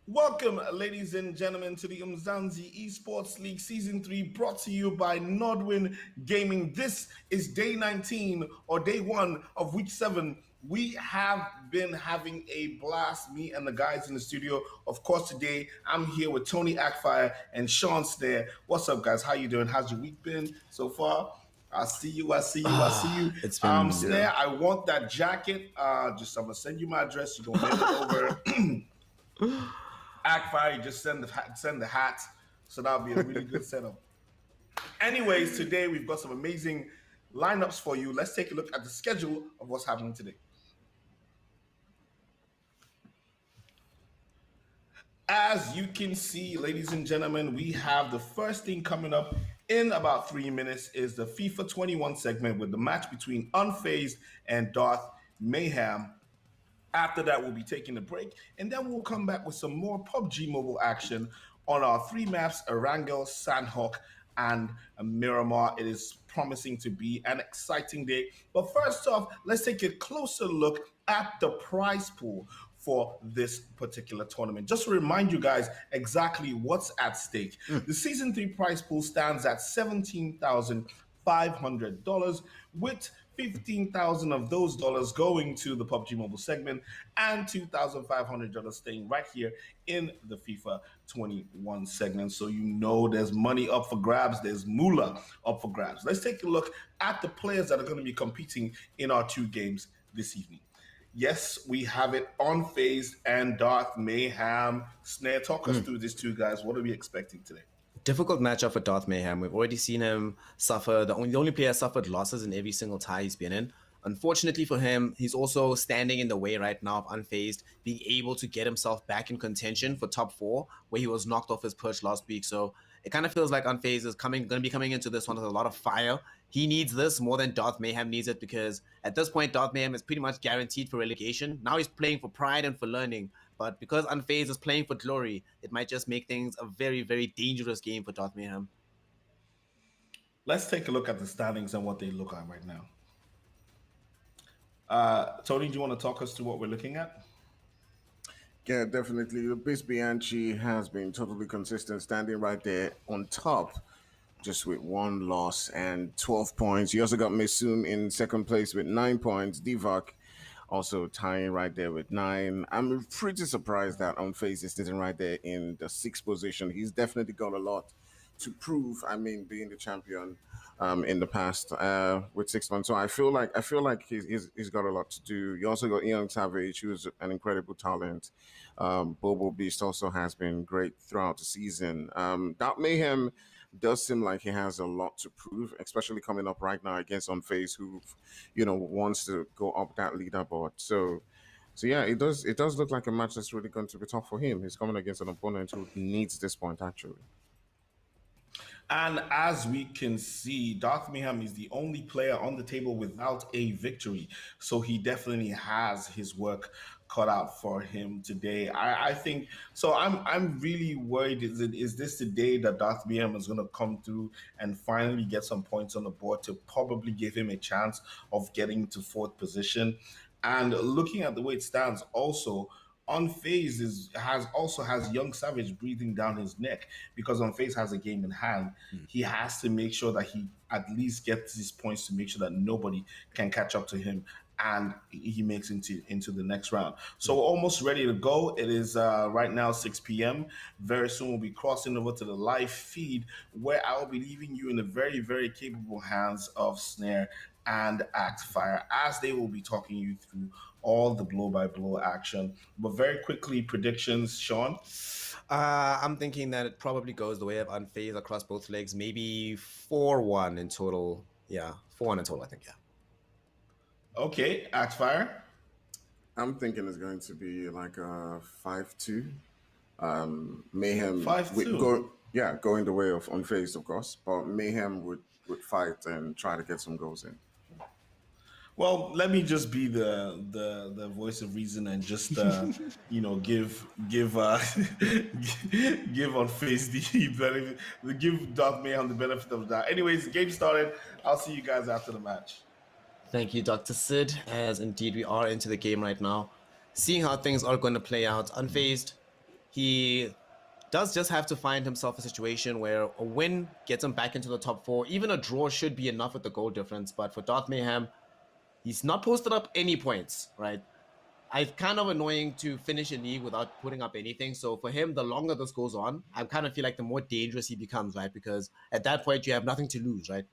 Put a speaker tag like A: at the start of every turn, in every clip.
A: Welcome, ladies and gentlemen, to the Umzansi Esports League Season 3, brought to you by Nodwin Gaming. This is day 19, or day 1 of week 7. We have been having a blast, me and the guys in the studio. Of course, today I'm here with Tony Ackfire and Sean Snare. What's up, guys? How you doing? How's your week been so far? I see you.
B: It's been
A: Snare, I want that jacket. I'm gonna send you my address. You're gonna mail it over. Ackfire, just send the hat. So that'll be a really good setup. Anyways, today we've got some amazing lineups for you. Let's take a look at the schedule of what's happening today. As you can see, ladies and gentlemen, we have the first thing coming up in about 3 minutes is the FIFA 21 segment with the match between Unfaizdd and DarthMayhem. After that, we'll be taking a break, and then we'll come back with some more PUBG mobile action on our 3 maps, Erangel, Sandhawk, and Miramar. It is promising to be an exciting day. But first off, let's take a closer look at the prize pool for this particular tournament. Just to remind you guys exactly what's at stake. The Season 3 prize pool stands at $17,500 with 15,000 of those dollars going to the PUBG Mobile segment and $2,500 staying right here in the FIFA 21 segment. So you know there's money up for grabs, there's moolah up for grabs. Let's take a look at the players that are going to be competing in our 2 games this evening. Yes, we have it Unfaizdd and DarthMayhem. Snare, talk us through these 2 guys. What are we expecting today?
B: difficult matchup for DarthMayhem. We've already seen him suffer. The only player suffered losses in every single tie he's been in. Unfortunately for him, he's also standing in the way right now of Unfaizdd being able to get himself back in contention for top 4, where he was knocked off his perch last week. So it kind of feels like Unfaizdd is going to be coming into this one with a lot of fire. He needs this more than DarthMayhem needs it, because at this point, DarthMayhem is pretty much guaranteed for relegation. Now he's playing for pride and for learning. But because Unfaizdd is playing for glory, it might just make things a very, very dangerous game for DarthMayhem.
A: Let's take a look at the standings and what they look like right now. Tony, do you want to talk us through what we're looking at?
C: Yeah, definitely. The Bis Bianchi has been totally consistent, standing right there on top, just with 1 loss and 12 points. You also got Mesum in second place with 9 points. Divac also tying right there with 9. I'm pretty surprised that Unfaizdd is sitting right there in the 6th position. He's definitely got a lot to prove. I mean, being the champion in the past with 6 months. So I feel like he's got a lot to do. You also got Young Savage, who's an incredible talent. Bobo Beast also has been great throughout the season. DarthMayhem does seem like he has a lot to prove, especially coming up right now against Unfaizdd, who, wants to go up that leaderboard. So yeah, it does look like a match that's really going to be tough for him. He's coming against an opponent who needs this point, actually.
A: And as we can see, DarthMayhem is the only player on the table without a victory. So he definitely has his work cut out for him today. I think so. I'm really worried. Is this the day that DarthMayhem is going to come through and finally get some points on the board to probably give him a chance of getting to 4th position? And looking at the way it stands, also, Unfaizdd has Young Savage breathing down his neck, because Unfaizdd has a game in hand. He has to make sure that he at least gets his points to make sure that nobody can catch up to him and he makes into the next round. So almost ready to go. It is right now 6 p.m. Very soon we'll be crossing over to the live feed, where I will be leaving you in the very, very capable hands of Snare and Ackfire, as they will be talking you through all the blow-by-blow action. But very quickly, predictions, Sean?
B: I'm thinking that it probably goes the way of Unfaizdd across both legs. Maybe 4-1 in total. Yeah, 4-1 in total, I think, yeah.
A: Okay, Ackfire?
C: I'm thinking it's going to be like a 5-2. Mayhem
A: 5-2.
C: Going the way of Unfaizdd, of course, but Mayhem would fight and try to get some goals in.
A: Well, let me just be the voice of reason and just give Unfaizdd the benefit, give DarthMayhem the benefit of that. Anyways, the game started. I'll see you guys after the match.
B: Thank you, Dr. Sid, as indeed we are into the game right now. Seeing how things are going to play out. Unfaizdd, he does just have to find himself a situation where a win gets him back into the top 4. Even a draw should be enough with the goal difference. But for DarthMayhem, he's not posted up any points, right? It's kind of annoying to finish a league without putting up anything. So for him, the longer this goes on, I kind of feel like the more dangerous he becomes, right? Because at that point, you have nothing to lose, right?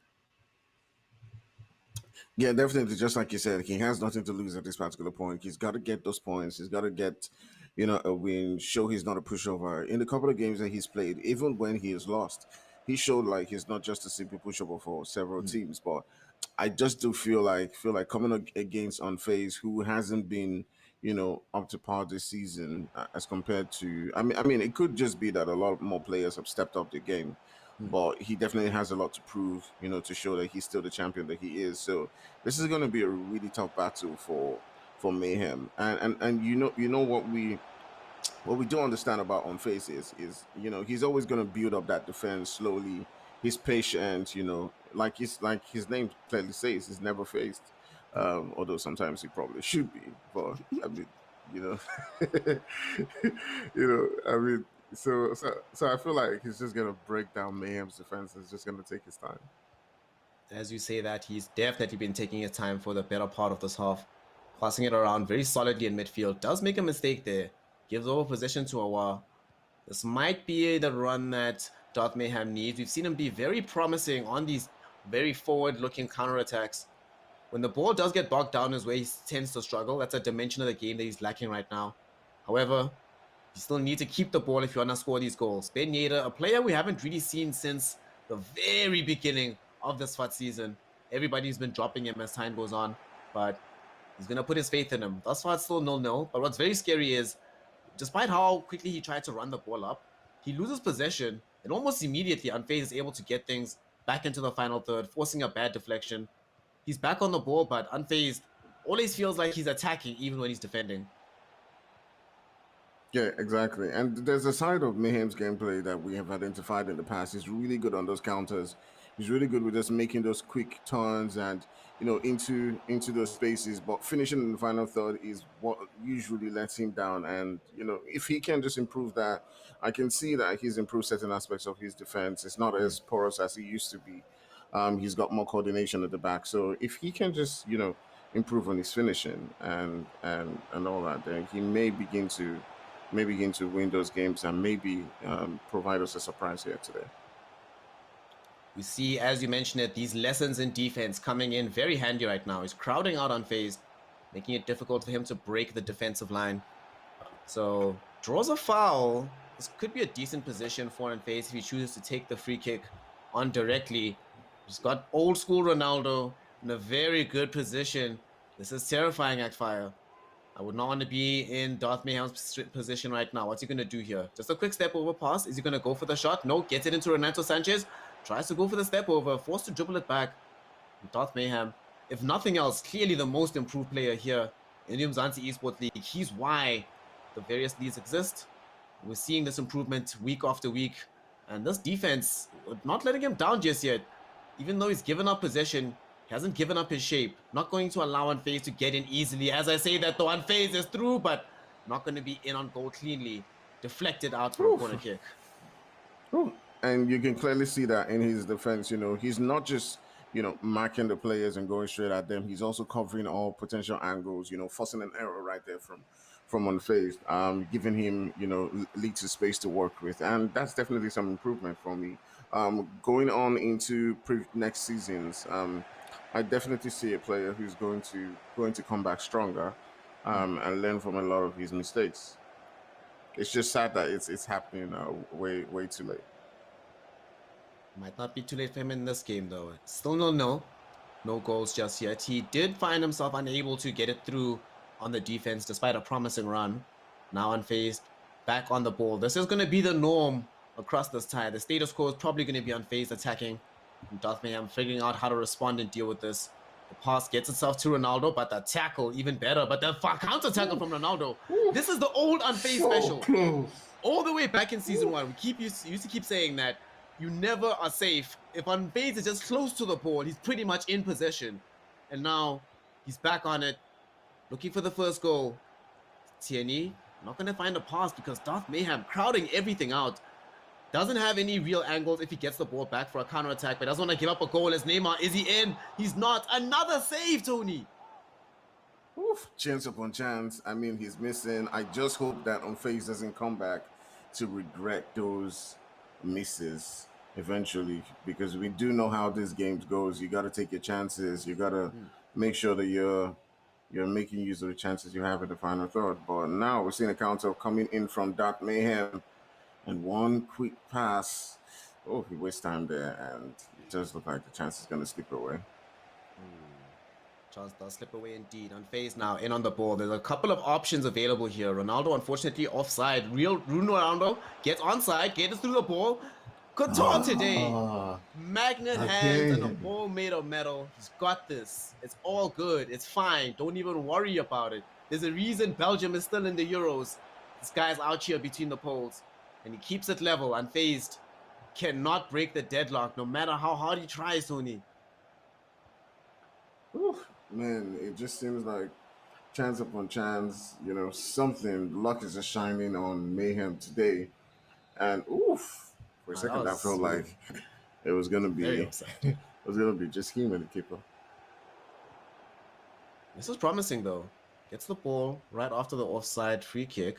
C: Yeah, definitely. Just like you said, he has nothing to lose at this particular point. He's got to get those points. He's got to get, a win. Show he's not a pushover. In the couple of games that he's played, even when he has lost, he showed like he's not just a simple pushover for several teams. But I just do feel like coming against Unfaizdd, who hasn't been, up to par this season as compared to. I mean, it could just be that a lot more players have stepped up the game, but he definitely has a lot to prove, to show that he's still the champion that he is. So this is going to be a really tough battle for Mayhem, and what we do understand about Unfaizdd is he's always going to build up that defense slowly. He's patient, like his name clearly says, he's never faced. Although sometimes he probably should be, but I mean, I mean, so I feel like he's just gonna break down Mayhem's defense. It's just gonna take his time.
B: As you say that, he's definitely been taking his time for the better part of this half, passing it around very solidly in midfield. Does make a mistake there, gives over possession to Awa. This might be the run that DarthMayhem needs. We've seen him be very promising on these very forward-looking counterattacks. When the ball does get bogged down his way, he tends to struggle. That's a dimension of the game that he's lacking right now. However, you still need to keep the ball if you want to score these goals. Ben Yeda, a player we haven't really seen since the very beginning of this FUT season. Everybody's been dropping him as time goes on, but he's going to put his faith in him. Thus far, it's still 0-0. But what's very scary is, despite how quickly he tried to run the ball up, he loses possession, and almost immediately Unfaizdd is able to get things back into the final third, forcing a bad deflection. He's back on the ball, but Unfaizdd always feels like he's attacking even when he's defending.
C: Yeah, exactly. And there's a side of Mayhem's gameplay that we have identified in the past. He's really good on those counters. He's really good with just making those quick turns and into those spaces. But finishing in the final third is what usually lets him down. And if he can just improve that, I can see that he's improved certain aspects of his defense. It's not as porous as he used to be. He's got more coordination at the back. So if he can just improve on his finishing and all that, then he may begin to win those games and maybe provide us a surprise here today.
B: We see, as you mentioned it, these lessons in defense coming in very handy right now. He's crowding out Unfaizdd, making it difficult for him to break the defensive line. So draws a foul. This could be a decent position for Unfaizdd if he chooses to take the free kick on directly. He's got old school Ronaldo in a very good position. This is terrifying, Actfire. I would not want to be in DarthMayhem's position right now. What's he going to do here? Just a quick step over pass. Is he going to go for the shot? No, gets it into Renato Sanchez. Tries to go for the step over, forced to dribble it back. DarthMayhem, if nothing else, clearly the most improved player here in the Umzansi Esports League. He's why the various leagues exist. We're seeing this improvement week after week. And this defense, not letting him down just yet. Even though he's given up possession, he hasn't given up his shape. Not going to allow Unfaizdd to get in easily. As I say that, though, Unfaizdd is through, but not going to be in on goal cleanly. Deflected out for a corner kick.
C: And you can clearly see that in his defense. He's not just marking the players and going straight at them. He's also covering all potential angles. Forcing an error right there from Unfaizdd, giving him leads of space to work with, and that's definitely some improvement for me. Going on into next seasons, I definitely see a player who's going to come back stronger and learn from a lot of his mistakes. It's just sad that it's happening way too late.
B: Might not be too late for him in this game, though. Still no goals just yet. He did find himself unable to get it through on the defense despite a promising run. Now Unfaizdd back on the ball. This is going to be the norm across this tie. The status quo is probably going to be Unfaizdd attacking. DarthMayhem figuring out how to respond and deal with this. The pass gets itself to Ronaldo, but the tackle even better. But the counter tackle from Ronaldo. This is the old Unfaizdd special.
C: Close.
B: All the way back in season 1, we used to keep saying that you never are safe. If Unfaizdd is just close to the ball, he's pretty much in possession. And now he's back on it, looking for the first goal. Tierney Not going to find a pass because DarthMayhem crowding everything out. Doesn't have any real angles if he gets the ball back for a counter-attack, but doesn't want to give up a goal as Neymar. Is he in? He's not. Another save, Tony.
C: Oof, chance upon chance. I mean, he's missing. I just hope that Unfaizdd doesn't come back to regret those misses eventually, because we do know how this game goes. You got to take your chances. You got to make sure that you're making use of the chances you have in the final third. But now we're seeing a counter coming in from DarthMayhem, and one quick pass. Oh, he wastes time there, and it does look like the chance is going to slip away.
B: Chance does slip away indeed. Unfaizdd now in on the ball. There's a couple of options available here. Ronaldo, unfortunately, offside. Real Ronaldo gets onside, gets through the ball. Couture today. Magnet hands and a ball made of metal. He's got this. It's all good. It's fine. Don't even worry about it. There's a reason Belgium is still in the Euros. This guy's out here between the poles. And he keeps it level. Unfaizdd cannot break the deadlock no matter how hard he tries, Tony.
C: Ooh, man, it just seems like chance upon chance, you know, something. Luck is just shining on Mayhem today. And oof, for a second I felt like it was gonna be just him and the keeper.
B: This is promising though. Gets the ball right after the offside free kick.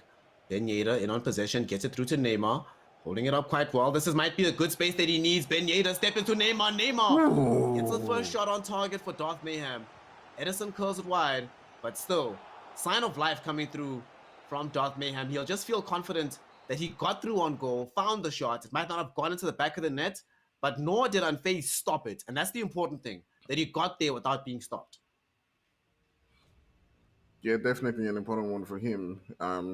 B: Ben Yedder in on possession, gets it through to Neymar. Holding it up quite well. This might be the good space that he needs. Ben Yedder step into Neymar. Neymar gets the first shot on target for DarthMayhem. Edison curls it wide, but still, sign of life coming through from DarthMayhem. He'll just feel confident that he got through on goal, found the shot. It might not have gone into the back of the net, but nor did Unfaizdd stop it. And that's the important thing, that he got there without being stopped.
C: Yeah, definitely an important one for him.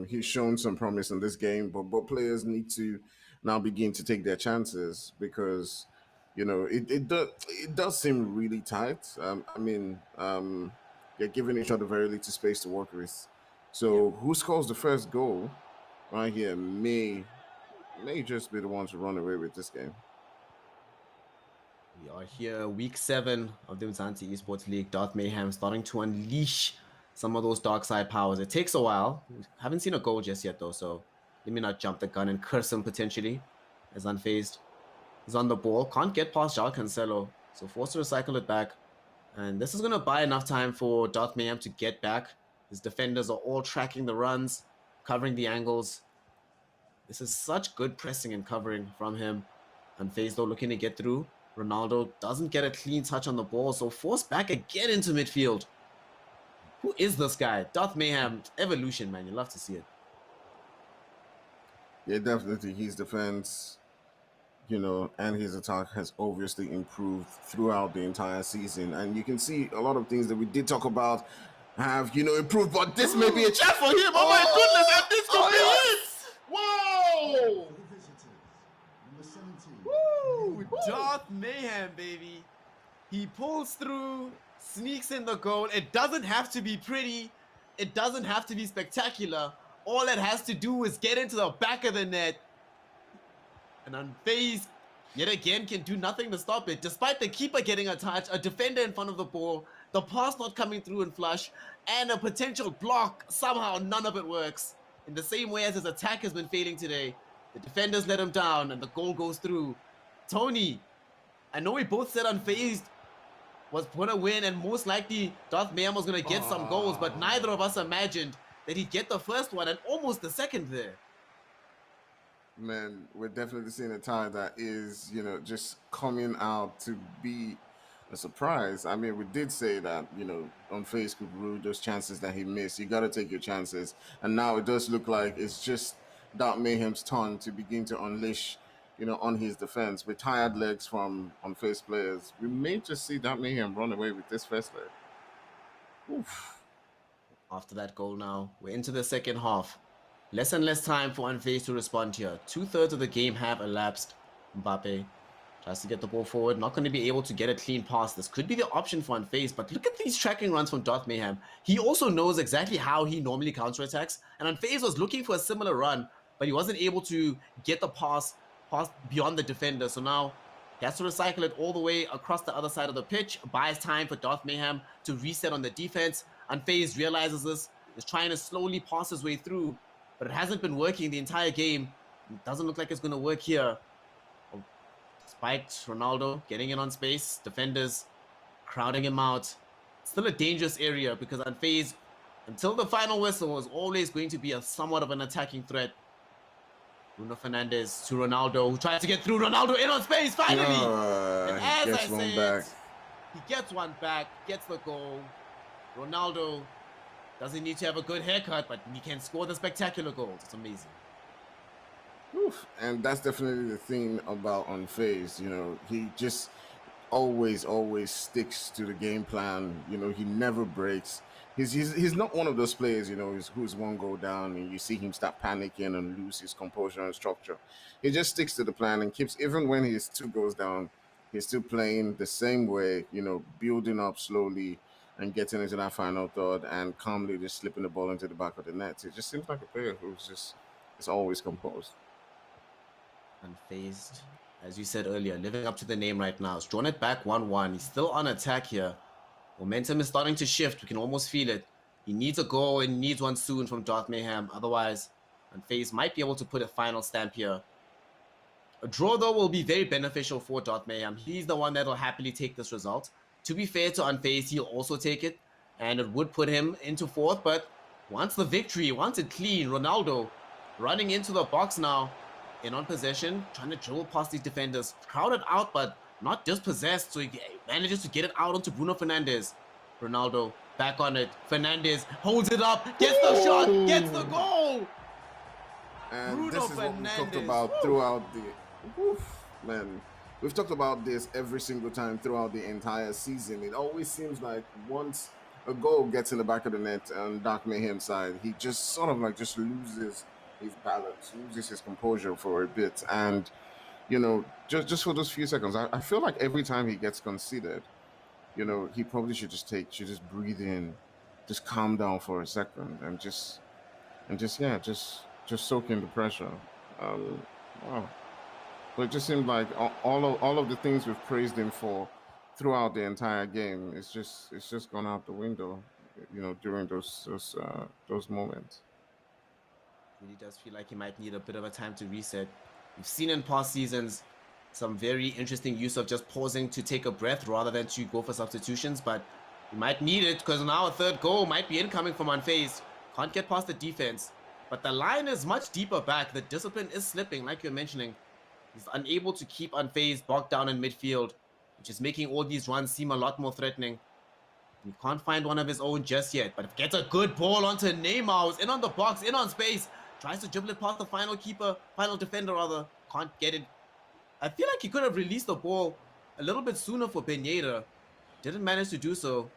C: He's shown some promise in this game, but both players need to now begin to take their chances, because, you know, it does seem really tight. They're giving each other very little space to work with. So who scores the first goal right here may just be the ones to run away with this game.
B: We are here, week 7 of the Umzansi Esports League. DarthMayhem starting to unleash some of those dark side powers. It takes a while. Haven't seen a goal just yet though, so let me not jump the gun and curse him potentially. As Unfaizdd is on the ball, can't get past João Cancelo, so forced to recycle it back. And this is going to buy enough time for DarthMayhem to get back. His defenders are all tracking the runs, covering the angles. This is such good pressing and covering from him. Unfaizdd though looking to get through. Ronaldo doesn't get a clean touch on the ball, so forced back again into midfield. Who is this guy? DarthMayhem evolution, man. You love to see it.
C: Yeah, definitely. His defense, you know, and his attack has obviously improved throughout the entire season. And you can see a lot of things that we did talk about have, you know, improved. But this may be a chance for him. Oh my goodness, and this could be it! Whoa!
B: Woo! DarthMayhem, baby. He pulls through, sneaks in the goal. It doesn't have to be pretty. It doesn't have to be spectacular. All it has to do is get into the back of the net. And Unfaizdd, yet again, can do nothing to stop it. Despite the keeper getting a touch, a defender in front of the ball, the pass not coming through in flush, and a potential block, somehow none of it works. In the same way as his attack has been failing today, the defenders let him down and the goal goes through. Tony, I know we both said Unfaizdd was going to win and most likely DarthMayhem was going to get some goals, but neither of us imagined that he'd get the first one and almost the second there.
C: Man, we're definitely seeing a tie that is, you know, just coming out to be a surprise. I mean, we did say that, you know, Unfaizdd could rule those chances that he missed. You got to take your chances. And now it does look like it's just DarthMayhem's turn to begin to unleash, you know, on his defense. With tired legs from Unfaizdd players, we may just see DarthMayhem run away with this first leg. Oof.
B: After that goal now, we're into the second half. Less and less time for Unfaizdd to respond here. 2/3 of the game have elapsed. Mbappe tries to get the ball forward. Not going to be able to get a clean pass. This could be the option for Unfaizdd, but look at these tracking runs from DarthMayhem. He also knows exactly how he normally counterattacks, and Unfaizdd was looking for a similar run, but he wasn't able to get the pass beyond the defender. So now he has to recycle it all the way across the other side of the pitch. Buys time for DarthMayhem to reset on the defense. Unfaizdd realizes this, is trying to slowly pass his way through. but it hasn't been working the entire game. It doesn't look like it's going to work here. Despite Ronaldo getting in on space, defenders crowding him out. Still a dangerous area because Unfaizdd, until the final whistle, was always going to be a somewhat of an attacking threat. Bruno Fernandes to Ronaldo, who tries to get through. Ronaldo in on space, finally! And as I said, he gets one back, gets the goal. Ronaldo doesn't need to have a good haircut, but he can score the spectacular goals. It's amazing.
C: Oof. And that's definitely the thing about Unfaizdd. You know, he just always sticks to the game plan. You know, he never breaks. He's not one of those players, you know, who's one goal down and you see him start panicking and lose his composure and structure. He just sticks to the plan and keeps, even when he's 2 goals down, he's still playing the same way, you know, building up slowly and getting into that final third and calmly just slipping the ball into the back of the net. It just seems like a player who's just is always composed.
B: Unfaizdd, as you said earlier, living up to the name right now. He's drawn it back 1-1. He's still on attack here. Momentum is starting to shift. We can almost feel it. He needs a goal and needs one soon from DarthMayhem. Otherwise, Unfaizdd might be able to put a final stamp here. A draw, though, will be very beneficial for DarthMayhem. He's the one that'll happily take this result. To be fair to Unfaizdd, he'll also take it, and it would put him into 4th. But wants the victory, wants it clean. Ronaldo running into the box now, in on possession, trying to dribble past these defenders. Crowded out, but not dispossessed, so he manages to get it out onto Bruno Fernandes. Ronaldo back on it. Fernandes holds it up, gets the shot, gets the goal.
C: And
B: Bruno
C: this is what we talked about throughout the... man, we've talked about this every single time throughout the entire season. It always seems like once a goal gets in the back of the net on DarthMayhem's side, he just sort of like just loses his balance, loses his composure for a bit. And you know, just for those few seconds, I feel like every time he gets conceded, you know, he probably should just breathe in, just calm down for a second, and just soak in the pressure. Wow, but it just seemed like all of the things we've praised him for throughout the entire game, it's just gone out the window, you know, during those moments.
B: Really does feel like he might need a bit of a time to reset. We've seen in past seasons some very interesting use of just pausing to take a breath rather than to go for substitutions, but he might need it because now a 3rd goal might be incoming from Unfaizdd. Can't get past the defense, but the line is much deeper back. The discipline is slipping, like you're mentioning. He's unable to keep Unfaizdd bogged down in midfield, which is making all these runs seem a lot more threatening. He can't find one of his own just yet, but gets a good ball onto Neymar, who's in on the box, in on space. Tries to dribble it past the final defender rather. Can't get it. I feel like he could have released the ball a little bit sooner for Ben Yedder. Didn't manage to do so.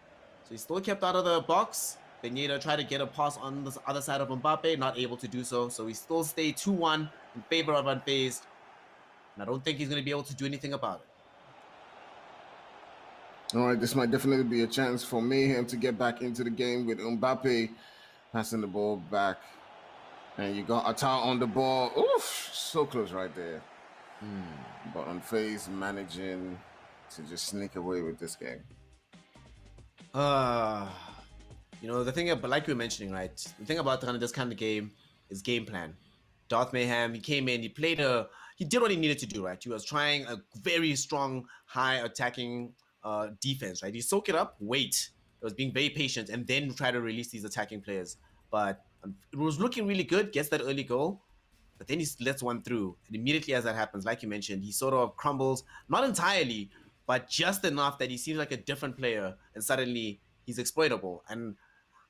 B: So he still kept out of the box. Ben Yedder tried to get a pass on the other side of Mbappe, not able to do so. So he still stayed 2-1 in favor of Unfaizdd. And I don't think he's going to be able to do anything about it.
C: All right, this might definitely be a chance for Mayhem to get back into the game with Mbappe passing the ball back. And you got Atal on the ball. Oof, so close right there. But Unfaizdd managing to just sneak away with this game.
B: You know, the thing about, like you were mentioning, right? The thing about this kind of game is game plan. DarthMayhem, he came in, he did what he needed to do, right? He was trying a very strong, high attacking defense, right? He soak it up, wait. It was being very patient, and then try to release these attacking players. But it was looking really good, gets that early goal, but then he lets one through. And immediately as that happens, like you mentioned, he sort of crumbles, not entirely, but just enough that he seems like a different player, and suddenly he's exploitable. And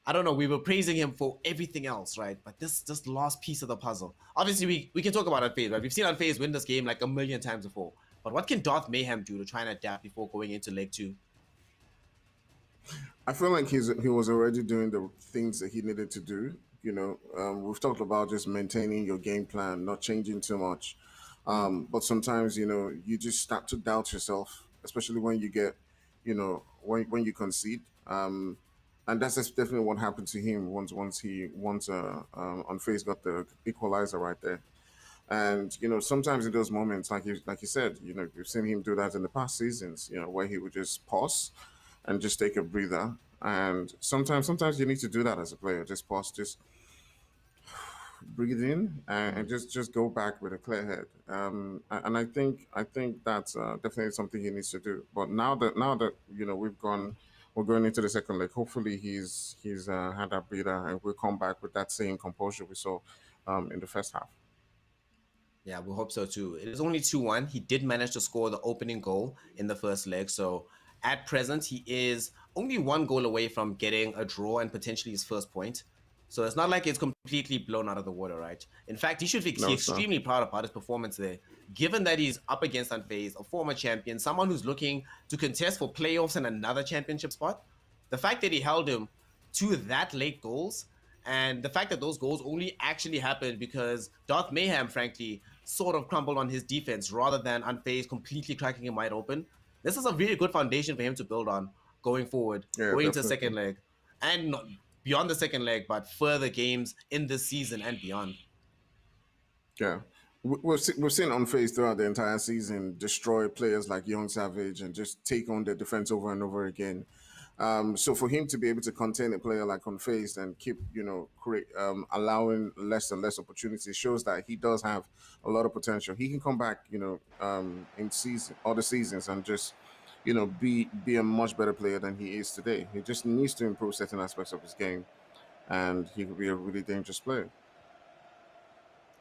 B: I don't know, we were praising him for everything else, right? But this just last piece of the puzzle. Obviously, we can talk about Unfaizdd, right? We've seen Unfaizdd win this game like a million times before. But what can DarthMayhem do to try and adapt before going into leg 2?
C: I feel like he was already doing the things that he needed to do. You know, we've talked about just maintaining your game plan, not changing too much. But sometimes, you know, you just start to doubt yourself, especially when you get, you know, when you concede. And that's definitely what happened to him once Unfaizdd got the equalizer right there. And you know, sometimes in those moments, like you said, you know, you've seen him do that in the past seasons. You know, where he would just pause and just take a breather. And sometimes you need to do that as a player. Just pause, just breathe in, and just go back with a clear head. And I think that's definitely something he needs to do. But now that we're going into the second leg. Hopefully, he's had that breather, and we'll come back with that same composure we saw in the first half.
B: Yeah, we hope so too. It is only 2-1. He did manage to score the opening goal in the first leg. So at present, he is only 1 goal away from getting a draw and potentially his first point. So it's not like it's completely blown out of the water, right? In fact, he should be
C: No, it's not.
B: extremely proud about his performance there, given that he's up against Unfaizdd, a former champion, someone who's looking to contest for playoffs and another championship spot. The fact that he held him to that late goals, and the fact that those goals only actually happened because DarthMayhem, frankly, sort of crumbled on his defense rather than Unfaizdd completely cracking him wide open. This is a really good foundation for him to build on going forward,
C: Yeah,
B: going into the
C: definitely.
B: second leg, and not beyond the second leg, but further games in this season and beyond.
C: Yeah. We've seen Unfazed throughout the entire season destroy players like Young Savage and just take on their defense over and over again. So for him to be able to contain a player like Unfazed and keep, allowing less and less opportunities shows that he does have a lot of potential. He can come back, in other seasons and just, be a much better player than he is today. He just needs to improve certain aspects of his game, and he could be a really dangerous player.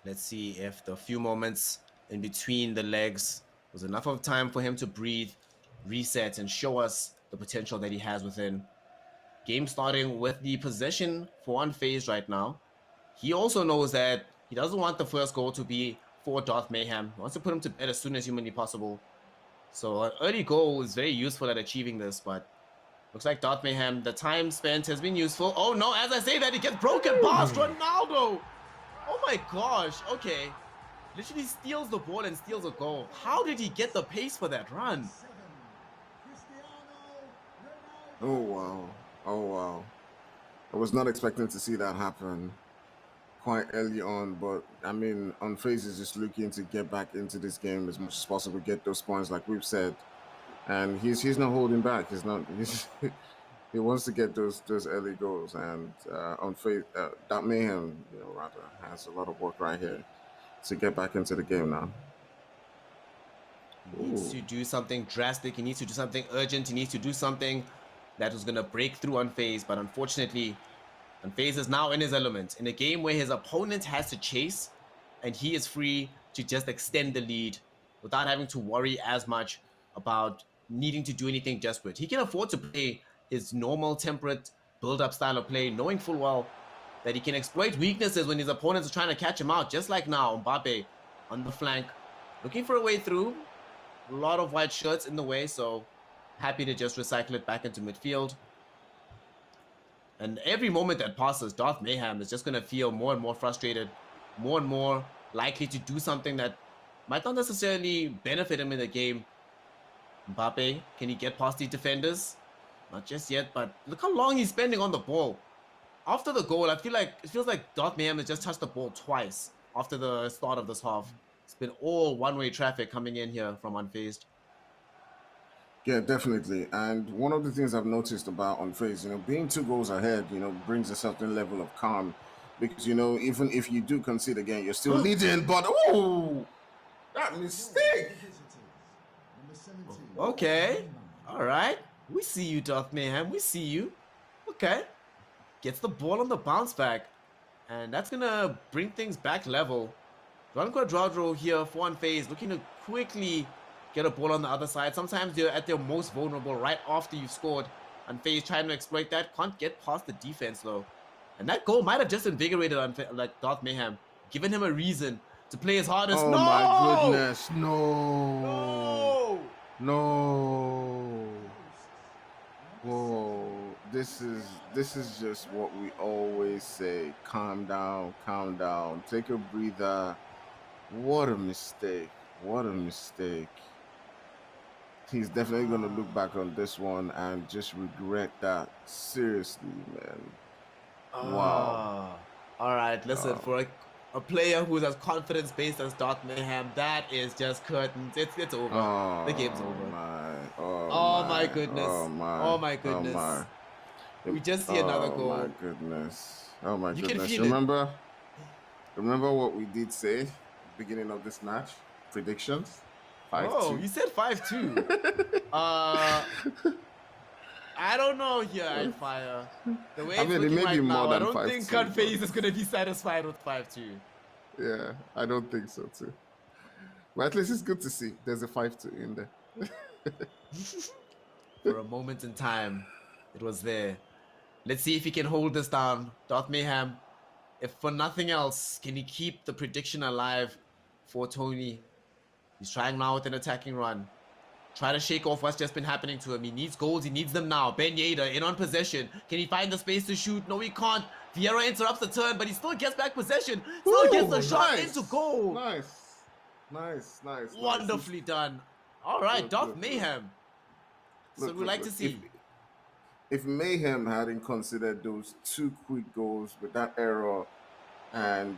B: Let's see if the few moments in between the legs was enough of time for him to breathe, reset, and show us the potential that he has within. Game starting with the possession for Unfaized right now. He also knows that he doesn't want the first goal to be for DarthMayhem. He wants to put him to bed as soon as humanly possible. So an early goal is very useful at achieving this, but looks like DarthMayhem, the time spent has been useful. Oh no, as I say that, he gets broken past Ronaldo. Oh my gosh, okay. Literally steals the ball and steals a goal. How did he get the pace for that run?
C: Oh wow. Oh wow. I was not expecting to see that happen quite early on, but I mean, Unfazed is just looking to get back into this game as much as possible, get those points like we've said. And he's not holding back. He wants to get those early goals, and Unfazed that Mayhem, rather has a lot of work right here to get back into the game now.
B: He needs to do something drastic. He needs to do something urgent. He needs to do something that was going to break through Unfaized. But unfortunately, Unfaized is now in his element. In a game where his opponent has to chase, and he is free to just extend the lead without having to worry as much about needing to do anything desperate. He can afford to play his normal temperate build-up style of play, knowing full well that he can exploit weaknesses when his opponents are trying to catch him out, just like now. Mbappe on the flank, looking for a way through. A lot of white shirts in the way, so happy to just recycle it back into midfield. And every moment that passes, DarthMayhem is just going to feel more and more frustrated, more and more likely to do something that might not necessarily benefit him in the game. Mbappe, can he get past the defenders? Not just yet, but look how long he's spending on the ball. After the goal, it feels like DarthMayhem has just touched the ball twice after the start of this half. It's been all one-way traffic coming in here from Unfaized.
C: Yeah, definitely. And one of the things I've noticed about Unfazed, being 2 goals ahead, brings a certain level of calm. Because, even if you do concede again, you're still leading. But, that mistake.
B: Okay. All right. We see you, DarthMayhem. We see you. Okay. Gets the ball on the bounce back. And that's going to bring things back level. Ron Quadrado here for Unfaized, looking to quickly get a ball on the other side. Sometimes they're at their most vulnerable right after you've scored. Unfaized trying to exploit that. Can't get past the defense though. And that goal might have just invigorated DarthMayhem, giving him a reason to play his hardest.
C: Oh
B: no!
C: my goodness. No.
B: No!
C: No. Whoa. This is just what we always say. Calm down, calm down. Take a breather. What a mistake. What a mistake. He's definitely going to look back on this one and just regret that. Seriously, man. Wow.
B: All right, listen, for a player who's as confidence-based as DarthMayhem, that is just curtains. It's over. The game's over. Oh my goodness. Oh my goodness. We just see another goal.
C: Oh my goodness. Oh my
B: You can
C: goodness.
B: feel it.
C: Remember remember what we did say beginning of this match? Predictions? 5-2.
B: Oh, you said 5-2. I don't know here, Fire. The way it's
C: it
B: looking
C: may be
B: right
C: more
B: now, I
C: than
B: don't
C: 5-2,
B: think Unfaizdd is going to be satisfied with 5-2.
C: Yeah, I don't think so too. But at least it's good to see there's a 5-2 in there.
B: For a moment in time, it was there. Let's see if he can hold this down. DarthMayhem, if for nothing else, can he keep the prediction alive for Tony? He's trying now with an attacking run. Try to shake off what's just been happening to him. He needs goals. He needs them now. Ben Yeda in on possession. Can he find the space to shoot? No, he can't. Vieira interrupts the turn, but he still gets back possession. Still gets the shot into goal.
C: Nice.
B: Wonderfully done. All right, DarthMayhem. So we'd like to see.
C: If Mayhem hadn't considered those 2 quick goals with that error, and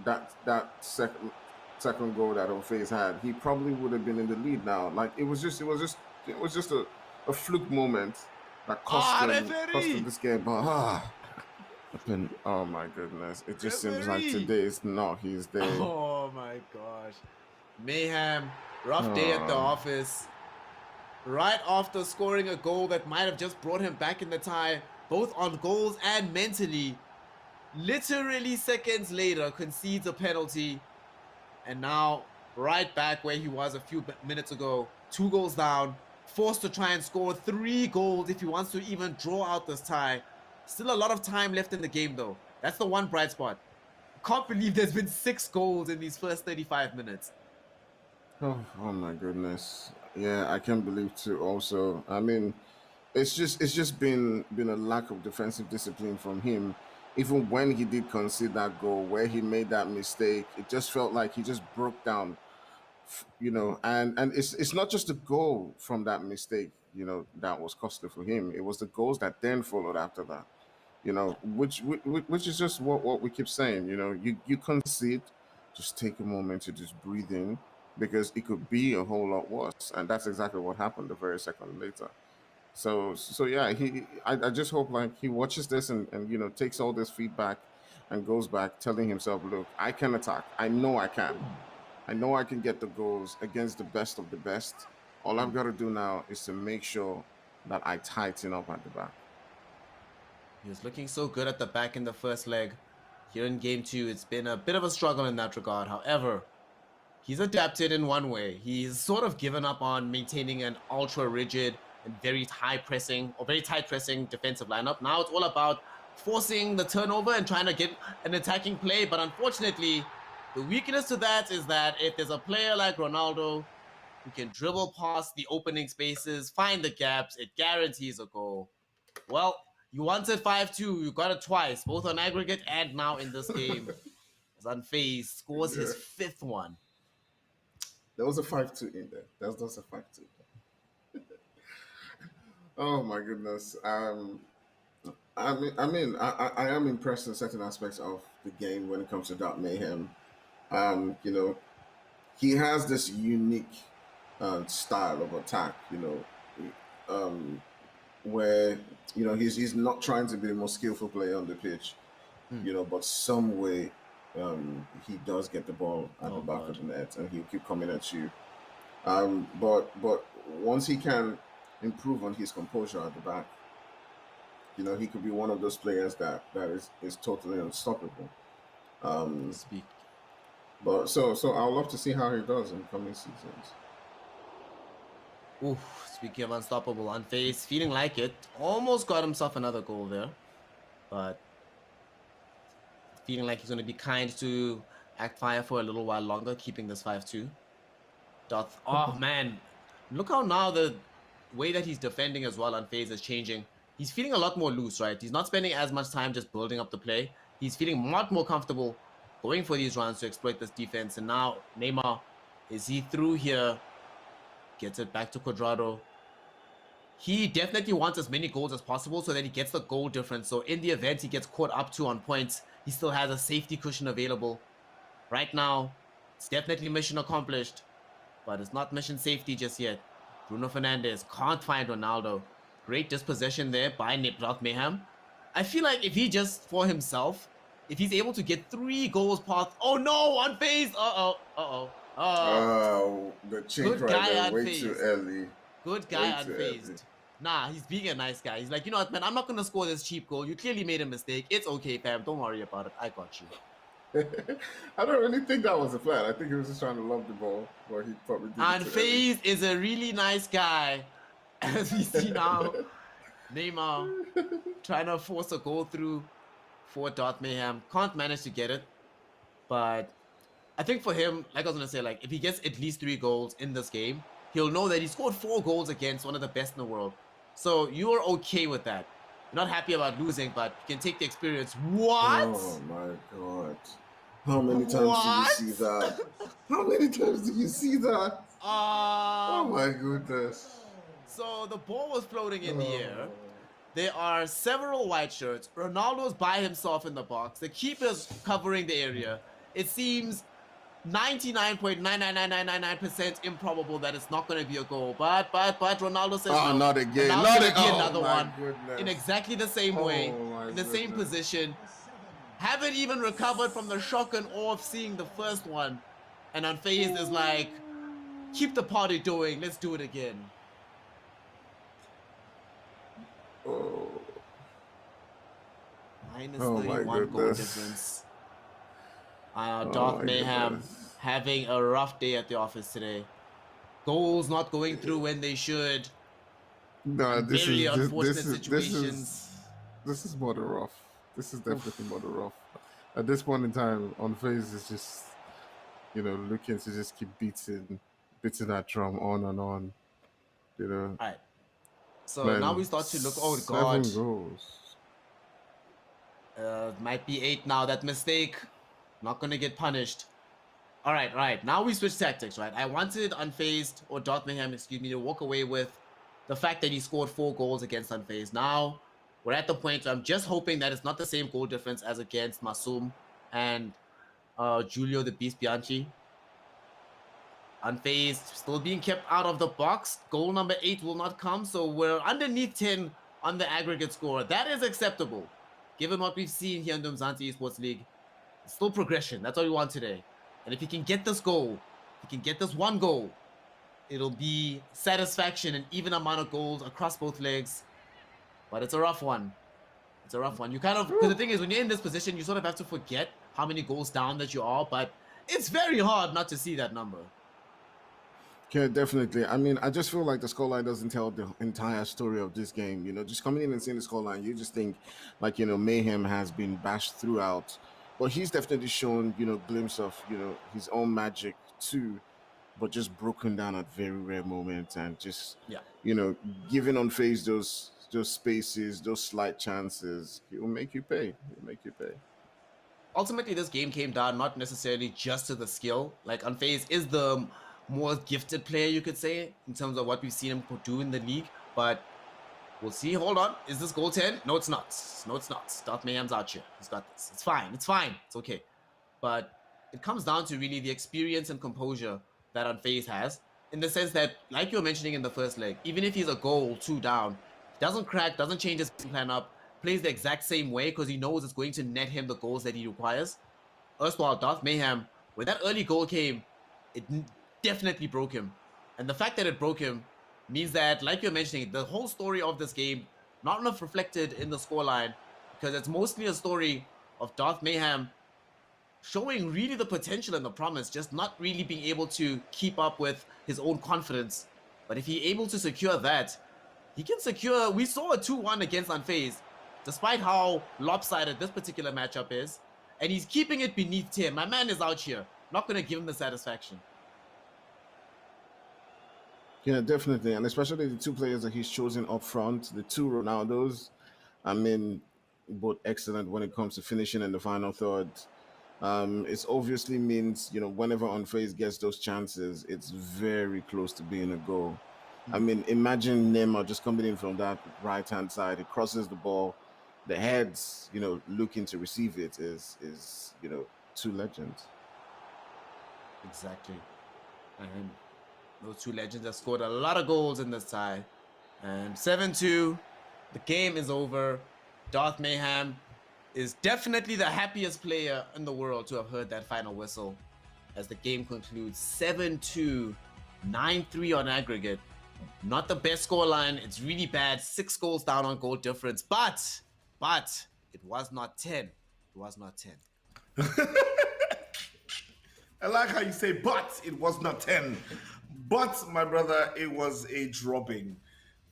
C: that second goal that Umzansi had, he probably would have been in the lead now. Like it was just a fluke moment that cost him this game. But oh my goodness, it just seems like today is not his day.
B: Oh my gosh, Mayhem, rough day at the office. Right after scoring a goal that might have just brought him back in the tie, both on goals and mentally, literally seconds later concedes a penalty, and now right back where he was a few minutes ago, 2 goals down, forced to try and score 3 goals if he wants to even draw out this tie. Still a lot of time left in the game though. That's the one bright spot. Can't believe there's been 6 goals in these first 35 minutes.
C: Oh my goodness. Yeah, I can't believe too also. I mean, it's just been a lack of defensive discipline from him. Even when he did concede that goal, where he made that mistake, it just felt like he just broke down, and it's not just the goal from that mistake, that was costly for him. It was the goals that then followed after that, which is just what we keep saying. You concede, just take a moment to just breathe in, because it could be a whole lot worse, and that's exactly what happened the very second later. So yeah, I just hope like he watches this and takes all this feedback and goes back telling himself, look, I can attack. I know I can. I know I can get the goals against the best of the best. All I've got to do now is to make sure that I tighten up at the back.
B: He was looking so good at the back in the first leg. Here in game 2, it's been a bit of a struggle in that regard. However, he's adapted in one way. He's sort of given up on maintaining an ultra rigid and very tight pressing defensive lineup. Now it's all about forcing the turnover and trying to get an attacking play. But unfortunately, the weakness to that is that if there's a player like Ronaldo who can dribble past the opening spaces, find the gaps, it guarantees a goal. Well, you wanted 5-2, you got it twice, both on aggregate and now in this game. As Unfaizdd scores his 5th one.
C: There was a 5-2 in there. There was a 5-2. Oh my goodness. I am impressed in certain aspects of the game when it comes to DarthMayhem. He has this unique style of attack. Where he's not trying to be the most skillful player on the pitch. But some way he does get the ball at the back of the net, and he'll keep coming at you. But once he can improve on his composure at the back, he could be one of those players that is totally unstoppable. But so I'll love to see how he does in coming seasons.
B: Oof, speaking of unstoppable, Unfaizdd feeling like it. Almost got himself another goal there, but feeling like he's going to be kind to Fire for a little while longer, keeping this 5-2. Oh man, look how now the way that he's defending as well, Unfaizdd, is changing. He's feeling a lot more loose, right? He's not spending as much time just building up the play. He's feeling much more comfortable going for these runs to exploit this defense. And now Neymar, is he through here? Gets it back to Quadrado. He definitely wants as many goals as possible so that he gets the goal difference. So in the event he gets caught up to on points, he still has a safety cushion available. Right now, it's definitely mission accomplished, but it's not mission safety just yet. Bruno Fernandes can't find Ronaldo. Great dispossession there by DarthMayhem. I feel like if he just, for himself, if he's able to get 3 goals past, oh no, Unfaizdd.
C: The change
B: Good
C: right
B: guy,
C: there, way too
B: Unfaizdd.
C: early.
B: Good guy,
C: Way too early.
B: Unfaizdd. Nah, he's being a nice guy. He's like, you know what, man, I'm not gonna score this cheap goal. You clearly made a mistake. It's okay, fam. Don't worry about it. I got you.
C: I don't really think that was a plan. I think he was just trying to lob the ball, but he probably did.
B: Unfaizdd is a really nice guy. As we see now, Neymar trying to force a goal through for DarthMayhem. Can't manage to get it. But I think for him, like I was going to say, like if he gets at least 3 goals in this game, he'll know that he scored 4 goals against one of the best in the world. So you're okay with that. You're not happy about losing, but you can take the experience. What?
C: Oh my God. How many times did you see that? How many times did you see that? Oh my goodness.
B: So the ball was floating in the air. There are several white shirts. Ronaldo's by himself in the box. The keeper's covering the area. It seems 99.99999% improbable that it's not going to be a goal. But Ronaldo says no.
C: Not again.
B: Not again. Another one.
C: Goodness.
B: In exactly the same way. In the same position. Haven't even recovered from the shock and awe of seeing the first one. And Unfaizdd is like, keep the party going. Let's do it again.
C: Oh.
B: Minus 31 goal difference. DarthMayhem having a rough day at the office today. Goals not going through when they should.
C: No, this is more than rough. This is definitely more than rough. At this point in time, Unfaizdd is just, looking to just keep beating that drum on and on.
B: All right. So now we start to look. Oh God.
C: 7 goals.
B: Might be 8 now. That mistake, not gonna get punished. All right. Now we switch tactics, right? I wanted Unfaizdd or DarthMayhem, excuse me, to walk away with the fact that he scored 4 goals against Unfaizdd. Now we're at the point where I'm just hoping that it's not the same goal difference as against Masum and Giulio the Beast Bianchi. Unfaizdd still being kept out of the box. Goal number 8 will not come, so we're underneath 10 on the aggregate score. That is acceptable, given what we've seen here in the Umzansi Esports League. It's still progression. That's what we want today. And if he can get this goal, if he can get this 1 goal, it'll be satisfaction, an even amount of goals across both legs. But it's a rough one. It's a rough one. You kind of, because the thing is, when you're in this position, you sort of have to forget how many goals down that you are, but it's very hard not to see that number.
C: Yeah, definitely. I mean, I just feel like the scoreline doesn't tell the entire story of this game. Just coming in and seeing the scoreline, you just think like, Mayhem has been bashed throughout. But he's definitely shown, glimpse of, his own magic too, but just broken down at very rare moments and just, giving Unfaizdd those spaces, those slight chances. He'll make you pay.
B: Ultimately, this game came down not necessarily just to the skill. Like, Unfaizdd is the more gifted player, you could say, in terms of what we've seen him do in the league. But we'll see. Hold on. Is this goal 10? No, it's not. No, it's not. DarthMayhem's out here. He's got this. It's fine. It's fine. It's okay. But it comes down to really the experience and composure that Unfaizdd has, in the sense that, like you were mentioning in the first leg, even if he's a goal 2 down, he doesn't crack, doesn't change his plan up, plays the exact same way because he knows it's going to net him the goals that he requires. Erstwhile, DarthMayhem, when that early goal came, it definitely broke him. And the fact that it broke him means that, like you're mentioning, the whole story of this game, not enough reflected in the scoreline, because it's mostly a story of DarthMayhem showing really the potential and the promise, just not really being able to keep up with his own confidence. But if he's able to secure that, he can secure... We saw a 2-1 against Unfaizdd, despite how lopsided this particular matchup is, and he's keeping it beneath 10. My man is out here. Not going to give him the satisfaction.
C: Yeah, definitely. And especially the 2 players that he's chosen up front, the 2 Ronaldos, I mean, both excellent when it comes to finishing in the final third. It obviously means, whenever Unfaizdd gets those chances, it's very close to being a goal. I mean, imagine Neymar just coming in from that right-hand side. He crosses the ball. The heads, looking to receive it is 2 legends.
B: Exactly. And those 2 legends have scored a lot of goals in this tie. And 7-2, the game is over. DarthMayhem is definitely the happiest player in the world to have heard that final whistle as the game concludes 7-2, 9-3 on aggregate. Not the best scoreline. It's really bad. 6 goals down on goal difference. But it was not 10. It was not 10.
A: I like how you say, but it was not 10. But, my brother, it was a dropping.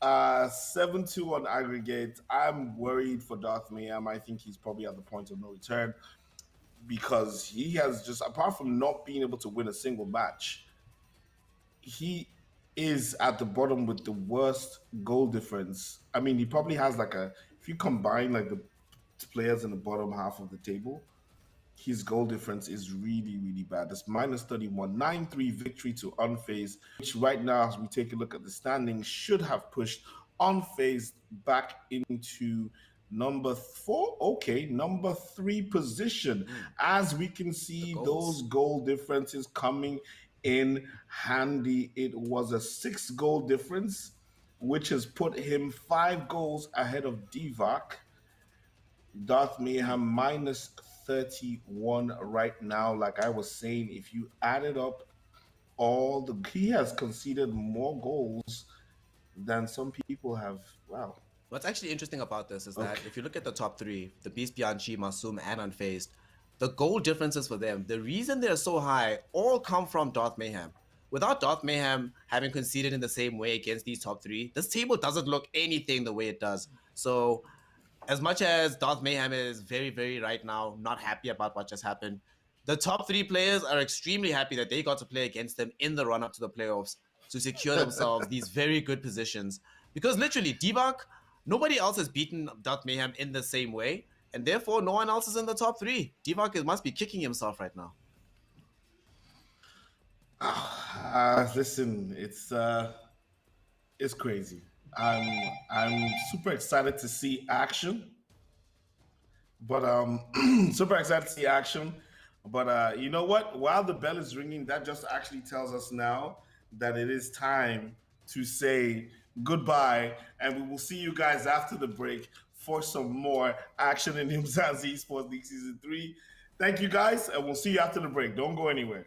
A: 7-2 on aggregate. I'm worried for DarthMayhem. I think he's probably at the point of no return because he has just, apart from not being able to win a single match, he is at the bottom with the worst goal difference. I mean, he probably has like if you combine like the players in the bottom half of the table, his goal difference is really, really bad. It's minus 31, 9-3 victory to Unfaizdd, which right now, as we take a look at the standings, should have pushed Unfaizdd back into number 3 position. As we can see, those goal differences coming in handy. It was a 6-goal difference, which has put him 5 goals ahead of Divac. DarthMayhem minus 31 right now. Like I was saying, if you added up he has conceded more goals than some people have. Wow.
B: What's actually interesting about this is that if you look at the top 3, the Beast Bianchi, Masum, and Unfaizdd, the goal differences for them, the reason they're so high, all come from DarthMayhem. Without DarthMayhem having conceded in the same way against these top 3, this table doesn't look anything the way it does. So as much as DarthMayhem is very, very right now not happy about what just happened, the top 3 players are extremely happy that they got to play against them in the run-up to the playoffs to secure themselves these very good positions. Because literally, Divac, nobody else has beaten DarthMayhem in the same way, and therefore no one else is in the top 3. Divac must be kicking himself right now.
A: Listen, it's crazy. I'm super excited to see action, but super excited to see action. But you know what? While the bell is ringing, that just actually tells us now that it is time to say goodbye, and we will see you guys after the break for some more action in Umzansi Esports League Season 3. Thank you guys, and we'll see you after the break. Don't go anywhere.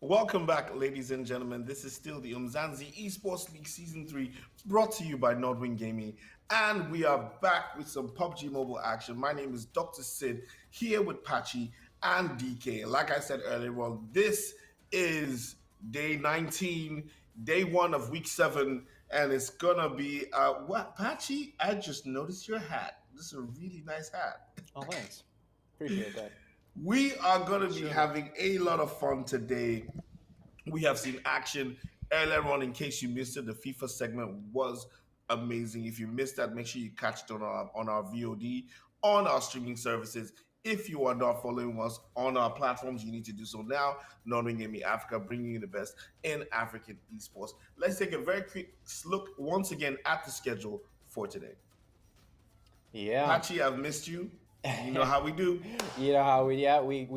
A: Welcome back, ladies and gentlemen. This is still the Umzansi Esports League Season 3, brought to you by Nordwing Gaming. And we are back with some PUBG Mobile action. My name is Dr. Sid, here with Patchy and DK. Like I said earlier on, this is day 19, day 1 of week 7, and it's gonna be, what, Patchy? I just noticed your hat. This is a really nice hat.
D: Oh, thanks. Appreciate that.
A: We are going to be having a lot of fun today. We have seen action earlier on. In case you missed it, the FIFA segment was amazing. If you missed that, make sure you catch it on our VOD, on our streaming services. If you are not following us on our platforms, you need to do so now. Nordwing Gaming Africa, bringing you the best in African esports. Let's take a very quick look once again at the schedule for today.
D: Yeah.
A: Patchy, I've missed you. You know how we do.
D: You know how we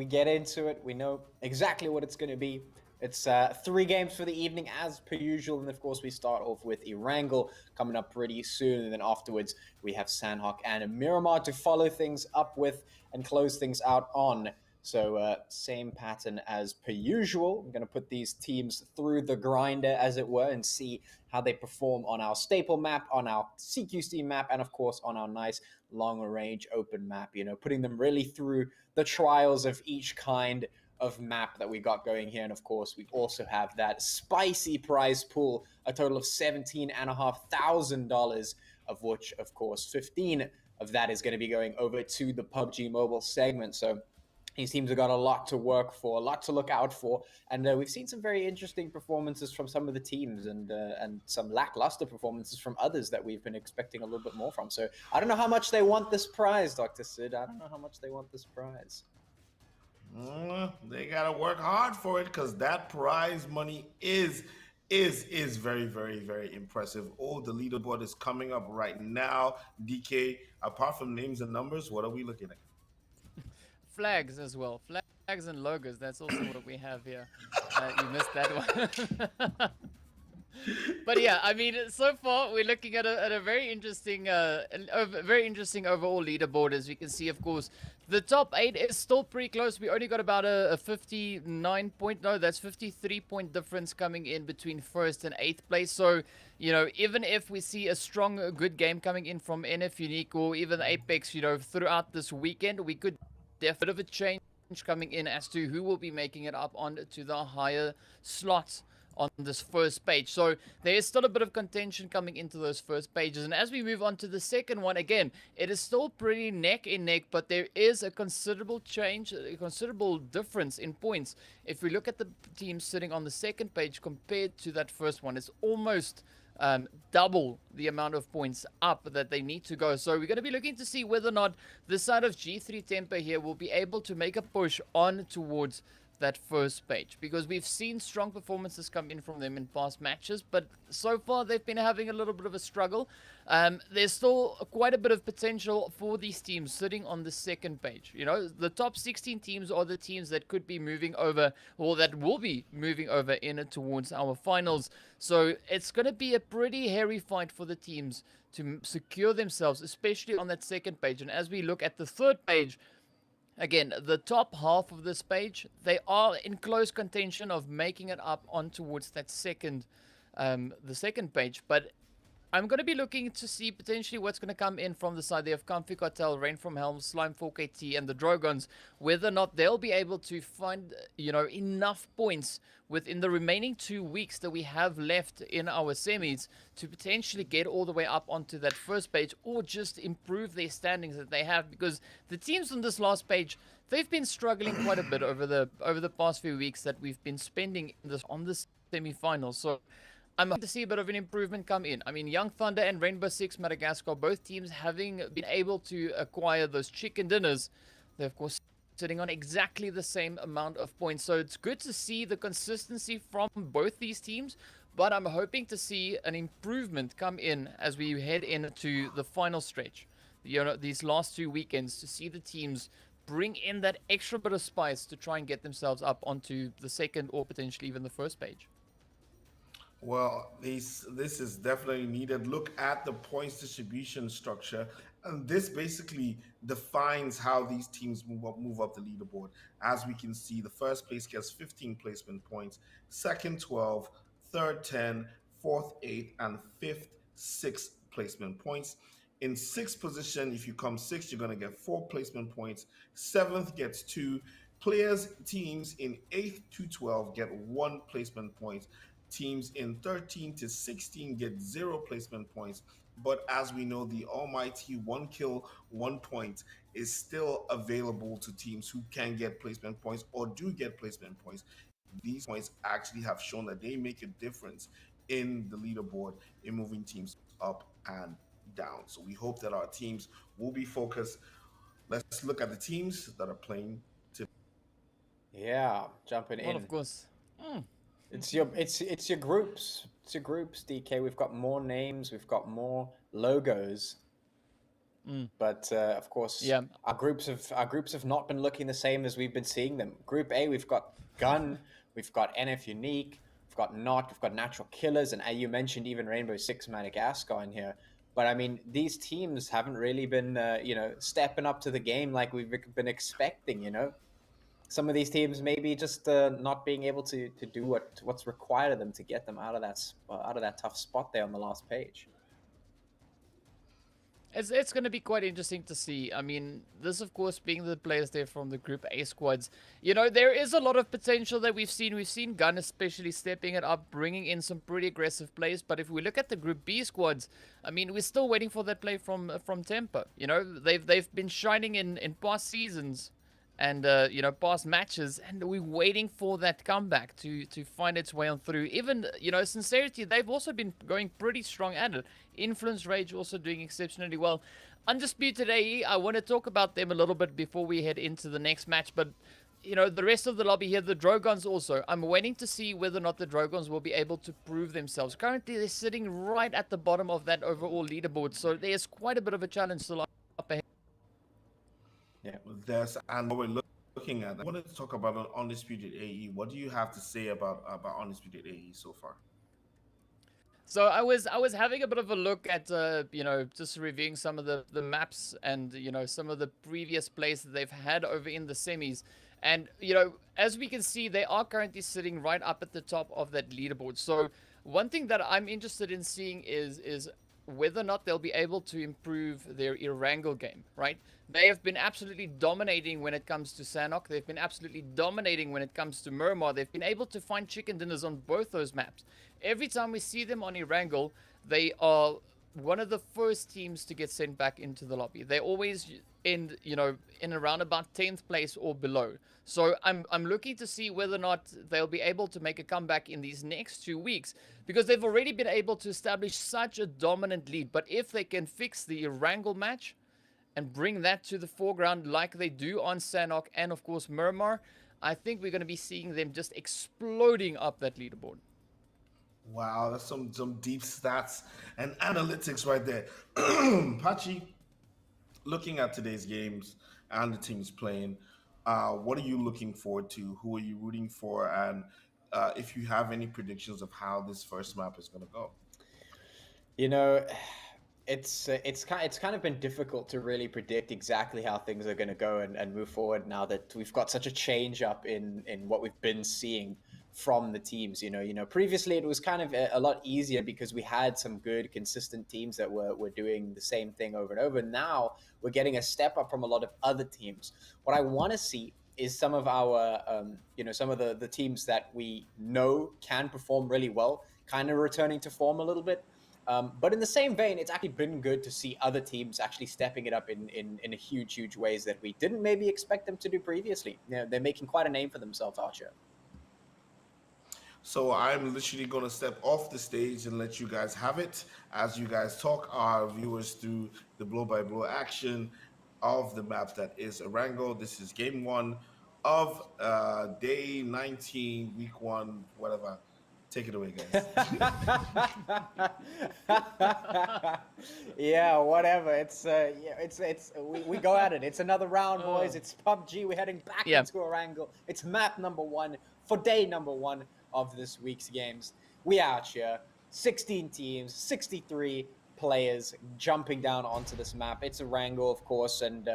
D: get into it. We know exactly what it's going to be. It's 3 games for the evening as per usual. And of course, we start off with Erangel coming up pretty soon. And then afterwards, we have Sandhawk and Miramar to follow things up with and close things out on. So same pattern as per usual. I'm going to put these teams through the grinder, as it were, and see how they perform on our staple map, on our CQC map, and of course on our nice long-range open map. You know, putting them really through the trials of each kind of map that we got going here. And of course, we also have that spicy prize pool, a total of $17,500, of which, of course, 15 of that is going to be going over to the PUBG Mobile segment. So these teams have got a lot to work for, a lot to look out for, and we've seen some very interesting performances from some of the teams, and some lackluster performances from others that we've been expecting a little bit more from. So I don't know how much they want this prize, Dr. Sid. I don't know how much they want this prize.
A: They gotta work hard for it, because that prize money is very, very, very impressive. Oh, the leaderboard is coming up right now. DK, apart from names and numbers, what are we looking at?
E: Flags as well. Flags and logos. That's also what we have here. You missed that one. But yeah, I mean, so far we're looking at a very interesting, overall leaderboard. As we can see, of course, the top 8 is still pretty close. We only got about a 53-point difference coming in between 1st and 8th place. So, you know, even if we see a strong, good game coming in from NFxUnique or even Apex, you know, throughout this weekend, we could definitely have a change coming in as to who will be making it up onto the higher slots on this first page. So there is still a bit of contention coming into those first pages. And as we move on to the second one, again, it is still pretty neck and neck, but there is a considerable change, a considerable difference in points. If we look at the teams sitting on the second page compared to that first one, it's almost double the amount of points up that they need to go. So we're going to be looking to see whether or not the side of G3 Temper here will be able to make a push on towards that first page, because we've seen strong performances come in from them in past matches, but so far they've been having a little bit of a struggle. There's still quite a bit of potential for these teams sitting on the second page. You know, the top 16 teams are the teams that could be moving over, or that will be moving over in towards our finals. So it's going to be a pretty hairy fight for the teams to secure themselves, especially on that second page. And as we look at the third page, again, the top half of this page, they are in close contention of making it up on towards that second, the second page. But I'm going to be looking to see potentially what's going to come in from the side. They have Comfy Cartel, Rain from Helm, Slime 4KT, and the Drogons. Whether or not they'll be able to find, you know, enough points within the remaining 2 weeks that we have left in our semis to potentially get all the way up onto that first page, or just improve their standings that they have. Because the teams on this last page, they've been struggling quite a bit over the past few weeks that we've been spending on this semi-final. So I'm hoping to see a bit of an improvement come in. I mean, Young Thunder and Rainbow Six Madagascar, both teams having been able to acquire those chicken dinners, they're of course sitting on exactly the same amount of points. So it's good to see the consistency from both these teams, but I'm hoping to see an improvement come in as we head into the final stretch. You know, these last 2 weekends, to see the teams bring in that extra bit of spice to try and get themselves up onto the second or potentially even the first page.
A: Well, this is definitely needed. Look at the points distribution structure And this basically defines how these teams move up the leaderboard. As we can see, the first place gets 15 placement points, second 12, third 10, fourth 8, and fifth 6 placement points. In sixth position, if you come sixth, you're going to get 4 placement points. Seventh gets 2. Players, teams in 8th to 12 get 1 placement point. Teams in 13 to 16 get 0 placement points. But as we know, the almighty 1 kill, 1 point is still available to teams who can get placement points or do get placement points. These points actually have shown that they make a difference in the leaderboard in moving teams up and down. So we hope that our teams will be focused. Let's look at the teams that are playing today.
D: Yeah, jumping
E: Well,
D: in.
E: of course.
D: It's your groups. It's your groups, DK. We've got more names, we've got more logos. But of course,
E: Yeah.
D: our groups have not been looking the same as we've been seeing them. Group A, we've got Gun, we've got NFxUnique, we've got Not, we've got Natural Killers, and you mentioned even Rainbow Six Madagascar in here. But I mean, these teams haven't really been, stepping up to the game like we've been expecting. Some of these teams maybe just not being able to do what's required of them to get them out of that tough spot there on the last page.
E: It's going to be quite interesting to see. I mean, this, of course, being the players there from the Group A squads, there is a lot of potential that we've seen. We've seen Gun especially stepping it up, bringing in some pretty aggressive plays. But if we look at the Group B squads, I mean, we're still waiting for that play from Tempo. They've been shining in past seasons and past matches, and we're waiting for that comeback to find its way on through. Even Scincerity, they've also been going pretty strong at it. Influence Rage also doing exceptionally well. Undisputed AE, I want to talk about them a little bit before we head into the next match, but the rest of the lobby here, the Drogons also, I'm waiting to see whether or not the Drogons will be able to prove themselves. Currently they're sitting right at the bottom of that overall leaderboard, so there's quite a bit of a challenge still up ahead.
A: Yeah, and what we're looking at, I wanted to talk about Undisputed AE. What do you have to say about Undisputed AE so far?
E: So I was having a bit of a look at just reviewing some of the maps and some of the previous plays that they've had over in the semis, and as we can see, they are currently sitting right up at the top of that leaderboard. So one thing that I'm interested in seeing is whether or not they'll be able to improve their Erangel game, right? They have been absolutely dominating when it comes to Sanhok. They've been absolutely dominating when it comes to Murmur. They've been able to find chicken dinners on both those maps. Every time we see them on Erangel, they are one of the first teams to get sent back into the lobby. They always end, in around about 10th place or below. So I'm looking to see whether or not they'll be able to make a comeback in these next 2 weeks, because they've already been able to establish such a dominant lead. But if they can fix the Erangel match and bring that to the foreground like they do on Sanhok and, of course, Murmur, I think we're going to be seeing them just exploding up that leaderboard.
A: Wow, that's some deep stats and analytics right there. Pachi, looking at today's games and the teams playing, what are you looking forward to? Who are you rooting for? And if you have any predictions of how this first map is going to go?
D: It's kind of been difficult to really predict exactly how things are going to go and move forward now that we've got such a change up in what we've been seeing from the teams. Previously it was kind of a lot easier because we had some good consistent teams that were doing the same thing over and over. Now we're getting a step up from a lot of other teams. What I want to see is some of our some of the teams that we know can perform really well kind of returning to form a little bit. But in the same vein, it's actually been good to see other teams actually stepping it up in a huge ways that we didn't maybe expect them to do previously. They're making quite a name for themselves out here.
A: So I'm literally going to step off the stage and let you guys have it as you guys talk our viewers through the blow-by-blow action of the map that is Erangel. This is game 1 of day 19, week 1, whatever. Take it away, guys.
D: Yeah, whatever. We go at it. It's another round, boys. It's PUBG. We're heading back into Erangel. It's map number 1 for day number 1 of this week's games. We out here, 16 teams, 63 players jumping down onto this map. It's a wrangle, of course, and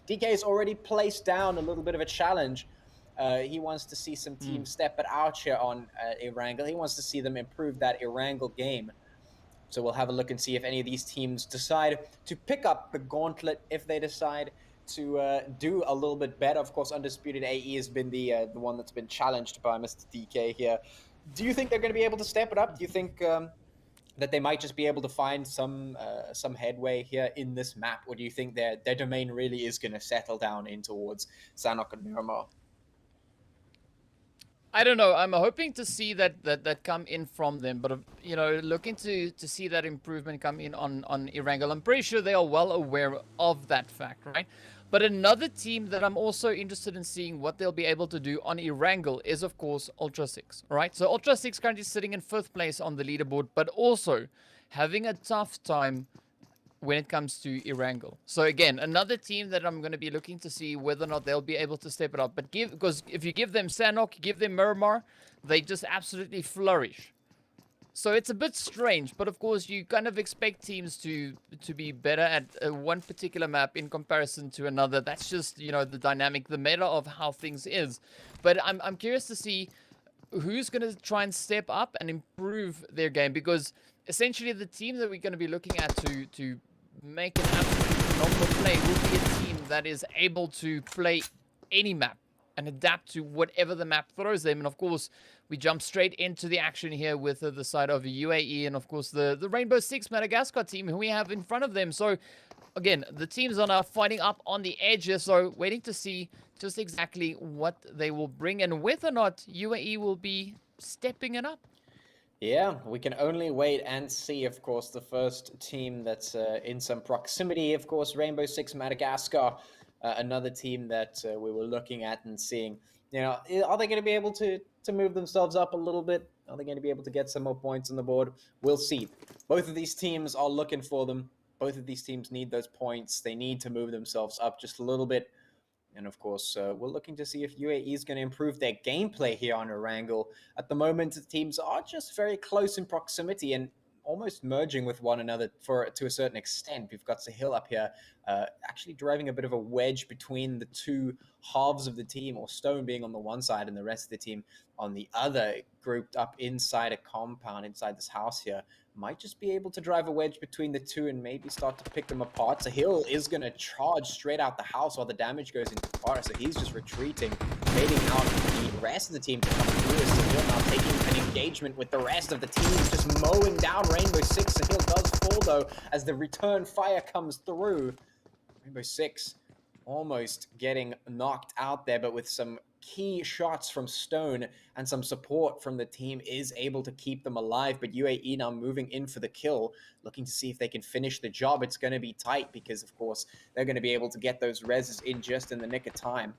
D: DK has already placed down a little bit of a challenge. He wants to see some teams step it out here on Erangel. He wants to see them improve that Erangel game. So we'll have a look and see if any of these teams decide to pick up the gauntlet, if they decide to do a little bit better. Of course, Undisputed AE has been the one that's been challenged by Mr. DK here. Do you think they're going to be able to step it up? Do you think that they might just be able to find some headway here in this map? Or do you think their domain really is going to settle down in towards Sanhok and Miramar?
E: I don't know. I'm hoping to see that come in from them, but you know, looking to see that improvement come in on Erangel. I'm pretty sure they are well aware of that fact, right? But another team that I'm also interested in seeing what they'll be able to do on Erangel is, of course, Ultra 6, right? So Ultra 6 currently sitting in 5th place on the leaderboard, but also having a tough time when it comes to Erangel. So again, another team that I'm going to be looking to see whether or not they'll be able to step it up. But because if you give them Sanhok, give them Miramar, they just absolutely flourish. So it's a bit strange, but of course you kind of expect teams to be better at one particular map in comparison to another. That's just, you know, the dynamic, the meta of how things is. But I'm curious to see who's going to try and step up and improve their game, because essentially the team that we're going to be looking at to make an absolutely phenomenal play will be a team that is able to play any map and adapt to whatever the map throws them. And of course, we jump straight into the action here with the side of UAE and of course the Rainbow Six Madagascar team who we have in front of them. So again, the teams are now fighting up on the edges, so waiting to see just exactly what they will bring and whether or not UAE will be stepping it up.
D: Yeah, we can only wait and see. Of course, the first team that's in some proximity, of course, Rainbow Six Madagascar, another team that we were looking at and seeing, you know, are they going to be able to move themselves up a little bit? Are they going to be able to get some more points on the board? We'll see. Both of these teams are looking for them. Both of these teams need those points. They need to move themselves up just a little bit. And of course, we're looking to see if UAE is going to improve their gameplay here on Erangel. At the moment, the teams are just very close in proximity and almost merging with one another to a certain extent. We've got Sahil up here actually driving a bit of a wedge between the two halves of the team, or Stone being on the one side and the rest of the team on the other, grouped up inside a compound, inside this house here. Might just be able to drive a wedge between the two and maybe start to pick them apart. Sahil is going to charge straight out the house while the damage goes into fire, so he's just retreating, waiting out the rest of the team to come through. Sahil now taking an engagement with the rest of the team, just mowing down Rainbow Six. Sahil does fall though as the return fire comes through. Rainbow Six almost getting knocked out there, but with some key shots from Stone and some support from the team is able to keep them alive. But UAE now moving in for the kill, looking to see if they can finish the job. It's going to be tight because, of course, they're going to be able to get those reses in just in the nick of time.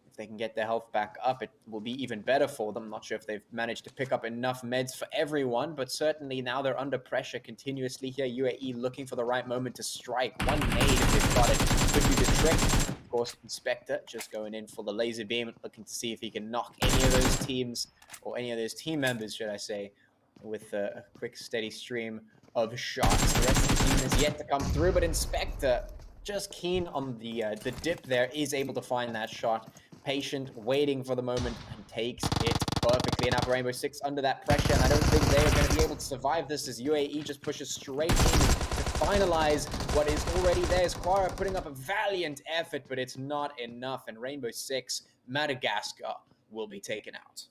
D: If they can get their health back up, it will be even better for them. Not sure if they've managed to pick up enough meds for everyone, but certainly now they're under pressure continuously here. UAE looking for the right moment to strike. One nade, if they've got it, could be the trick. Of course, Inspector just going in for the laser beam, looking to see if he can knock any of those teams, or any of those team members, should I say, with a quick, steady stream of shots. The rest of the team is yet to come through, but Inspector, just keen on the dip there, is able to find that shot. Patient, waiting for the moment, and takes it perfectly. And now Rainbow Six under that pressure, and I don't think they are going to be able to survive this as UAE just pushes straight in to finalize what is already there. Quara putting up a valiant effort, but it's not enough, and Rainbow Six Madagascar will be taken out.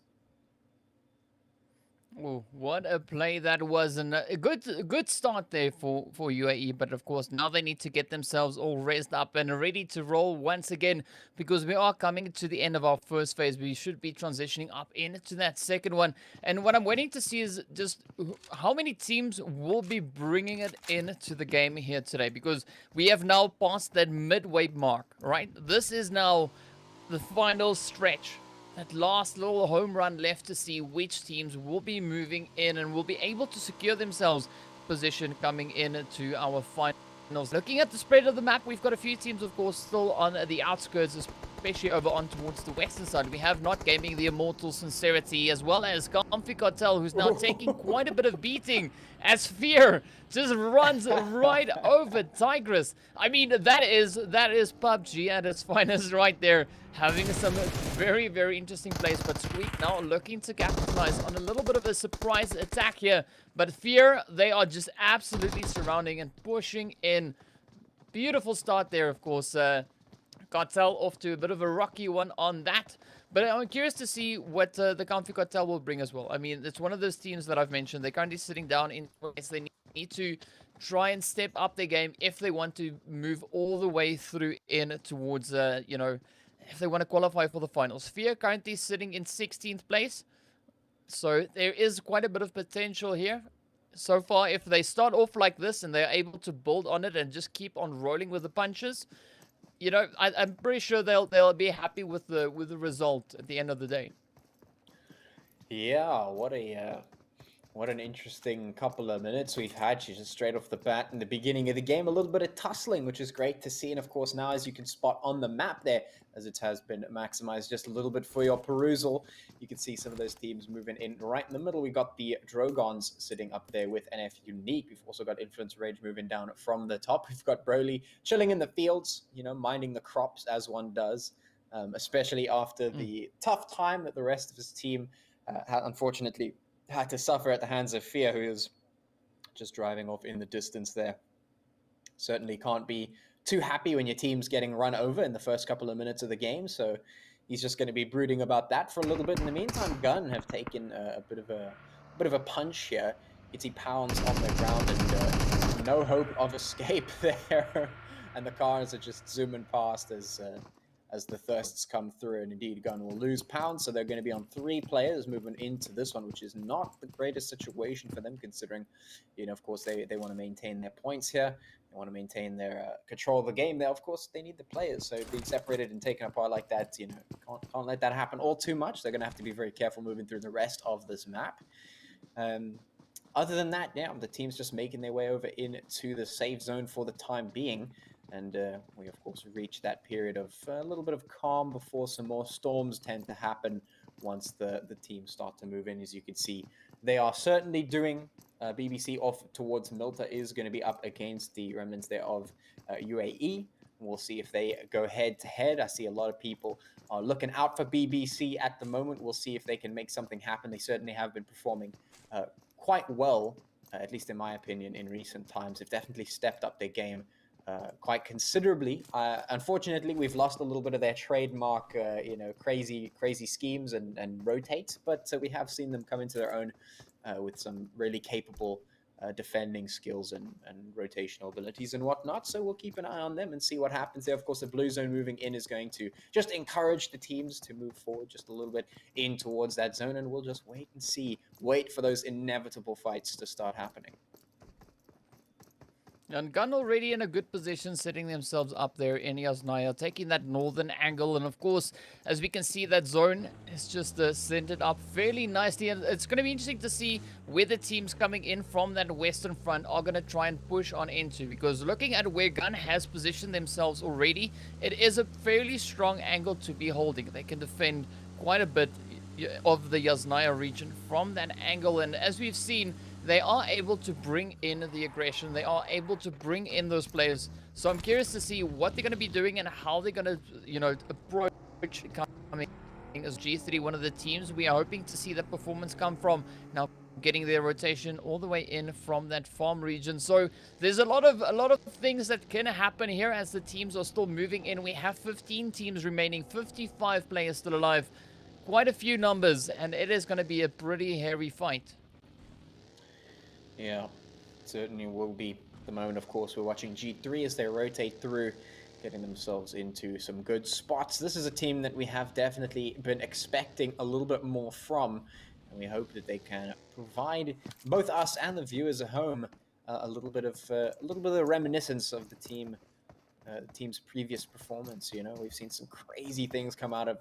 E: Oh, what a play that was, and a good start there for UAE. But of course, now they need to get themselves all raised up and ready to roll once again, because we are coming to the end of our first phase. We should be transitioning up into that second one. And what I'm waiting to see is just how many teams will be bringing it into the game here today, because we have now passed that midway mark, right? This is now the final stretch. That last little home run left to see which teams will be moving in and will be able to secure themselves position coming into our finals. Looking at the spread of the map, we've got a few teams, of course, still on the outskirts, especially over on towards the western side. We have Not Gaming, the Immortalz, Scincerity, as well as Cartel, who's now taking quite a bit of beating as Fear just runs right over Tigress. I mean, that is PUBG at its finest right there, having some very, very interesting plays. But Squeak now looking to capitalize on a little bit of a surprise attack here. But Fear, they are just absolutely surrounding and pushing in. Beautiful start there, of course. Cartel off to a bit of a rocky one on that. But I'm curious to see what the Cartel will bring as well. I mean, it's one of those teams that I've mentioned. They're currently sitting down in place. They need to try and step up their game if they want to move all the way through in towards, you know, if they want to qualify for the finals. Fear currently sitting in 16th place. So there is quite a bit of potential here. So far, if they start off like this and they're able to build on it and just keep on rolling with the punches, you know, I'm pretty sure they'll be happy with the result at the end of the day.
D: Yeah, what an interesting couple of minutes we've had. Just straight off the bat in the beginning of the game, a little bit of tussling, which is great to see. And of course, now as you can spot on the map there, as it has been maximized just a little bit for your perusal, you can see some of those teams moving in right in the middle. We got the Drogons sitting up there with NFxUnique. We've also got Influence Rage moving down from the top. We've got Broly chilling in the fields, you know, minding the crops as one does, especially after the tough time that the rest of his team unfortunately had to suffer at the hands of Fear, who is just driving off in the distance there. Certainly can't be too happy when your team's getting run over in the first couple of minutes of the game, so he's just going to be brooding about that for a little bit. In the meantime, Gun have taken a bit of a punch here. You can see Pounds on the ground and no hope of escape there, and the cars are just zooming past as the thirsts come through, and indeed Gun will lose Pounds, so they're going to be on 3 players moving into this one, which is not the greatest situation for them, considering, you know, of course, they want to maintain their points here. They want to maintain their control of the game there. Of course, they need the players, so being separated and taken apart like that, you know, can't let that happen all too much. They're going to have to be very careful moving through the rest of this map. Other than that, yeah, the team's just making their way over into the safe zone for the time being. And we, of course, reach that period of a little bit of calm before some more storms tend to happen once the teams start to move in. As you can see, they are certainly doing BBC off towards Milta is going to be up against the remnants there of UAE. We'll see if they go head-to-head. I see a lot of people are looking out for BBC at the moment. We'll see if they can make something happen. They certainly have been performing quite well, at least in my opinion, in recent times. They've definitely stepped up their game quite considerably. Unfortunately, we've lost a little bit of their trademark, you know, crazy schemes and rotates, but we have seen them come into their own with some really capable defending skills and rotational abilities and whatnot. So we'll keep an eye on them and see what happens there. Of course, the blue zone moving in is going to just encourage the teams to move forward just a little bit in towards that zone, and we'll just wait and see, wait for those inevitable fights to start happening.
E: And Gun already in a good position, setting themselves up there in Yasnaya, taking that northern angle. And of course, as we can see, that zone is just centered up fairly nicely. And it's going to be interesting to see where the teams coming in from that western front are going to try and push on into. Because looking at where Gun has positioned themselves already, it is a fairly strong angle to be holding. They can defend quite a bit of the Yasnaya region from that angle. And as we've seen, they are able to bring in the aggression. They are able to bring in those players. So I'm curious to see what they're going to be doing and how they're going to, you know, approach coming as G3, one of the teams we are hoping to see that performance come from. Now getting their rotation all the way in from that farm region. So there's a lot of things that can happen here as the teams are still moving in. We have 15 teams remaining, 55 players still alive. Quite a few numbers, and it is going to be a pretty hairy fight.
D: Yeah, certainly will be. At the moment, of course, we're watching G3 as they rotate through, getting themselves into some good spots. This is a team that we have definitely been expecting a little bit more from, and we hope that they can provide both us and the viewers at home a little bit of reminiscence of the team's previous performance. You know, we've seen some crazy things come out of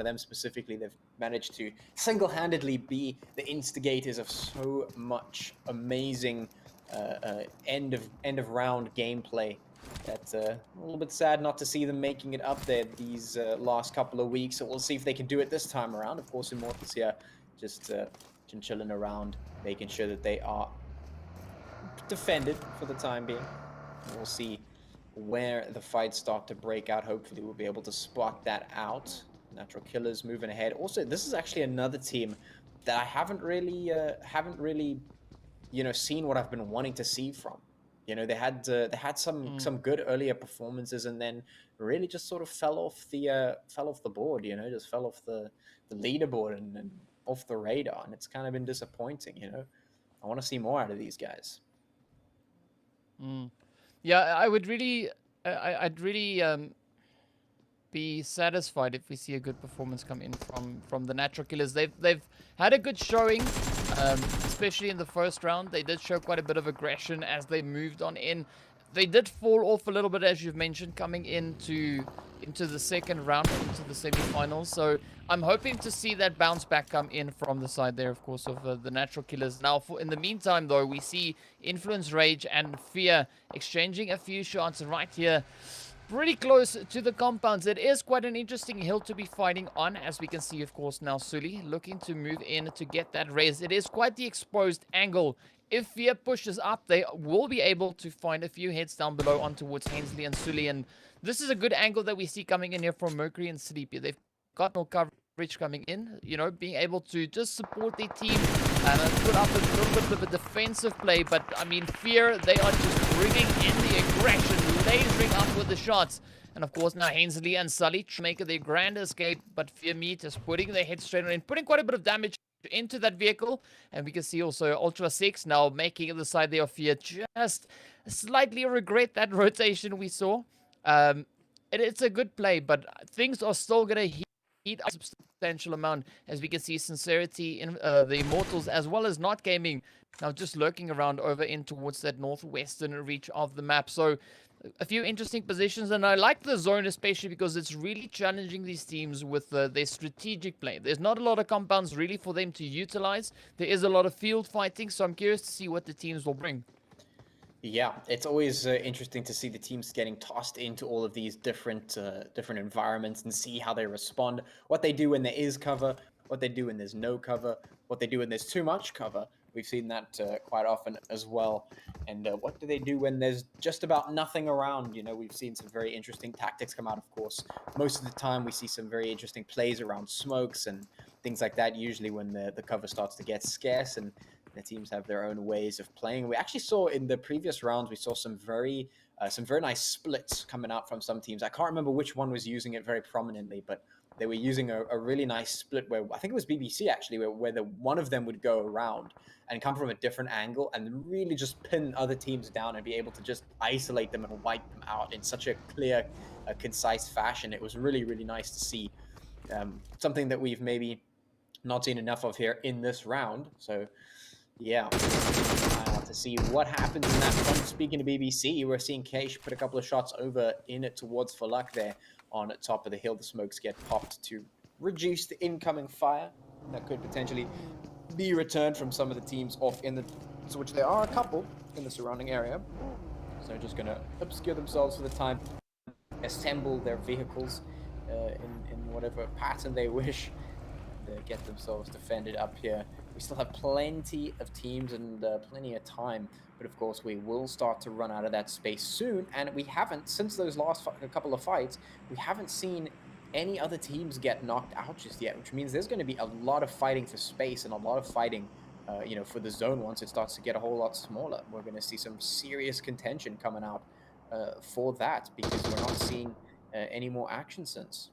D: them specifically. They've managed to single-handedly be the instigators of so much amazing end of round gameplay That's a little bit sad not to see them making it up there these last couple of weeks. So we'll see if they can do it this time around. Of course, Immortalz here just chilling around, making sure that they are defended for the time being. We'll see where the fights start to break out. Hopefully, we'll be able to spot that out. Natural Killers moving ahead. Also, this is actually another team that I haven't really, seen what I've been wanting to see from. You know, they had some good earlier performances, and then really just sort of fell off the board. You know, just fell off the leaderboard and off the radar, and it's kind of been disappointing. You know, I want to see more out of these guys.
E: Yeah, I would really, I'd really be satisfied if we see a good performance come in from the Natural Killers. They've had a good showing, especially in the first round. They did show quite a bit of aggression as they moved on in. They did fall off a little bit, as you've mentioned, coming into the second round, into the semi-finals. So I'm hoping to see that bounce back come in from the side there, of course, of the Natural Killers. Now, in the meantime, though, we see Influence, Rage, and Fear exchanging a few shots right here, pretty close to the compounds. It is quite an interesting hill to be fighting on, as we can see, of course, now Sully looking to move in to get that raise. It is quite the exposed angle. If Fear pushes up, they will be able to find a few heads down below on towards Hensley and Sully, and this is a good angle that we see coming in here from Mercury and Sleepy. They've got no coverage coming in, you know, being able to just support their team and put up a little bit of a defensive play. But I mean, Fear, they are just bringing in the aggression, lasering up with the shots. And of course now Hensley and Sully make their grand escape, but Fear Meat is putting their head straight on in, putting quite a bit of damage into that vehicle. And we can see also Ultra 6 now making the side there of Fear just slightly regret that rotation we saw. It's a good play, but things are still going to heat up a substantial amount, as we can see Scincerity in the Immortalz, as well as Not Gaming, now just lurking around over in towards that northwestern reach of the map. So a few interesting positions, and I like the zone especially because it's really challenging these teams with their strategic play. There's not a lot of compounds really for them to utilize. There is a lot of field fighting, so I'm curious to see what the teams will bring.
D: Yeah, it's always interesting to see the teams getting tossed into all of these different environments and see how they respond, what they do when there is cover, what they do when there's no cover, what they do when there's too much cover. We've seen that quite often as well. And what do they do when there's just about nothing around? You know, we've seen some very interesting tactics come out, of course. Most of the time we see some very interesting plays around smokes and things like that, usually when the cover starts to get scarce and the teams have their own ways of playing. We actually saw in the previous rounds, we saw some very nice splits coming out from some teams. I can't remember which one was using it very prominently, but they were using a really nice split where I think it was BBC actually, where one of them would go around and come from a different angle and really just pin other teams down and be able to just isolate them and wipe them out in such a clear, concise fashion. It was really, really nice to see. Something that we've maybe not seen enough of here in this round. So yeah, to see what happens in that front. Speaking of BBC, we're seeing Keish put a couple of shots over in it towards For Luck there on top of the hill. The smokes get popped to reduce the incoming fire that could potentially be returned from some of the teams off in the, which there are a couple in the surrounding area. So they're just going to obscure themselves for the time, assemble their vehicles in whatever pattern they wish, and get themselves defended up here. We still have plenty of teams and plenty of time, but of course we will start to run out of that space soon, and we haven't, since those last couple of fights, we haven't seen any other teams get knocked out just yet, which means there's going to be a lot of fighting for space and a lot of fighting, for the zone once it starts to get a whole lot smaller. We're going to see some serious contention coming out for that, because we're not seeing any more action since.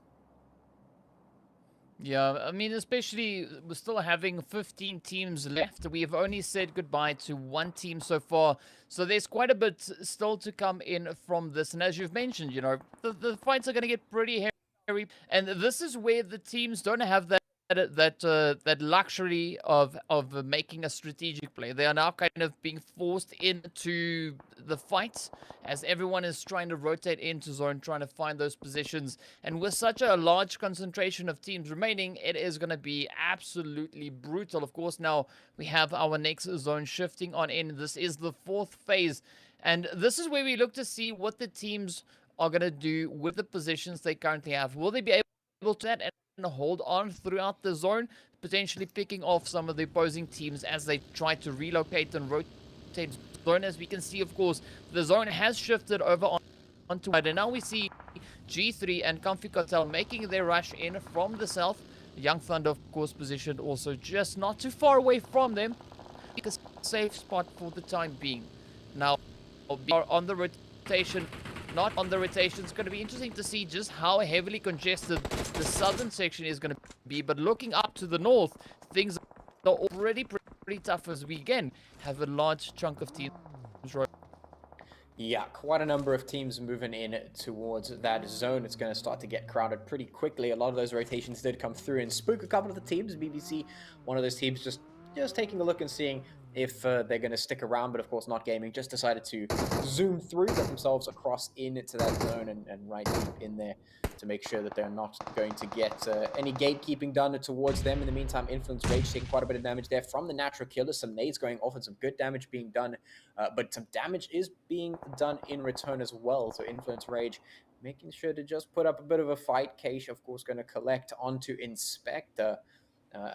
E: Yeah, I mean, especially we're still having 15 teams left. We've only said goodbye to one team so far. So there's quite a bit still to come in from this. And as you've mentioned, you know, the fights are going to get pretty hairy. And this is where the teams don't have that luxury of making a strategic play. They are now kind of being forced into the fight as everyone is trying to rotate into zone, trying to find those positions. And with such a large concentration of teams remaining, it is going to be absolutely brutal. Of course, now we have our next zone shifting on in. This is the fourth phase. And this is where we look to see what the teams are going to do with the positions they currently have. Will they be able to and hold on throughout the zone, potentially picking off some of the opposing teams as they try to relocate and rotate zone? As we can see, of course, the zone has shifted over onto right, and now we see G3 and Comfy Cartel making their rush in from the south. Young Thunder, of course, positioned also just not too far away from them. A safe spot for the time being. Now, we are on the rotation, not on the rotation. It's going to be interesting to see just how heavily congested the southern section is going to be. But looking up to the north, things are already pretty tough as we again have a large chunk of teams.
D: Yeah, quite a number of teams moving in towards that zone. It's going to start to get crowded pretty quickly. A lot of those rotations did come through and spook a couple of the teams. BBC, one of those teams, just taking a look and seeing if they're going to stick around, but of course not gaming, just decided to zoom through, get themselves across into that zone and right deep in there to make sure that they're not going to get any gatekeeping done towards them. In the meantime, Influence Rage taking quite a bit of damage there from the Natural Killers. Some nades going off and some good damage being done, but some damage is being done in return as well. So Influence Rage making sure to just put up a bit of a fight. Keish, of course, going to collect onto Inspector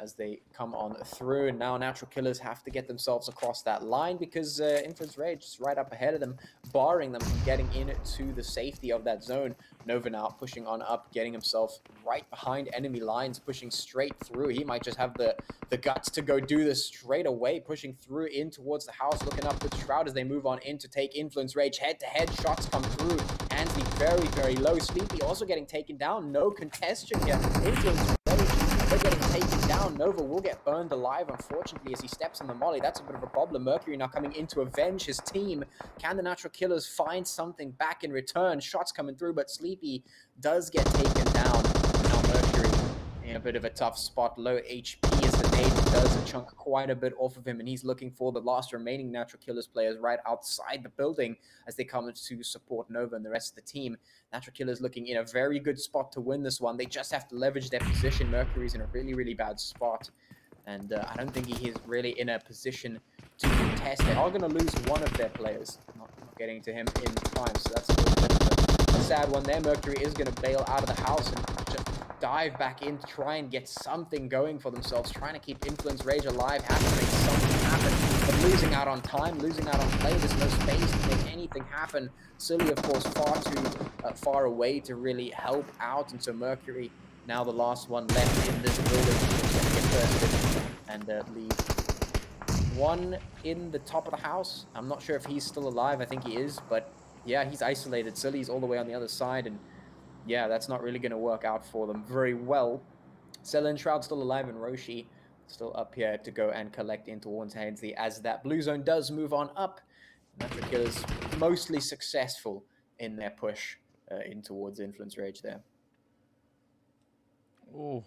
D: as they come on through. And now Natural Killers have to get themselves across that line because Influence Rage is right up ahead of them, barring them from getting into the safety of that zone. Nova now pushing on up, getting himself right behind enemy lines, pushing straight through. He might just have the guts to go do this straight away, pushing through in towards the house, looking up with Shroud as they move on in to take Influence Rage. Head-to-head shots come through. Ansley very, very low. Sleepy also getting taken down. No contestation here. Influence Rage, they're getting taken down. Nova will get burned alive, unfortunately, as he steps on the molly. That's a bit of a problem. Mercury now coming in to avenge his team. Can the Natural Killers find something back in return? Shots coming through, but Sleepy does get taken down. Now Mercury in a bit of a tough spot. Low HP as the nade does chunk quite a bit off of him, and he's looking for the last remaining Natural Killers players right outside the building as they come to support Nova and the rest of the team. Natural Killers looking in a very good spot to win this one. They just have to leverage their position. Mercury's in a really, really bad spot, and I don't think he is really in a position to contest. They are going to lose one of their players, not getting to him in time, so that's a little bit of a sad one there. Mercury is going to bail out of the house and just dive back in to try and get something going for themselves, trying to keep Influence Rage alive, have to make something happen, but losing out on time, losing out on play. There's no space to make anything happen. Silly, of course, far too far away to really help out, and so Mercury, now the last one left in this building, is going to get bursted and leave one in the top of the house. I'm not sure if he's still alive. I think he is, but yeah, he's isolated. Silly's all the way on the other side, and yeah, that's not really going to work out for them very well. Sela and Shroud still alive, and Roshi still up here to go and collect in towards Hainsley as that blue zone does move on up. Natural Killers mostly successful in their push in towards Influence Rage there.
E: Ooh.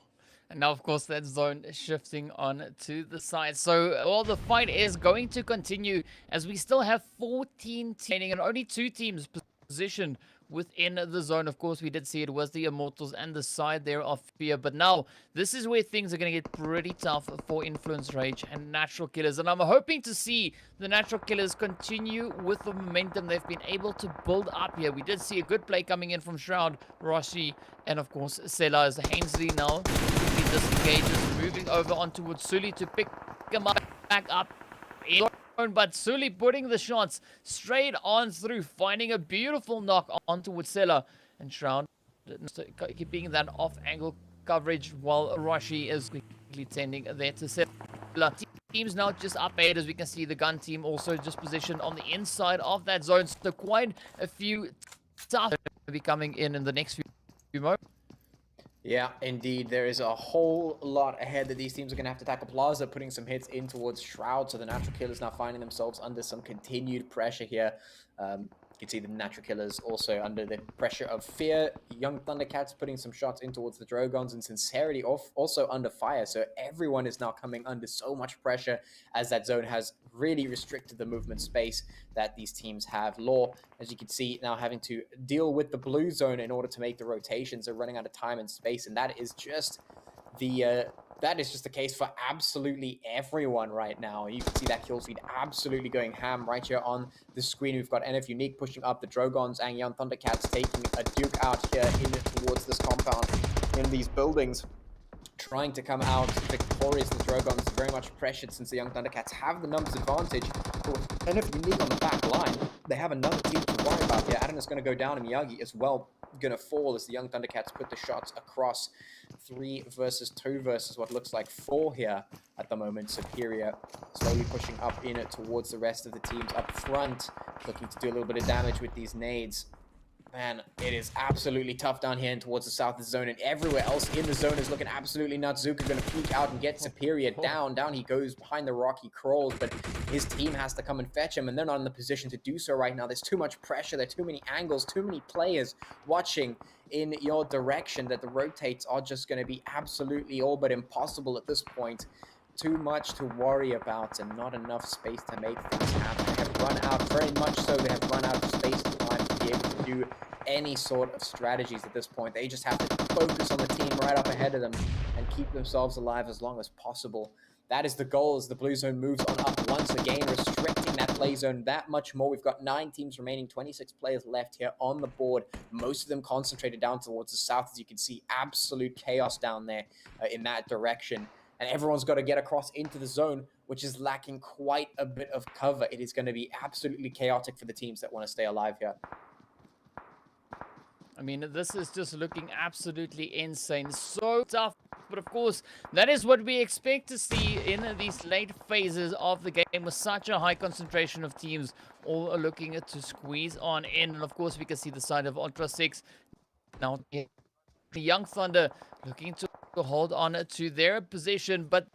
E: And now, of course, that zone is shifting on to the side. So, well, the fight is going to continue as we still have 14 teams and only 2 teams positioned within the zone. Of course, we did see it was the Immortalz and the side there of Fear. But now, this is where things are going to get pretty tough for Influence Rage and Natural Killers. And I'm hoping to see the Natural Killers continue with the momentum they've been able to build up here. We did see a good play coming in from Shroud, Roshi, and of course, Sela as Hainsley now quickly disengages, moving over onto Wutsuli to pick him up, back up. But Sully putting the shots straight on through, finding a beautiful knock onto Wutsela, and Shroud keeping that off-angle coverage while Rashi is quickly tending there to Sela. Teams now just up 8, as we can see the gun team also just positioned on the inside of that zone. So quite a few tough will be coming in the next few moments.
D: Yeah, indeed. There is a whole lot ahead that these teams are going to have to tackle. Plaza putting some hits in towards Shroud, so the Natural Killers now finding themselves under some continued pressure here. You can see the Natural Killers also under the pressure of Fear. Young Thundercats putting some shots in towards the Drogons, and Scincerity also under fire. So everyone is now coming under so much pressure as that zone has really restricted the movement space that these teams have. Law, as you can see, now having to deal with the blue zone in order to make the rotations. They're running out of time and space, and that is just the that is just the case for absolutely everyone right now. You can see that kill feed absolutely going ham right here on the screen. We've got NFxUnique pushing up the Drogons and Young Thundercats taking a Duke out here in towards this compound in these buildings, trying to come out victorious. The Drogons very much pressured since the Young Thundercats have the numbers advantage. But with NFxUnique on the back line, they have another team to worry about here. Adam is going to go down and Miyagi as well going to fall as the Young Thundercats put the shots across. 3 versus 2 versus what looks like 4 here at the moment. Superior slowly pushing up in it towards the rest of the teams up front, looking to do a little bit of damage with these nades. Man, it is absolutely tough down here and towards the south of the zone, and everywhere else in the zone is looking absolutely nuts. Zuka going to peek out and get Superior down. Down he goes behind the rock, he crawls, but his team has to come and fetch him, and they're not in the position to do so right now. There's too much pressure, there are too many angles, too many players watching in your direction that the rotates are just going to be absolutely all but impossible at this point. Too much to worry about and not enough space to make things happen. They have run out, very much so, they have run out of space and time to be able to do any sort of strategies at this point. They just have to focus on the team right up ahead of them and keep themselves alive as long as possible. That is the goal as the blue zone moves on up once again, restricting that play zone that much more. We've got 9 teams remaining, 26 players left here on the board, most of them concentrated down towards the south. As you can see, absolute chaos down there in that direction. And everyone's got to get across into the zone, which is lacking quite a bit of cover. It is going to be absolutely chaotic for the teams that want to stay alive here.
E: I mean, this is just looking absolutely insane. So tough. But of course, that is what we expect to see in these late phases of the game with such a high concentration of teams all looking to squeeze on in. And of course, we can see the side of Ultra 6. Now, the Young Thunder looking to hold on to their position, but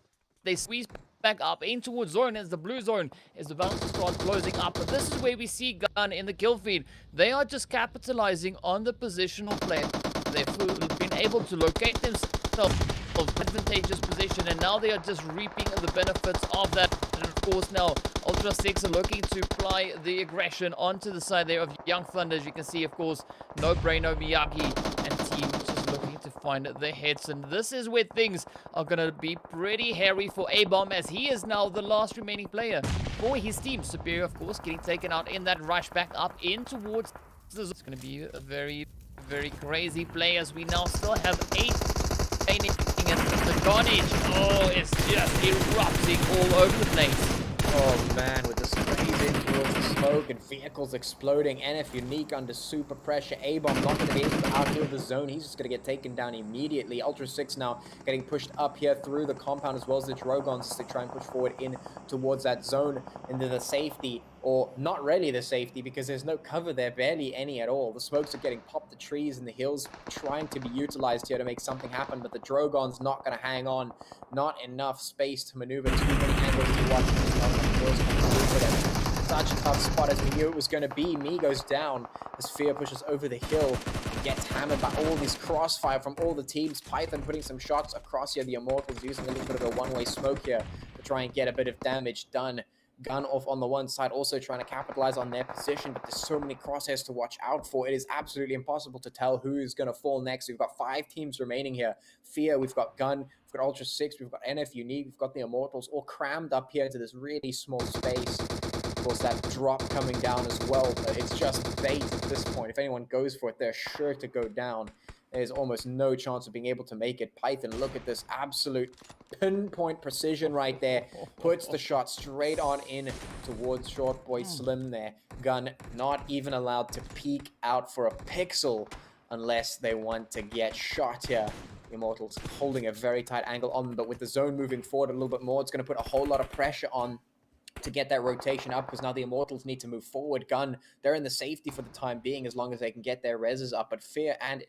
E: they squeeze back up in towards zone as the blue zone is about to start closing up. But this is where we see Gun in the kill feed. They are just capitalizing on the positional play. They've been able to locate themselves in advantageous position, and now they are just reaping the benefits of that. And of course now Ultra 6 are looking to apply the aggression onto the side there of Young Thunder. As you can see, of course, No Braino, Miyagi and team just looking to find their heads, and this is where things are going to be pretty hairy for A-Bomb, as he is now the last remaining player for his team. Superior, of course, getting taken out in that rush back up in towards the zone. It's going to be a very, very crazy play as we now still have 8 remaining, and the carnage, oh, it's just erupting all over the place.
D: Oh man, with the sprays in towards the smoke and vehicles exploding, NFxUnique under super pressure. A-Bomb not going to be able to out-heal the zone. He's just going to get taken down immediately. Ultra 6 now getting pushed up here through the compound, as well as the Drogons as they try and push forward in towards that zone into the safety. Or not really the safety, because there's no cover there, barely any at all. The smokes are getting popped, the trees and the hills trying to be utilized here to make something happen, but the Drogons not going to hang on. Not enough space to maneuver, too many angles to watch. Such a tough spot as we knew it was going to be. Me goes down as Fear pushes over the hill. Gets hammered by all this crossfire from all the teams. Python putting some shots across here. The Immortalz using a little bit of a one-way smoke here to try and get a bit of damage done. Gun off on the one side, also trying to capitalize on their position, but there's so many crosshairs to watch out for. It is absolutely impossible to tell who is going to fall next. We've got 5 teams remaining here. Fear, we've got Gun, we've got Ultra 6, we've got NFxUnique, we've got the Immortalz, all crammed up here into this really small space. Of course, that drop coming down as well, but it's just bait at this point. If anyone goes for it, they're sure to go down. There's almost no chance of being able to make it. Python, look at this absolute pinpoint precision right there. Puts the shot straight on in towards Short Boy Slim there. Gun not even allowed to peek out for a pixel unless they want to get shot here. Immortalz holding a very tight angle on them, but with the zone moving forward a little bit more, it's going to put a whole lot of pressure on to get that rotation up, because now the Immortalz need to move forward. Gun, they're in the safety for the time being as long as they can get their reses up, but Fear and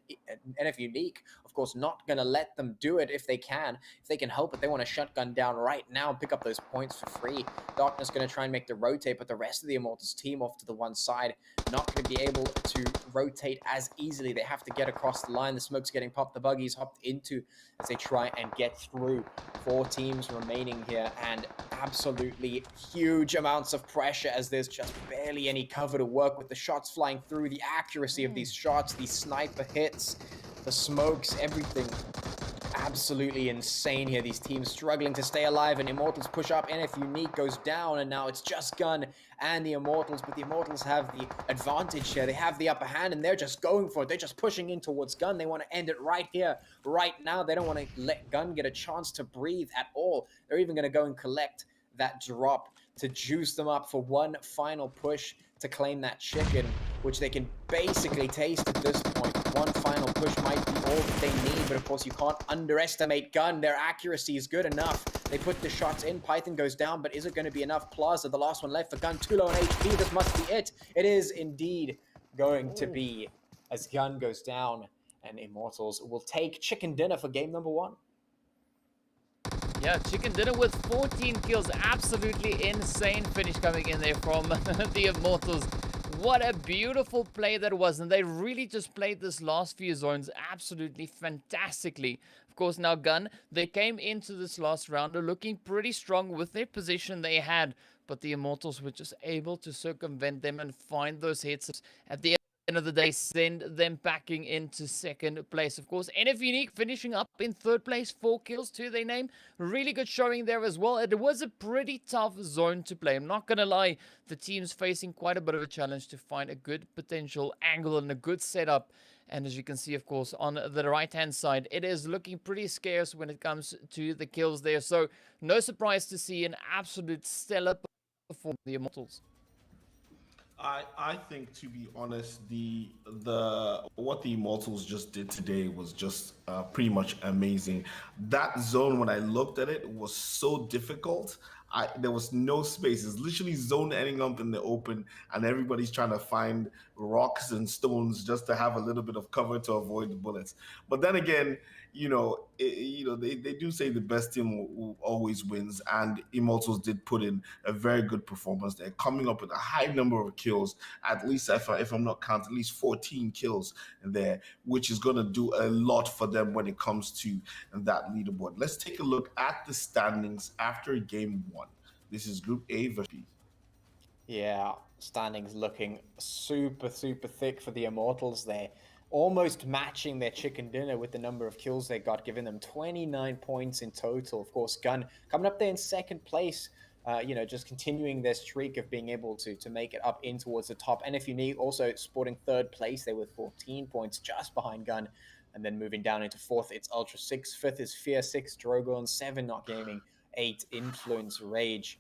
D: NFxUnique, of course, not going to let them do it if they can. If they can help it, they want to shut Gun down right now and pick up those points for free. Darkness going to try and make the rotate, but the rest of the Immortalz team off to the one side, not going to be able to rotate as easily. They have to get across the line. The smoke's getting popped, the buggy's hopped into as they try and get through. 4 teams remaining here, and absolutely huge amounts of pressure as there's just barely any cover to work with. The shots flying through, the accuracy of these shots, these sniper hits, the smokes, everything absolutely insane here. These teams struggling to stay alive, and Immortalz push up. NFxUnique goes down, and now it's just Gun and the Immortalz, but the Immortalz have the advantage here. They have the upper hand, and they're just going for it. They're just pushing in towards Gun. They want to end it right here, right now. They don't want to let Gun get a chance to breathe at all. They're even going to go and collect that drop to juice them up for one final push to claim that chicken, which they can basically taste at this point. One final push might be all that they need, but of course you can't underestimate Gun. Their accuracy is good enough. They put the shots in. Python goes down, but is it going to be enough? Plaza, the last one left for Gun, too low on HP. This must be it. It is indeed going to be, as Gun goes down, and Immortalz will take chicken dinner for game number 1.
E: Yeah, chicken dinner with 14 kills. Absolutely insane finish coming in there from the Immortalz. What a beautiful play that was. And they really just played this last few zones absolutely fantastically. Of course, now Gun, they came into this last round looking pretty strong with their position they had. But the Immortalz were just able to circumvent them and find those hits at the end of the day, send them packing into second place. Of course, NFxUnique finishing up in third place, 4 kills to their name. Really good showing there as well. It was a pretty tough zone to play. I'm not going to lie, the team's facing quite a bit of a challenge to find a good potential angle and a good setup. And as you can see, of course, on the right-hand side, it is looking pretty scarce when it comes to the kills there. So no surprise to see an absolute stellar performance from the Immortalz.
A: I think, to be honest, what the Immortalz just did today was just pretty much amazing. That zone, when I looked at it, was so difficult. There was no space. It's literally zone ending up in the open, and everybody's trying to find rocks and stones just to have a little bit of cover to avoid the bullets. But then again, they do say the best team will always wins, and Immortalz did put in a very good performance. They're coming up with a high number of kills, at least if I'm not counting, at least 14 kills there, which is going to do a lot for them when it comes to that leaderboard. Let's take a look at the standings after game 1. This is Group A versus B.
D: Yeah, standings looking super, super thick for the Immortalz there. Almost matching their chicken dinner with the number of kills they got, giving them 29 points in total. Of course, Gun coming up there in second place, just continuing their streak of being able to make it up in towards the top. NFxUnique also sporting third place. They were 14 points just behind Gun. And then moving down into fourth, it's Ultra 6. Fifth is Fear 6, Drogons, 7 Not Gaming, 8 Influence Rage.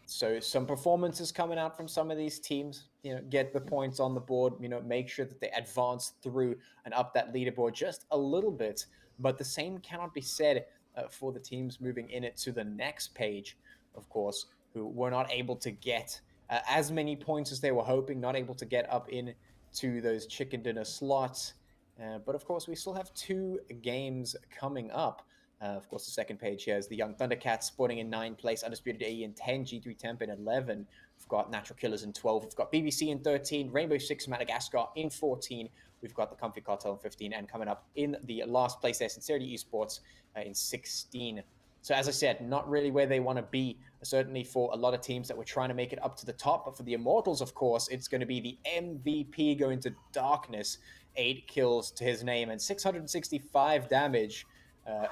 D: So some performances coming out from some of these teams, get the points on the board, make sure that they advance through and up that leaderboard just a little bit. But the same cannot be said for the teams moving in it to the next page, of course, who were not able to get as many points as they were hoping, not able to get up into those chicken dinner slots. But of course, we still have 2 games coming up. Of course, the second page here is the Young Thundercats sporting in 9th place, Undisputed AE in 10, G3 Temp in 11. We've got Natural Killers in 12. We've got BBC in 13, Rainbow Six Madagascar in 14. We've got the Comfy Cartel in 15, and coming up in the last place there, Scincerity Esports in 16. So as I said, not really where they want to be, certainly for a lot of teams that were trying to make it up to the top. But for the Immortalz, of course, it's going to be the MVP going to darkness. 8 kills to his name and 665 damage.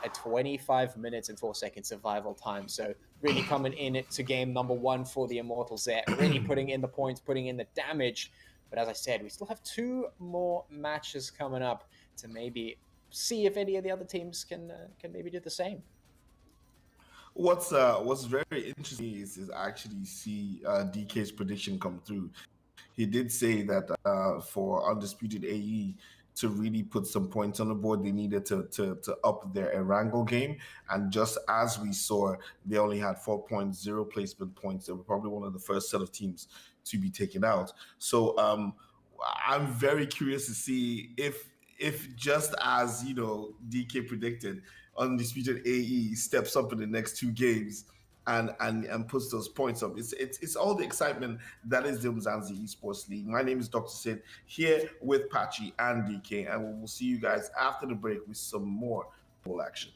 D: At 25 minutes and 4 seconds survival time. So really coming in to game number 1 for the Immortalz there, really putting in the points, putting in the damage. But as I said, we still have 2 more matches coming up to maybe see if any of the other teams can maybe do the same.
A: What's very interesting is actually see DK's prediction come through. He did say that for Undisputed AE to really put some points on the board, they needed to up their Erangel game. And just as we saw, they only had 4.0 placement points. They were probably one of the first set of teams to be taken out. So I'm very curious to see if just as DK predicted, Undisputed AE steps up in the next 2 games and puts those points up. It's all the excitement that is the Umzansi Esports League. My name is Dr. Sid, here with Patchy and DK, and we will see you guys after the break with some more full action.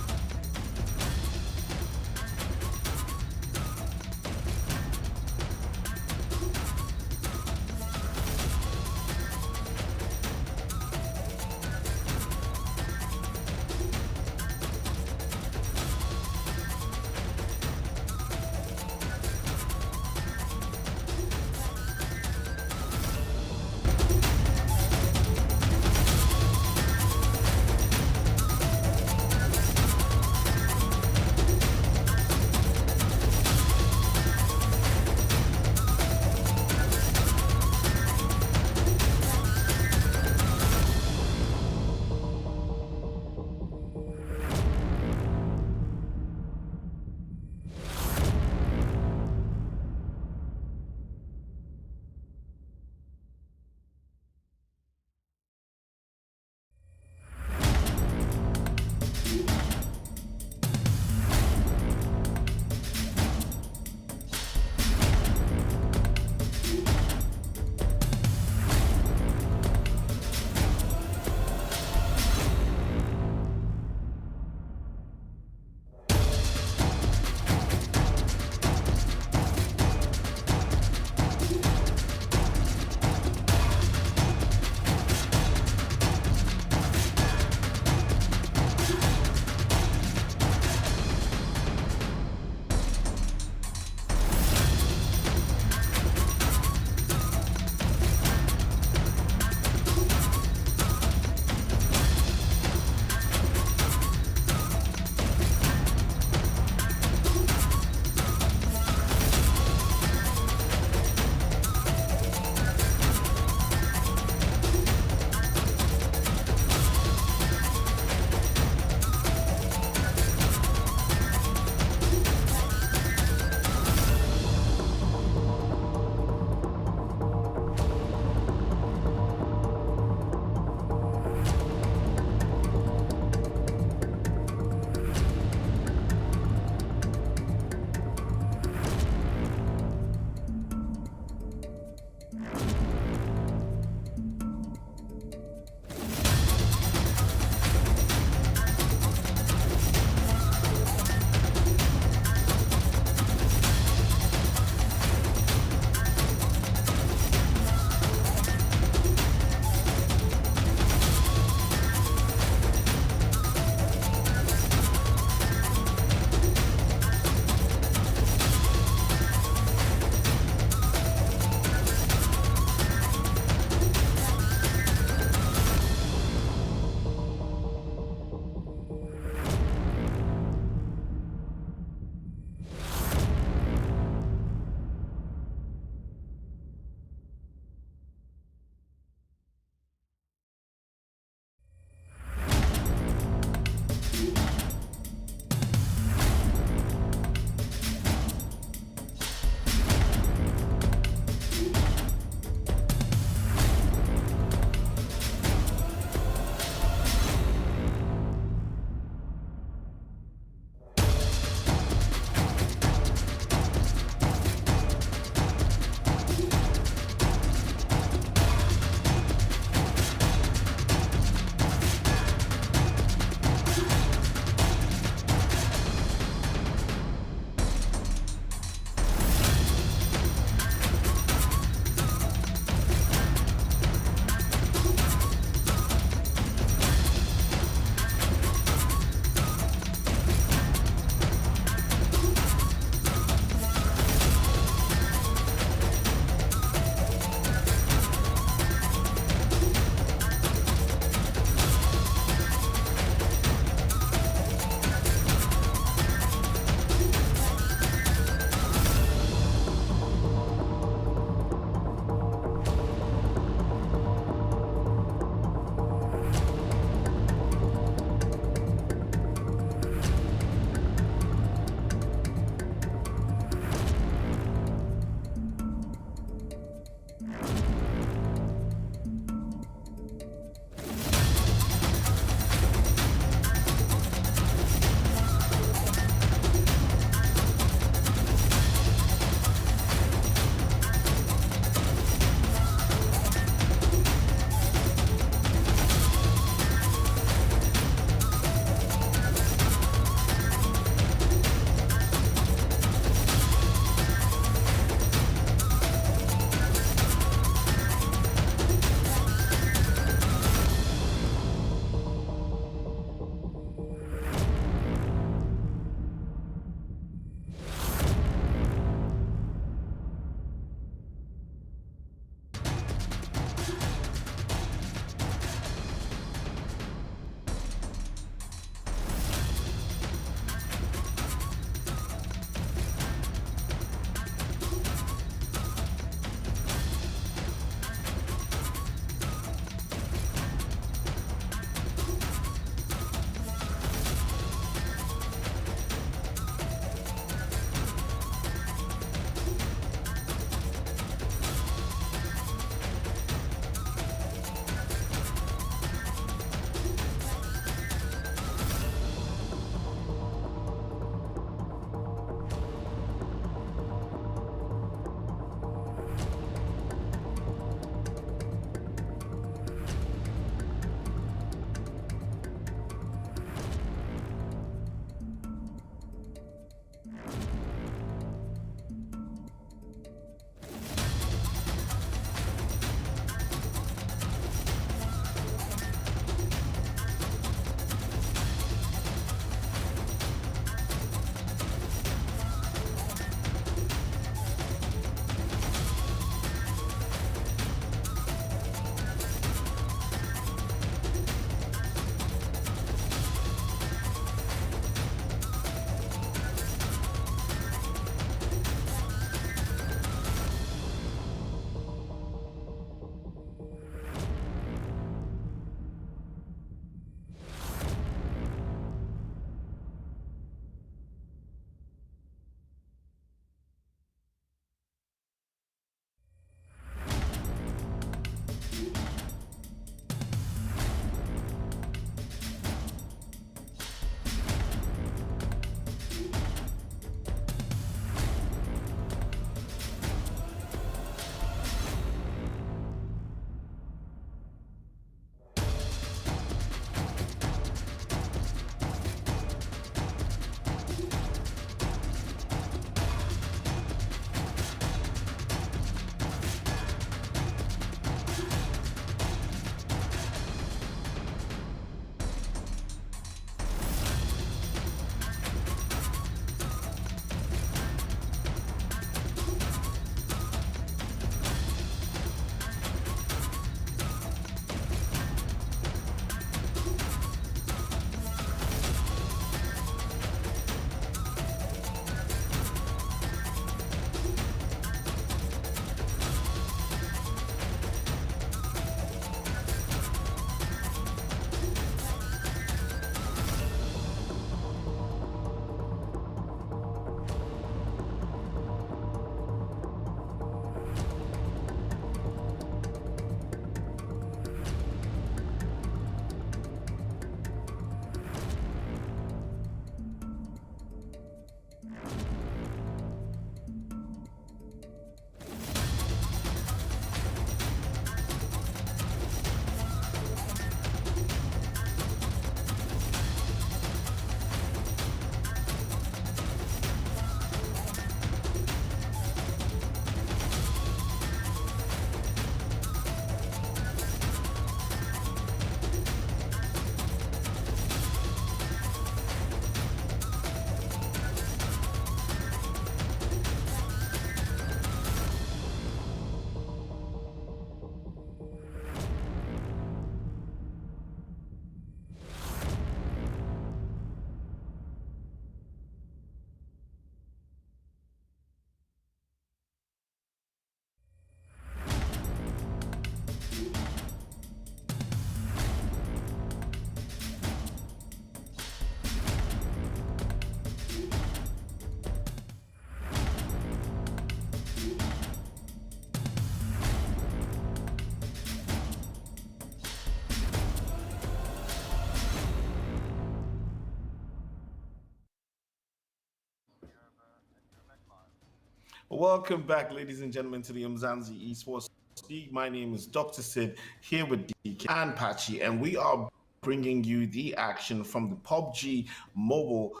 A: Welcome back, ladies and gentlemen, to the Umzansi Esports League. My name is Dr. Sid, here with DK and Patchy, and we are bringing you the action from the PUBG mobile.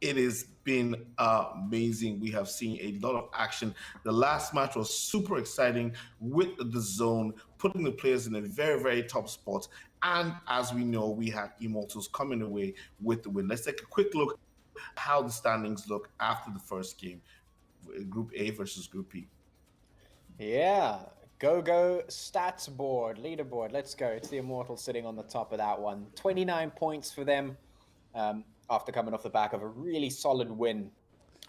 A: It has been amazing. We have seen a lot of action. The last match was super exciting with the zone, putting the players in a very, very top spot. And as we know, we had Immortalz coming away with the win. Let's take a quick look at how the standings look after the first game. Group A versus Group B.
D: Yeah, go stats board, leaderboard. Let's go. It's the Immortals sitting on the top of that one. 29 points for them after coming off the back of a really solid win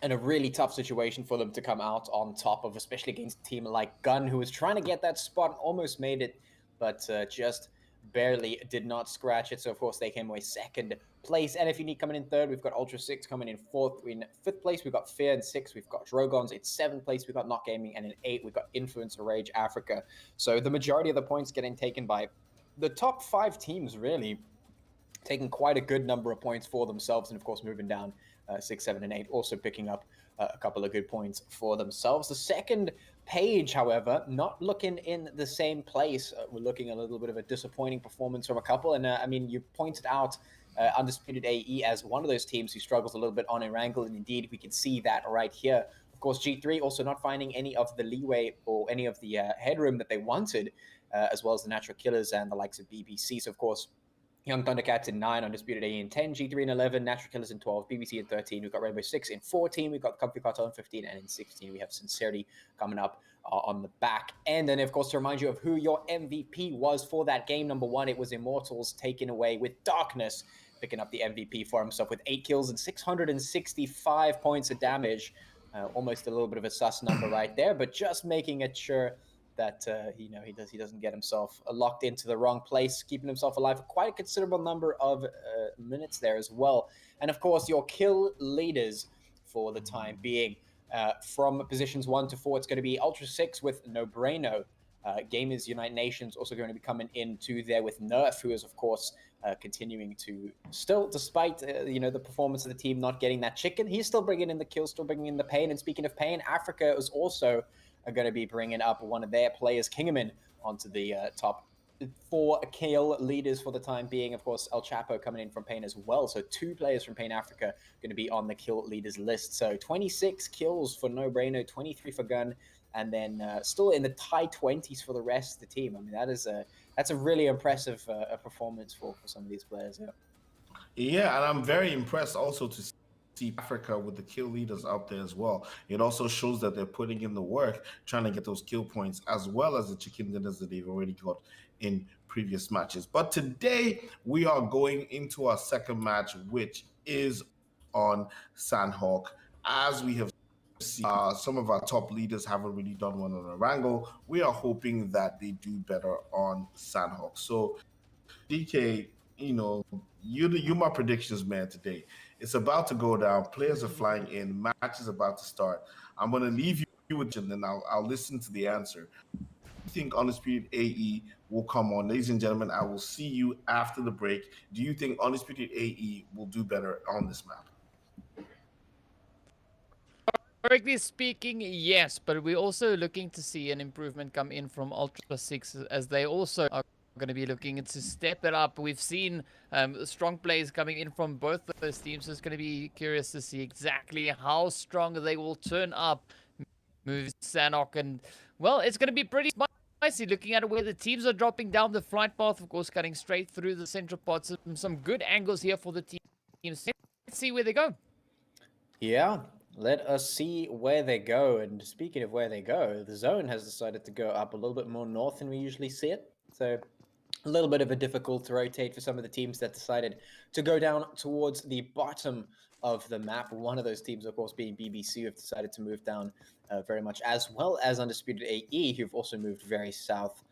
D: and a really tough situation for them to come out on top of, especially against a team like Gun, who was trying to get that spot, almost made it, but just barely did not scratch it. So, of course, they came away second place. NFxUnique coming in third. We've got Ultra 6 coming in fourth. In fifth place, we've got Fear in sixth. We've got Drogons in seventh place. We've got Not Gaming. And in eighth, we've got Influencer Rage Africa. So the majority of the points getting taken by the top 5 teams, really, taking quite a good number of points for themselves. And, of course, moving down 6, 7, and 8, also picking up a couple of good points for themselves. The second page, however, not looking in the same place. We're looking at a little bit of a disappointing performance from a couple. And, I mean, you pointed out Undisputed AE as one of those teams who struggles a little bit on Erangel, and indeed we can see that right here. Of course, G3 also not finding any of the leeway or any of the headroom that they wanted, as well as the Natural Killers and the likes of BBC. So, of course, Young Thundercats in 9, Undisputed AE in 10, G3 in 11, Natural Killers in 12, BBC in 13. We've got Rainbow 6 in 14. We've got Comfy Cartel in 15, and in 16 we have Scincerity coming up on the back. And then, of course, to remind you of who your MVP was for that game, number 1, it was Immortalz, taken away with Darkness, picking up the MVP for himself with 8 kills and 665 points of damage. Almost a little bit of a sus number right there, but just making it sure that he doesn't get himself locked into the wrong place, keeping himself alive for quite a considerable number of minutes there as well. And of course, your kill leaders for the time being, from positions 1 to 4, it's going to be Ultra 6 with No Braino. Gamers Unite Nations also going to be coming into there with Nerf, who is, of course, continuing to still, despite the performance of the team not getting that chicken, he's still bringing in the kills, still bringing in the pain. And speaking of pain, Africa is also going to be bringing up one of their players, Kingaman, onto the top 4 kill leaders for the time being. Of course, El Chapo coming in from Pain as well. So 2 players from Pain Africa going to be on the kill leaders list. So 26 kills for No Braino, 23 for Gun, and then still in the high 20s for the rest of the team. I mean, that's a really impressive performance for some of these players.
A: Yeah, and I'm very impressed also to see Africa with the kill leaders out there as well. It also shows that they're putting in the work, trying to get those kill points, as well as the chicken dinners that they've already got in previous matches. But today, we are going into our second match, which is on Sandhawk. As we have seen, some of our top leaders haven't really done one on Erangel. We are hoping that they do better on Sandhawk. So, DK, you're my predictions man today. It's about to go down. Players are flying in. Match is about to start. I'm going to leave you with and then I'll listen to the answer. I think Undisputed AE will come on. Ladies and gentlemen, I will see you after the break. Do you think Undisputed AE will do better on this map?
E: Correctly speaking, yes, but we're also looking to see an improvement come in from Ultra 6 as they also are going to be looking to step it up. We've seen strong plays coming in from both of those teams, so it's going to be curious to see exactly how strong they will turn up. Moves Sandhawk, and well, it's going to be pretty spicy looking at where the teams are dropping down the flight path, of course, cutting straight through the central parts. Some good angles here for the teams. Let's see where they go.
D: Yeah, let us see where they go. And speaking of where they go, the zone has decided to go up a little bit more north than we usually see it. So a little bit of a difficult rotate for some of the teams that decided to go down towards the bottom of the map. One of those teams, of course, being BBC, who have decided to move down very much, as well as Undisputed AE, who've also moved very south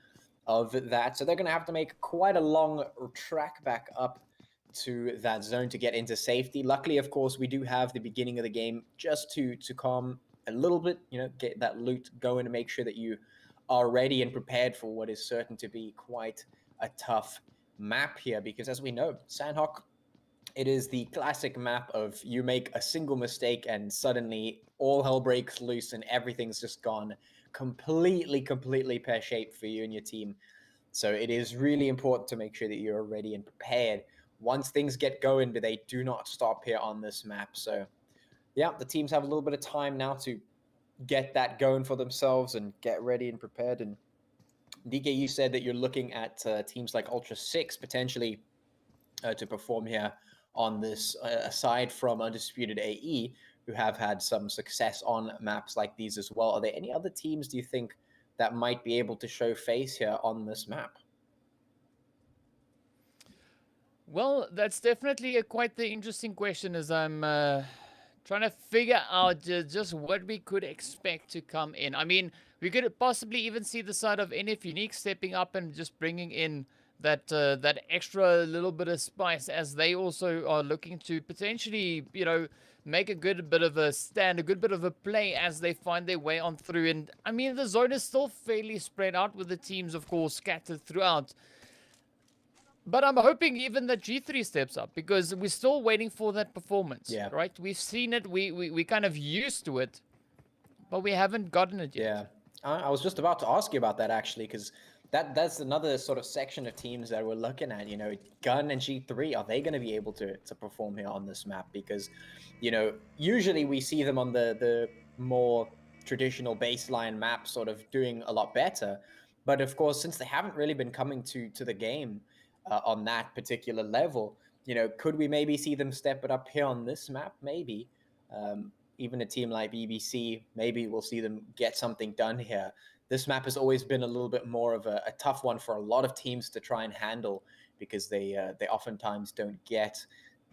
D: of that. So they're going to have to make quite a long track back up to that zone to get into safety. Luckily, of course, we do have the beginning of the game just to calm a little bit, get that loot going and make sure that you are ready and prepared for what is certain to be quite a tough map here, because as we know, Sandhawk It is the classic map of you make a single mistake and suddenly all hell breaks loose and everything's just gone completely pear-shaped for you and your team. So it is really important to make sure that you're ready and prepared once things get going, but they do not stop here on this map. So yeah, the teams have a little bit of time now to get that going for themselves and get ready and prepared. And DK, you said that you're looking at teams like Ultra 6 potentially to perform here on this, aside from Undisputed AE, who have had some success on maps like these as well. Are there any other teams, do you think, that might be able to show face here on this map?
E: Well, that's definitely quite the interesting question, as I'm trying to figure out just what we could expect to come in. I mean, we could possibly even see the side of NFxUnique stepping up and just bringing in that extra little bit of spice, as they also are looking to potentially, make a good bit of a stand, a good bit of a play as they find their way on through. And I mean, the zone is still fairly spread out with the teams, of course, scattered throughout. But I'm hoping even that G3 steps up, because we're still waiting for that performance.
D: Yeah.
E: Right? We've seen it. We kind of used to it, but we haven't gotten it yet.
D: Yeah. I was just about to ask you about that, actually, because that's another sort of section of teams that we're looking at. Gun and G3, are they going to be able to perform here on this map? Because, usually we see them on the more traditional baseline map sort of doing a lot better. But of course, since they haven't really been coming to the game on that particular level, could we maybe see them step it up here on this map? Maybe. Even a team like BBC, maybe we'll see them get something done here. This map has always been a little bit more of a tough one for a lot of teams to try and handle, because they oftentimes don't get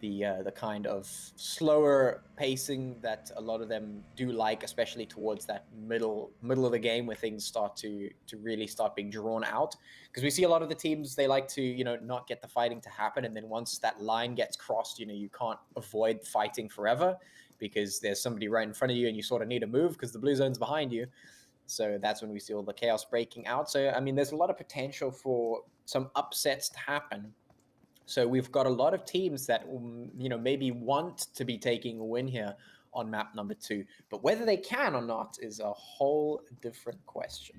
D: the kind of slower pacing that a lot of them do like, especially towards that middle of the game where things start to really start being drawn out. Because we see a lot of the teams, they like to not get the fighting to happen, and then once that line gets crossed, you can't avoid fighting forever, because there's somebody right in front of you and you sort of need to move because the blue zone's behind you. So that's when we see all the chaos breaking out. So, I mean, there's a lot of potential for some upsets to happen. So we've got a lot of teams that, maybe want to be taking a win here on map number 2. But whether they can or not is a whole different question.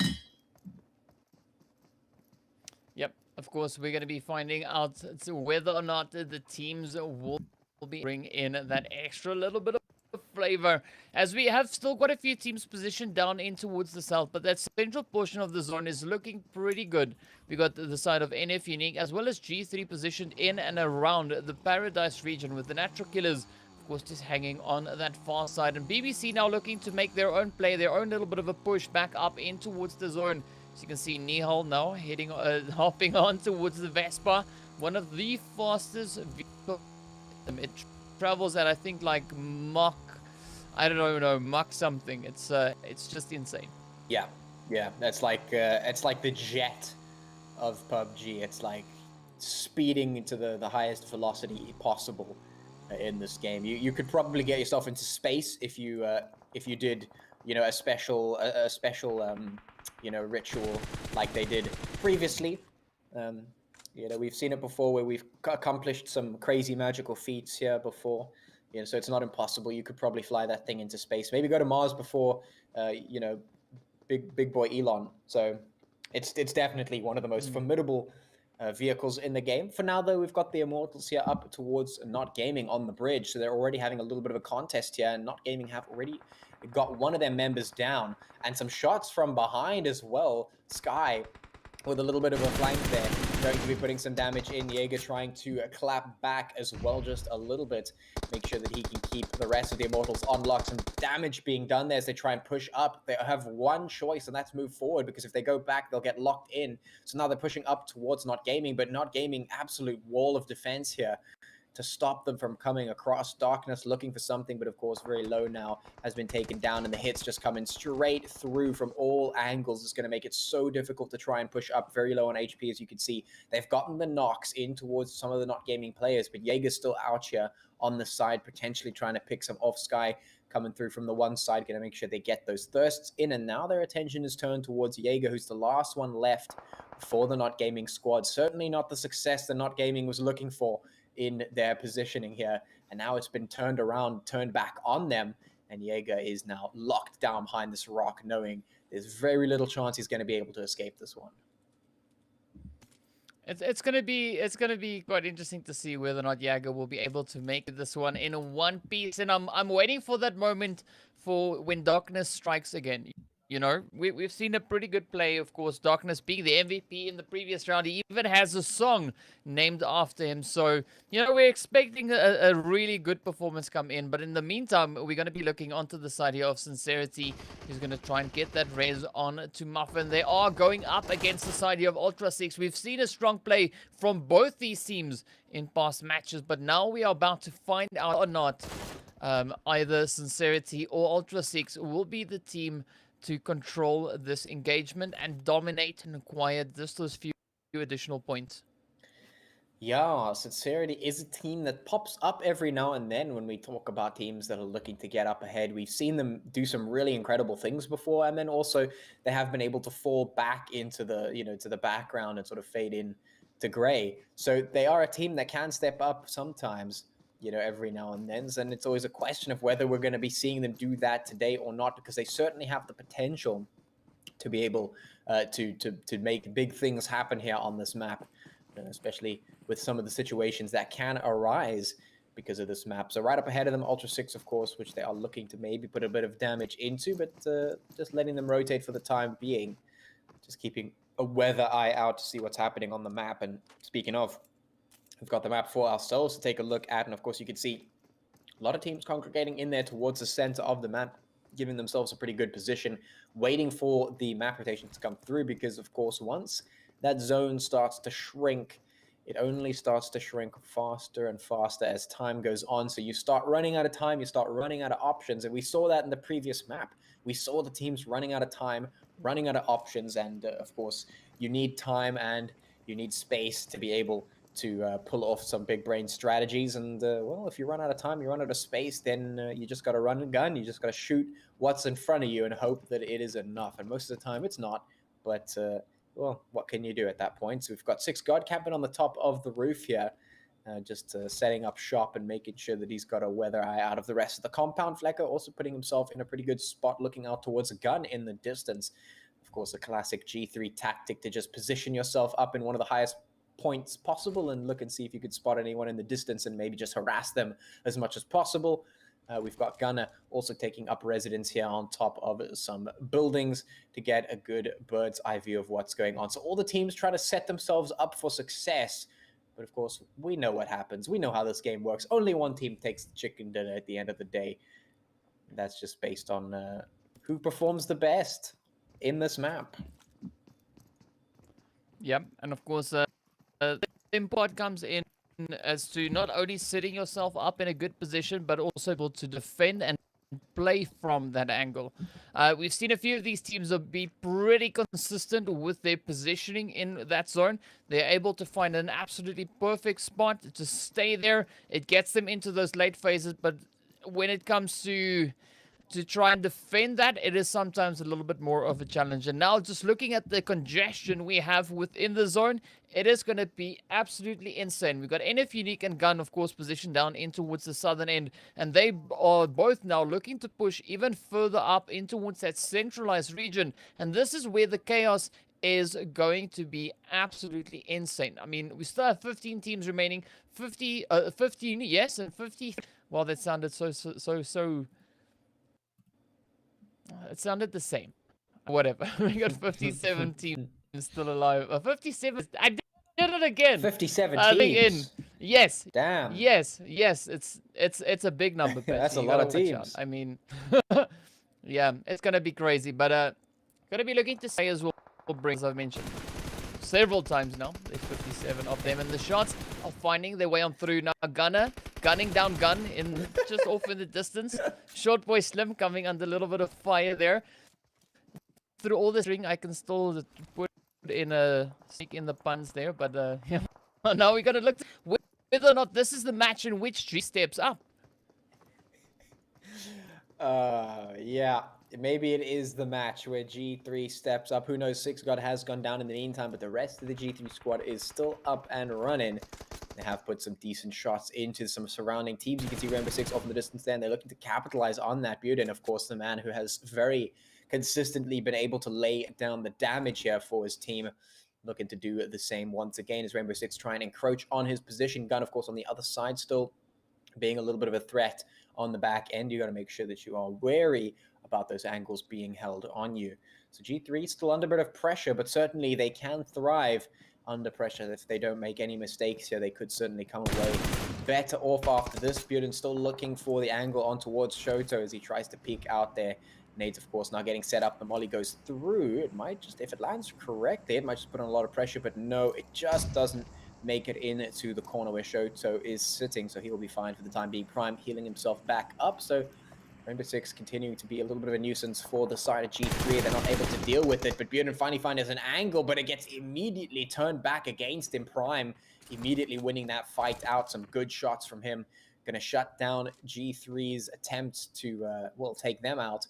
E: Yep, of course, we're going to be finding out whether or not the teams will bring in that extra little bit of flavor, as we have still got a few teams positioned down in towards the south, but that central portion of the zone is looking pretty good. We got the side of NFxUnique as well as G3 positioned in and around the Paradise region, with the Natural Killers, of course, just hanging on that far side, and BBC now looking to make their own play, their own little bit of a push back up in towards the zone. So you can see Nihal now hopping on towards the Vespa, one of the fastest vehicles. It travels at, I think, like Mach, I don't know, Mach something. It's just insane.
D: Yeah, it's like the jet of PUBG. It's like speeding to the highest velocity possible in this game. You could probably get yourself into space if you did a special ritual like they did previously. We've seen it before where we've accomplished some crazy magical feats here before. So it's not impossible. You could probably fly that thing into space. Maybe go to Mars before, big boy Elon. So it's definitely one of the most formidable vehicles in the game. For now, though, we've got the Immortalz here up towards Not Gaming on the bridge. So they're already having a little bit of a contest here, and Not Gaming have already got one of their members down, and some shots from behind as well. Sky with a little bit of a flank there, going to be putting some damage in. Jaeger trying to clap back as well, just a little bit. Make sure that he can keep the rest of the Immortalz on lock. Some damage being done there as they try and push up. They have one choice, and that's move forward, because if they go back, they'll get locked in. So now they're pushing up towards Not Gaming, but Not Gaming, absolute wall of defense here to stop them from coming across. Darkness looking for something, but of course very low now, has been taken down, and the hits just coming straight through from all angles. It's going to make it so difficult to try and push up. Very low on HP, as you can see. They've gotten the knocks in towards some of the Not Gaming players, but Jaeger's still out here on the side, potentially trying to pick some off. Sky coming through from the one side, going to make sure they get those thirsts in, and now their attention is turned towards Jaeger, who's the last one left for the Not Gaming squad. Certainly not the success the Not Gaming was looking for in their positioning here. And now it's been turned around, turned back on them. And Jaeger is now locked down behind this rock, knowing there's very little chance he's going to be able to escape this one.
E: It's gonna be quite interesting to see whether or not Jaeger will be able to make this one in one piece. And I'm waiting for that moment for when Darkness strikes again. You know, we've seen a pretty good play, of course, Darkness being the MVP in the previous round. He even has a song named after him. So, you know, we're expecting a really good performance come in. But in the meantime, we're going to be looking onto the side here of Scincerity, who's going to try and get that res on to Muffin. They are going up against the side here of Ultra 6. We've seen a strong play from both these teams in past matches. But now we are about to find out or not either Scincerity or Ultra 6 will be the team to control this engagement and dominate and acquire just those few additional points.
D: Yeah, Scincerity is a team that pops up every now and then when we talk about teams that are looking to get up ahead. We've seen them do some really incredible things before, and then also they have been able to fall back into the, you know, to the background and sort of fade in to gray. So they are a team that can step up sometimes, you know, every now and then. And it's always a question of whether we're going to be seeing them do that today or not, because they certainly have the potential to be able to make big things happen here on this map, especially with some of the situations that can arise because of this map. So right up ahead of them, Ultra 6, of course, which they are looking to maybe put a bit of damage into, but just letting them rotate for the time being, just keeping a weather eye out to see what's happening on the map. And speaking of, we've got the map for ourselves to take a look at, and of course you can see a lot of teams congregating in there towards the center of the map, giving themselves a pretty good position, waiting for the map rotation to come through, because of course once that zone starts to shrink, it only starts to shrink faster and faster as time goes on. So you start running out of time, you start running out of options, and we saw that in the previous map. We saw the teams running out of time, running out of options, and of course you need time and you need space to be able to pull off some big brain strategies. And well, if you run out of time, you run out of space, then you just got to run a gun. You just got to shoot what's in front of you and hope that it is enough. And most of the time it's not, but well, what can you do at that point? So we've got 6 God camping on the top of the roof here, just setting up shop and making sure that he's got a weather eye out of the rest of the compound. Flecker also putting himself in a pretty good spot, looking out towards a gun in the distance. Of course, a classic G3 tactic to just position yourself up in one of the highest points possible and look and see if you could spot anyone in the distance and maybe just harass them as much as possible. We've got Gunner also taking up residence here on top of some buildings to get a good bird's eye view of what's going on. So all the teams try to set themselves up for success, but of course we know what happens. We know how this game works. Only one team takes the chicken dinner at the end of the day. That's just based on who performs the best in this map.
E: Yep, and of course the import comes in as to not only setting yourself up in a good position, but also able to defend and play from that angle. We've seen a few of these teams be pretty consistent with their positioning in that zone. They're able to find an absolutely perfect spot to stay there. It gets them into those late phases, but when it comes to try and defend that, it is sometimes a little bit more of a challenge. And now just looking at the congestion we have within the zone, it is going to be absolutely insane. We've got NFxUnique and Gun, of course, positioned down in towards the southern end, and they are both now looking to push even further up in towards that centralized region. And this is where the chaos is going to be absolutely insane. I mean, we still have 15 teams remaining, 15, yes, and 50. Well, that sounded so it sounded the same. Whatever. We got 57 teams still alive. 57. I did it again.
D: 57
E: teams. Yes.
D: Damn.
E: Yes. It's a big number.
D: That's a lot of teams.
E: I mean, yeah, it's gonna be crazy. But gonna be looking to say as well. As I've mentioned several times now, there's 57 of them, and the shots are finding their way on through now. Gunning down Gun in just off in the distance. Short boy Slim coming under a little bit of fire there. Through all this ring, I can still put in a sneak in the puns there, but yeah. Now we gotta look whether or not this is the match in which G steps up.
D: Yeah. maybe it is the match where G3 steps up. Who knows? Six God has gone down in the meantime, but the rest of the G3 squad is still up and running. They have put some decent shots into some surrounding teams. You can see Rainbow Six off in the distance there, and they're looking to capitalize on that beauty. And of course, the man who has very consistently been able to lay down the damage here for his team, looking to do the same once again as Rainbow Six try and encroach on his position. Gun, of course, on the other side, still being a little bit of a threat on the back end. You got to make sure that you are wary about those angles being held on you. So G3 still under a bit of pressure, but certainly they can thrive under pressure. If they don't make any mistakes here, they could certainly come away better off after this. Buden still looking for the angle on towards Shoto as he tries to peek out there. Nades, of course, now getting set up. The molly goes through. It might just, if it lands correctly, it might just put on a lot of pressure, but no, it just doesn't make it into the corner where Shoto is sitting, so he'll be fine for the time being. Prime healing himself back up, so Rainbow Six continuing to be a little bit of a nuisance for the side of G3. They're not able to deal with it, but Buden finally finds an angle, but it gets immediately turned back against him. Prime immediately winning that fight out. Some good shots from him. Going to shut down G3's attempts to, well, take them out.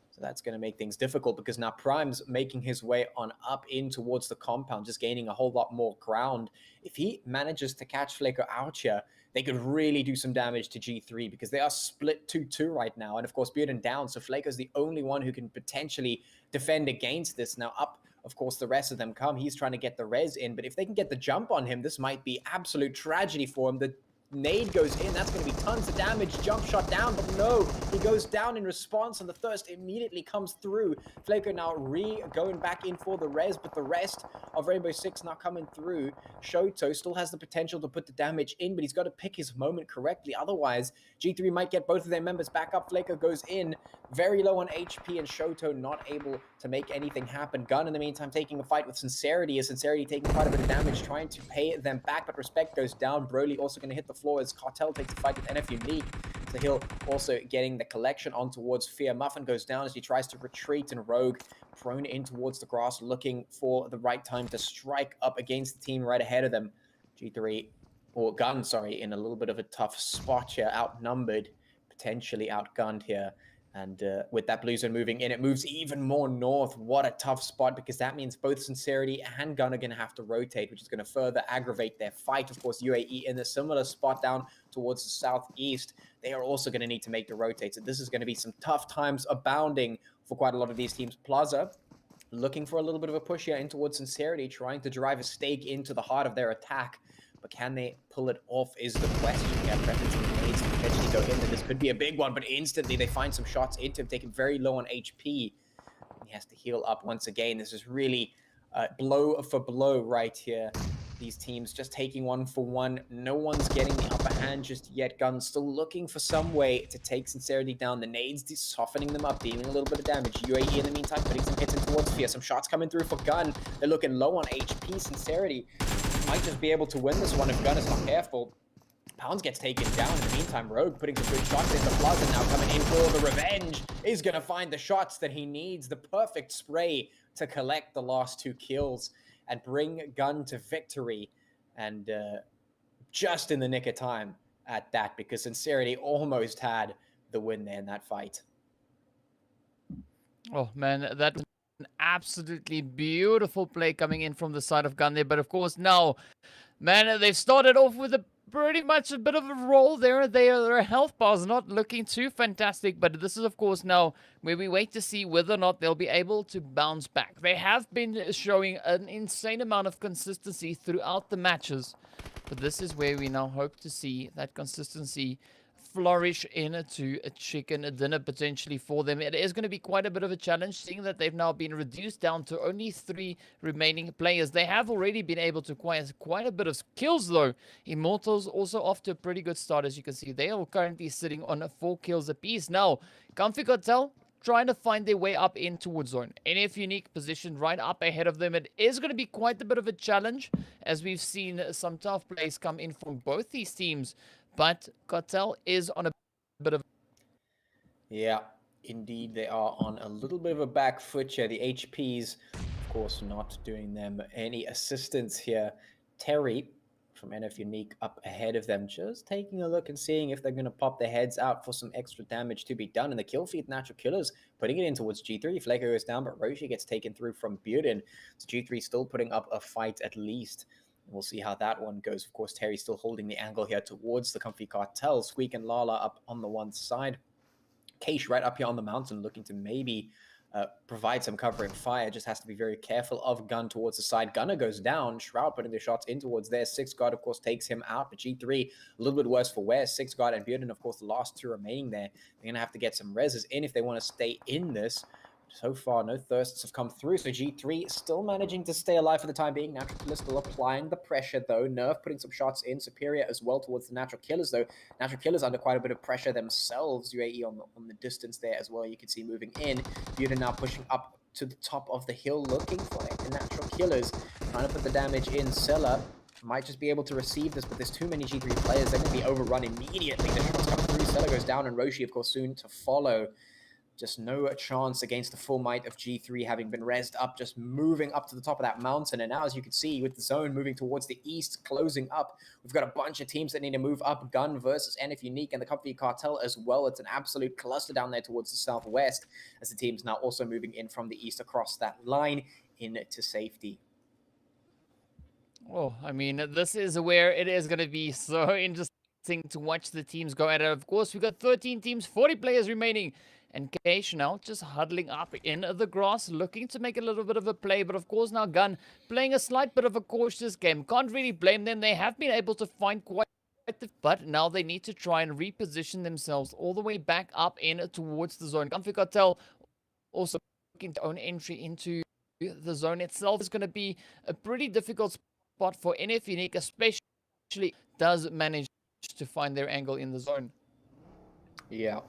D: So that's going to make things difficult because now Prime's making his way on up in towards the compound, just gaining a whole lot more ground. If he manages to catch Flaco out here, they could really do some damage to G3 because they are split 2-2 right now. And of course, Bearden down, so Flaco's the only one who can potentially defend against this. Now up, of course, the rest of them come. He's trying to get the res in, but if they can get the jump on him, this might be absolute tragedy for him. The nade goes in, that's going to be tons of damage. Jump shot down, but no, he goes down in response, and the thirst immediately comes through. Flaco now going back in for the res, but the rest of Rainbow Six not coming through. Shoto still has the potential to put the damage in, but he's got to pick his moment correctly. Otherwise, G3 might get both of their members back up. Flaco goes in, very low on HP, and Shoto not able to make anything happen. Gun, in the meantime, taking a fight with Scincerity, as Scincerity taking quite a bit of damage, trying to pay them back, but Respect goes down. Broly also going to hit the floor as Cartel takes a fight with NFxUnique. So he'll also getting the collection on towards Fear. Muffin goes down as he tries to retreat, and Rogue prone in towards the grass, looking for the right time to strike up against the team right ahead of them. G3, or Gun, sorry, in a little bit of a tough spot here, outnumbered, potentially outgunned here. And with that blue zone moving in, it moves even more north. What a tough spot, because that means both Scincerity and Gun are going to have to rotate, which is going to further aggravate their fight. Of course, UAE in a similar spot down towards the southeast. They are also going to need to make the rotate. So this is going to be some tough times abounding for quite a lot of these teams. Plaza looking for a little bit of a push here in towards Scincerity, trying to drive a stake into the heart of their attack. But can they pull it off is the question. Yeah, Preference nades can eventually go in, and this could be a big one, but instantly they find some shots into him, taking very low on HP. He has to heal up once again. This is really blow for blow right here. These teams just taking one for one. No one's getting the upper hand just yet. Gun still looking for some way to take Scincerity down. The nades softening them up, dealing a little bit of damage. UAE in the meantime putting some hits in towards Fear. Some shots coming through for Gun. They're looking low on HP. Scincerity might just be able to win this one if Gun is not careful. Pounds gets taken down. In the meantime, Rogue putting some good shots into Plaza, now coming in for the revenge. Is going to find the shots that he needs. The perfect spray to collect the last 2 kills and bring Gun to victory. And just in the nick of time at that, because Scincerity almost had the win there in that fight.
E: Oh, man, that was an absolutely beautiful play coming in from the side of Gun there. But of course, now, man, they've started off with pretty much a bit of a roll there. Their health bars not looking too fantastic, but this is, of course, now where we wait to see whether or not they'll be able to bounce back. They have been showing an insane amount of consistency throughout the matches, but this is where we now hope to see that consistency flourish into a chicken dinner potentially for them. It is going to be quite a bit of a challenge, seeing that they've now been reduced down to only 3 remaining players. They have already been able to acquire quite a bit of kills though. Immortalz also off to a pretty good start, as you can see. They are currently sitting on 4 kills apiece. Now, Comfy Cartel trying to find their way up in towards zone. NFxUnique positioned right up ahead of them. It is going to be quite a bit of a challenge, as we've seen some tough plays come in from both these teams. But Cartel is on a bit of...
D: Yeah, indeed, they are on a little bit of a back foot here. The HPs, of course, not doing them any assistance here. Terry from NFxUnique up ahead of them, just taking a look and seeing if they're going to pop their heads out for some extra damage to be done. And the kill feed Natural Killers putting it in towards G3. Flaker goes down, but Roshi gets taken through from Buden. So G3 still putting up a fight at least. We'll see how that one goes. Of course, Terry still holding the angle here towards the comfy Cartel. Squeak and Lala up on the one side. Keish right up here on the mountain looking to maybe provide some covering fire. Just has to be very careful of Gun towards the side. Gunner goes down. Shroud putting the shots in towards there. Six Guard, of course, takes him out. But G3, a little bit worse for wear. Six Guard and Buden, of course, the last two remaining there. They're going to have to get some reses in if they want to stay in this. So far, no thirsts have come through, so G3 still managing to stay alive for the time being. Natural Killers still applying the pressure, though. Nerf putting some shots in. Superior as well towards the Natural Killers, though. Natural Killers under quite a bit of pressure themselves. UAE on the distance there as well. You can see moving in. Buden now pushing up to the top of the hill, looking for it. The Natural Killers trying to put the damage in. Sella might just be able to receive this, but there's too many G3 players. They're going to be overrun immediately. The shots come through. Sella goes down, and Roshi, of course, soon to follow. Just no chance against the full might of G3 having been rezzed up, just moving up to the top of that mountain. And now, as you can see, with the zone moving towards the east, closing up, we've got a bunch of teams that need to move up. Gun versus NFxUnique and the Comfy Cartel as well. It's an absolute cluster down there towards the southwest, as the team's now also moving in from the east across that line into safety.
E: Oh, I mean, this is where it is going to be so interesting to watch the teams go at it. Of course, we've got 13 teams, 40 players remaining. And Keish now just huddling up in the grass, looking to make a little bit of a play. But of course now Gun playing a slight bit of a cautious game. Can't really blame them. They have been able to find quite the... But now they need to try and reposition themselves all the way back up in towards the zone. Comfy Cartel also looking to own entry into the zone itself. Is going to be a pretty difficult spot for NFxUnique, especially does manage to find their angle in the zone.
D: Yeah.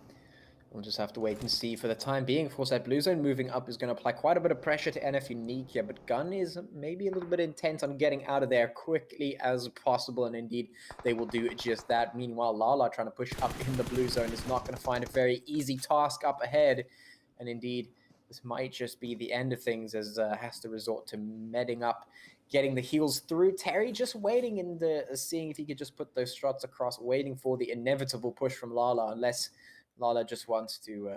D: We'll just have to wait and see for the time being. Of course, that blue zone moving up is going to apply quite a bit of pressure to NFxUnique here, but Gun is maybe a little bit intent on getting out of there quickly as possible, and indeed, they will do just that. Meanwhile, Lala trying to push up in the blue zone is not going to find a very easy task up ahead, and indeed, this might just be the end of things as has to resort to medding up, getting the heals through. Terry just waiting and seeing if he could just put those shots across, waiting for the inevitable push from Lala, unless Lala just wants to,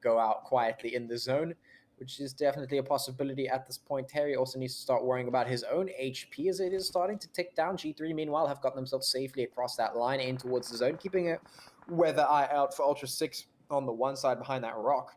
D: go out quietly in the zone, which is definitely a possibility at this point. Terry also needs to start worrying about his own HP as it is starting to tick down. G3, meanwhile, have gotten themselves safely across that line in towards the zone, keeping a weather eye out for Ultra 6 on the one side behind that rock.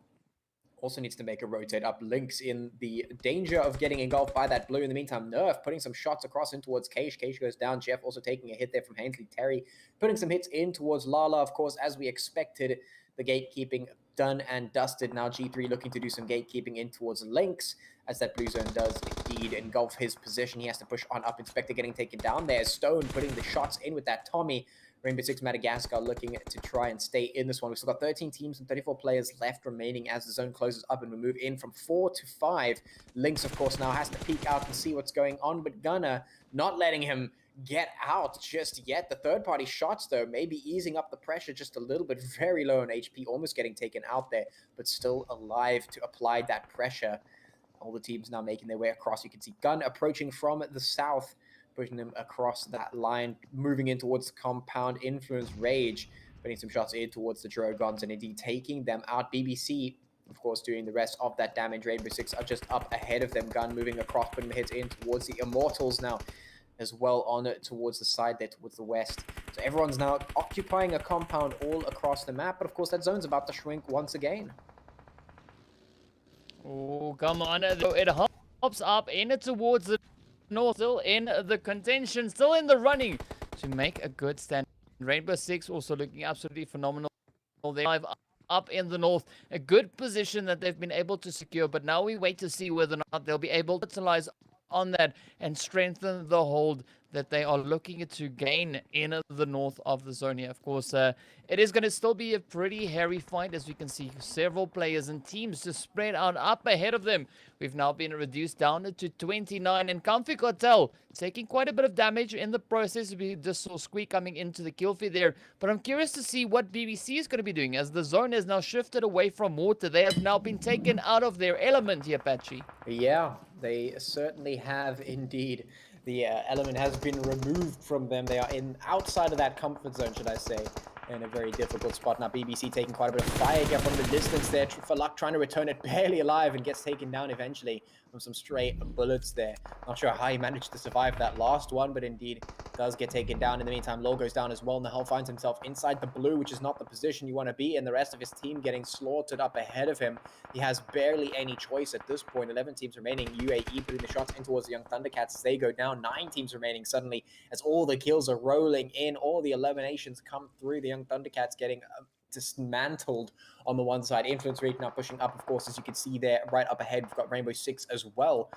D: Also needs to make a rotate up. Lynx in the danger of getting engulfed by that blue. In the meantime, Nerf putting some shots across in towards Keish. Keish goes down. Jeff also taking a hit there from Hainsley. Terry putting some hits in towards Lala. Of course, as we expected, the gatekeeping done and dusted. Now G3 looking to do some gatekeeping in towards Lynx, as that blue zone does indeed engulf his position. He has to push on up. Inspector getting taken down there. Stone putting the shots in with that Tommy. Rainbow Six Madagascar looking to try and stay in this one. We've still got 13 teams and 34 players left remaining as the zone closes up and we move in from 4 to 5. Lynx, of course, now has to peek out and see what's going on, but Gunner not letting him get out just yet. The third-party shots, though, maybe easing up the pressure just a little bit. Very low on HP, almost getting taken out there, but still alive to apply that pressure. All the teams now making their way across. You can see Gun approaching from the south, pushing them across that line, moving in towards the compound. Influence Rage, putting some shots in towards the Drogons and indeed taking them out. BBC, of course, doing the rest of that damage. Rainbow Six are just up ahead of them. Gun moving across, putting the hits in towards the Immortalz now as well on it towards the side there, towards the west. So everyone's now occupying a compound all across the map, but of course that zone's about to shrink once again.
E: Oh, come on. It hops up in towards the north, still in the contention, still in the running to make a good stand. Rainbow Six also looking absolutely phenomenal. They dive up in the north, a good position that they've been able to secure, but now we wait to see whether or not they'll be able to capitalize on that and strengthen the hold that they are looking to gain in the north of the zone here. Of course, it is going to still be a pretty hairy fight, as we can see several players and teams just spread out up ahead of them. We've now been reduced down to 29, and Comfy Cartel taking quite a bit of damage in the process. We just saw Squeak coming into the kill feed there, but I'm curious to see what BBC is going to be doing, as the zone has now shifted away from water. They have now been taken out of their element here, Patchy.
D: Yeah, they certainly have indeed. the element has been removed from them. They are outside of that comfort zone, should I say, in a very difficult spot. Now BBC taking quite a bit of fire here from the distance there. For Luck trying to return it barely alive and gets taken down eventually from some stray bullets there. Not sure how he managed to survive that last one, but indeed does get taken down. In the meantime, Low goes down as well. Nahel finds himself inside the blue, which is not the position you want to be in. The rest of his team getting slaughtered up ahead of him. He has barely any choice at this point. 11 teams remaining. UAE putting the shots in towards the Young Thundercats as they go down. 9 teams remaining suddenly as all the kills are rolling in. All the eliminations come through. The Young Thundercats getting dismantled on the one side. Influence Rage now pushing up, of course, as you can see there right up ahead. We've got Rainbow Six as well,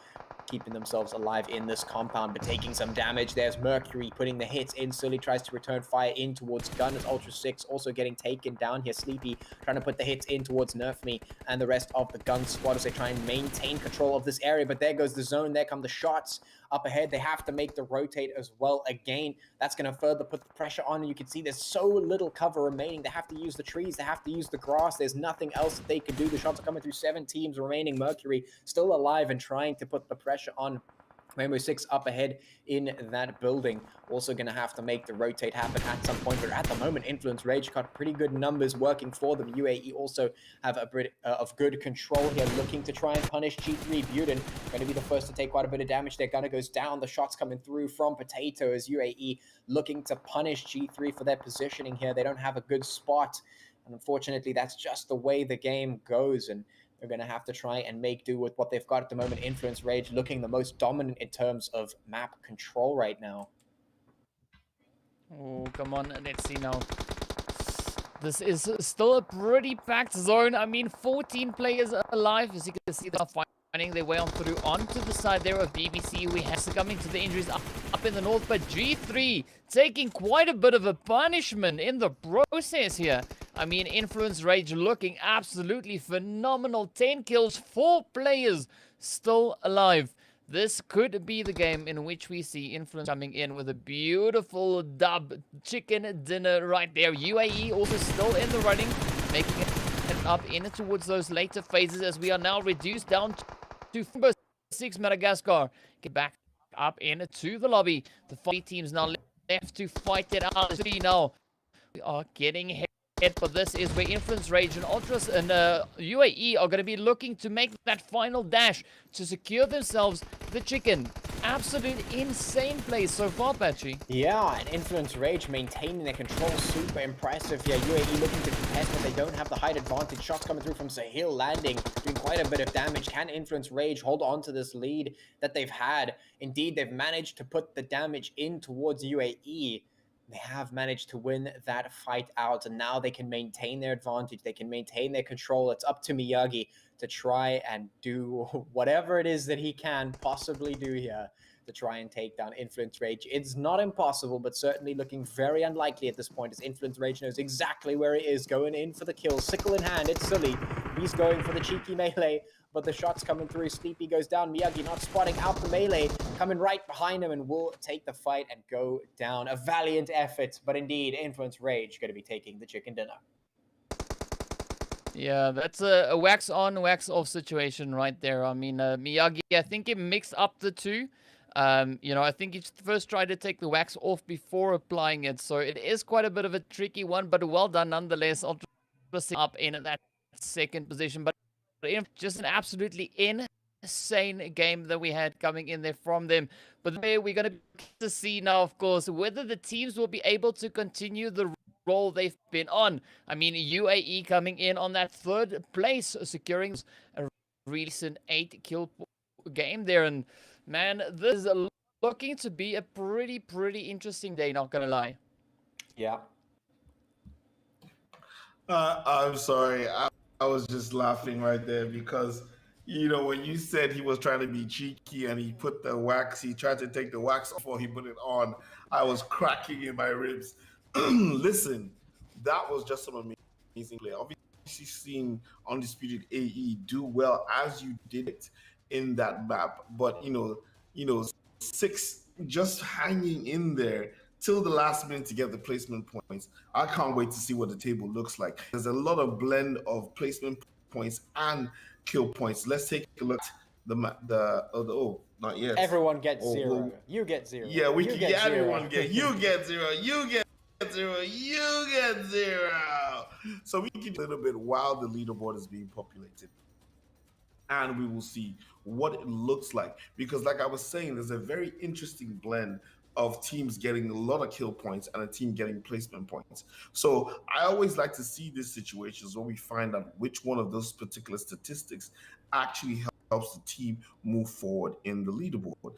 D: keeping themselves alive in this compound, but taking some damage. There's Mercury putting the hits in. Sully tries to return fire in towards Gun as Ultra 6 also getting taken down here. Sleepy trying to put the hits in towards Nerf Me and the rest of the Gun squad as they try and maintain control of this area, but there goes the zone. There come the shots up ahead. They have to make the rotate as well again. That's going to further put the pressure on. And you can see there's so little cover remaining. They have to use the trees. They have to use the grass. There's nothing else that they can do. The shots are coming through. 7 teams remaining. Mercury still alive and trying to put the pressure on. Rainbow Six up ahead in that building. Also going to have to make the rotate happen at some point. But at the moment, Influence Rage got pretty good numbers working for them. UAE also have a bit of good control here, looking to try and punish G3. Buden going to be the first to take quite a bit of damage. Their gunner goes down. The shots coming through from Potato as UAE looking to punish G3 for their positioning here. They don't have a good spot. And unfortunately, that's just the way the game goes. And they're going to have to try and make do with what they've got at the moment. Influence Rage looking the most dominant in terms of map control right now.
E: Oh, come on. Let's see now. This is still a pretty packed zone. I mean, 14 players alive. As you can see, they're finding their way on through onto the side there of BBC. We have succumbing to the injuries up in the north, but G3 taking quite a bit of a punishment in the process here. I mean, Influence Rage looking absolutely phenomenal. 10 kills, 4 players still alive. This could be the game in which we see Influence coming in with a beautiful dub chicken dinner right there. UAE also still in the running, making it up in towards those later phases as we are now reduced down to 6 Madagascar. Get back up into the lobby. The 5 teams now left to fight it out. Now we are getting hit, but this is where Influence Rage and Ultras and UAE are going to be looking to make that final dash to secure themselves the chicken. Absolute insane play so far, Patchy.
D: Yeah, and Influence Rage maintaining their control, super impressive here. UAE looking to contest, but they don't have the height advantage. Shots coming through from Sahil landing, doing quite a bit of damage. Can Influence Rage hold on to this lead that they've had? Indeed, they've managed to put the damage in towards UAE. They have managed to win that fight out, and now they can maintain their advantage. They can maintain their control. It's up to Miyagi to try and do whatever it is that he can possibly do here to try and take down Influence Rage. It's not impossible, but certainly looking very unlikely at this point, as Influence Rage knows exactly where he is, going in for the kill. Sickle in hand, it's Sully. He's going for the cheeky melee, but the shots coming through. Sleepy goes down. Miyagi not spotting out the melee, coming right behind him and will take the fight and go down. A valiant effort, but indeed, Influence Rage going to be taking the chicken dinner.
E: Yeah, that's a wax on, wax off situation right there. I mean, Miyagi, I think he mixed up the two. You know, I think he first tried to take the wax off before applying it. So it is quite a bit of a tricky one, but well done nonetheless. Ultra up in that second position, but just an absolutely insane game that we had coming in there from them. But we're going to see now, of course, whether the teams will be able to continue the role they've been on. I mean, UAE coming in on that 3rd place, securing a recent 8-kill game there. And man, this is looking to be a pretty interesting day, not gonna lie.
D: Yeah.
A: I'm sorry. I was just laughing right there because, you know, when you said he was trying to be cheeky and he put the wax, he tried to take the wax off before he put it on, I was cracking in my ribs. Listen, that was just some amazing play. Obviously, seeing Undisputed AE do well as you did it in that map, but you know, 6 just hanging in there till the last minute to get the placement points. I can't wait to see what the table looks like. There's a lot of blend of placement points and kill points. Let's take a look not yet.
D: Everyone gets
A: Oh,
D: 0.
A: well,
D: You get 0.
A: yeah, we
D: you
A: can.
D: get
A: Yeah,
D: 0.
A: everyone get. You get 0. You get 0. You get 0. So we can do a little bit while the leaderboard is being populated, and we will see what it looks like. Because, like I was saying, there's a very interesting blend of teams getting a lot of kill points and a team getting placement points. So I always like to see these situations where we find out which one of those particular statistics actually helps the team move forward in the leaderboard.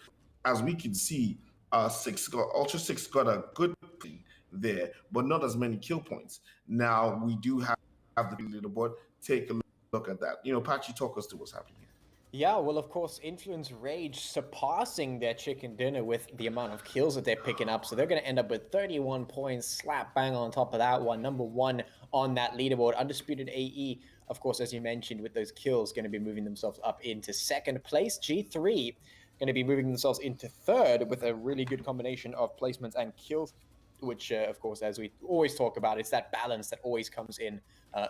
A: As we can see, Ultra 6 got a good play there, but not as many kill points. Now we do have the leaderboard. Take a look at that. Patchy, talk us through what's happening here.
D: Yeah, well, of course, Influence Rage surpassing their chicken dinner with the amount of kills that they're picking up. So they're going to end up with 31 points, slap bang on top of that one. Number 1 on that leaderboard. Undisputed AE, of course, as you mentioned, with those kills, going to be moving themselves up into 2nd place. G3 going to be moving themselves into 3rd with a really good combination of placements and kills, which, of course, as we always talk about, it's that balance that always comes in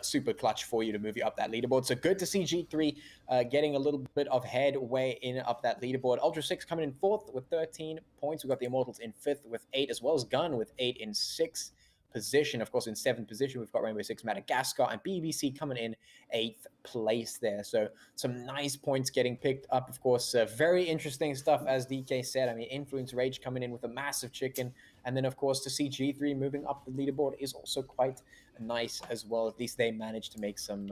D: super clutch for you to move you up that leaderboard. So good to see G3 getting a little bit of headway in up that leaderboard. Ultra 6 coming in 4th with 13 points. We've got the Immortalz in 5th with 8, as well as Gun with 8 in 6th position. Of course, in 7th position, we've got Rainbow Six Madagascar and BBC coming in 8th place there. So some nice points getting picked up. Of course, very interesting stuff, as DK said. I mean, Influence Rage coming in with a massive chicken. And then, of course, to see G3 moving up the leaderboard is also quite nice as well. At least they managed to make some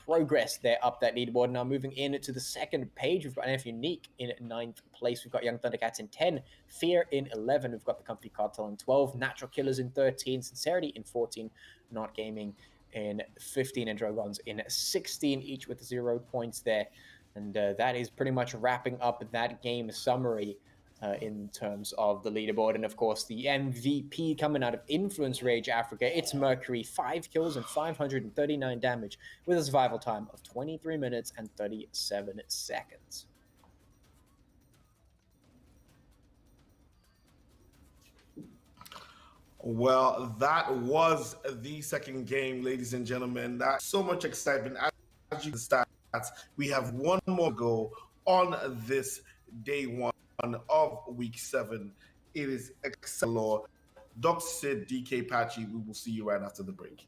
D: progress there up that leaderboard. Now moving in to the 2nd page, we've got NFxUnique in 9th place. We've got Young Thundercats in 10, Fear in 11. We've got the company Cartel in 12, Natural Killers in 13, Scincerity in 14, Not Gaming in 15, and Drogons in 16, each with 0 points there. And that is pretty much wrapping up that game summary in terms of the leaderboard. And of course, the MVP coming out of Influence Rage Africa, it's Mercury, 5 kills and 539 damage with a survival time of 23 minutes and 37 seconds.
A: Well, that was the 2nd game, ladies and gentlemen. That's so much excitement. As you can stats, we have one more to go on this day 1 of week 7. It is Excel. Dr. Sid, DK Patchy, we will see you right after the break.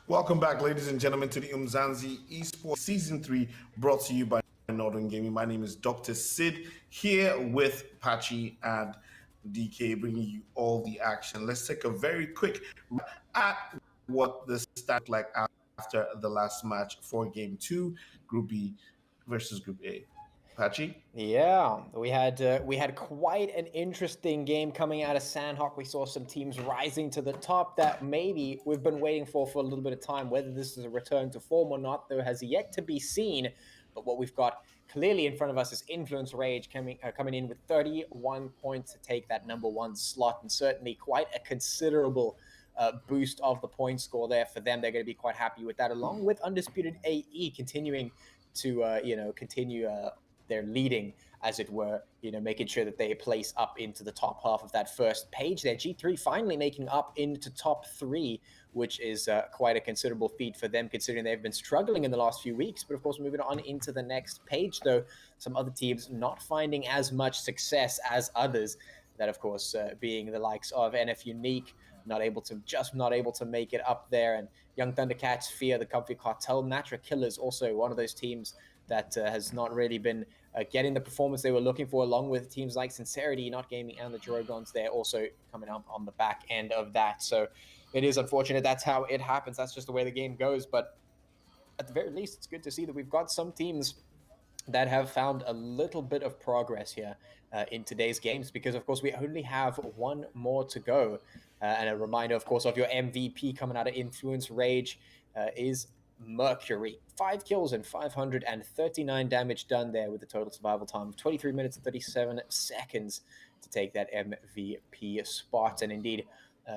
A: Welcome back, ladies and gentlemen, to the Umzansi Esports Season 3, brought to you by Northern Gaming. My name is Dr. Sid, here with Patchy and DK, bringing you all the action. Let's take a very quick look at what the stats like after the last match for Game 2, Group B versus Group A. Patchy?
D: Yeah, we had quite an interesting game coming out of Sandhawk. We saw some teams rising to the top that maybe we've been waiting for a little bit of time. Whether this is a return to form or not, though, has yet to be seen. But what we've got clearly in front of us is Influence Rage coming in with 31 points to take that #1 slot, and certainly quite a considerable boost of the point score there for them. They're going to be quite happy with that, along with Undisputed AE continuing to continue their leading, as it were, making sure that they place up into the top half of that first page there. G3 finally making up into top 3, which is quite a considerable feat for them, considering they've been struggling in the last few weeks. But of course, moving on into the next page, though, some other teams not finding as much success as others. That, of course, being the likes of NFxUnique, not able to make it up there, and Young Thundercats, Fear, the Comfy Cartel, Natra Killers, also one of those teams that has not really been getting the performance they were looking for, along with teams like Scincerity, Not Gaming, and the Drogons. They're also coming up on the back end of that. So it is unfortunate. That's how it happens. That's just the way the game goes. But at the very least, it's good to see that we've got some teams that have found a little bit of progress here in today's games, because, of course, we only have one more to go. And a reminder, of course, of your MVP coming out of Influence Rage is Mercury. 5 kills and 539 damage done there, with a total survival time of 23 minutes and 37 seconds to take that MVP spot. And indeed,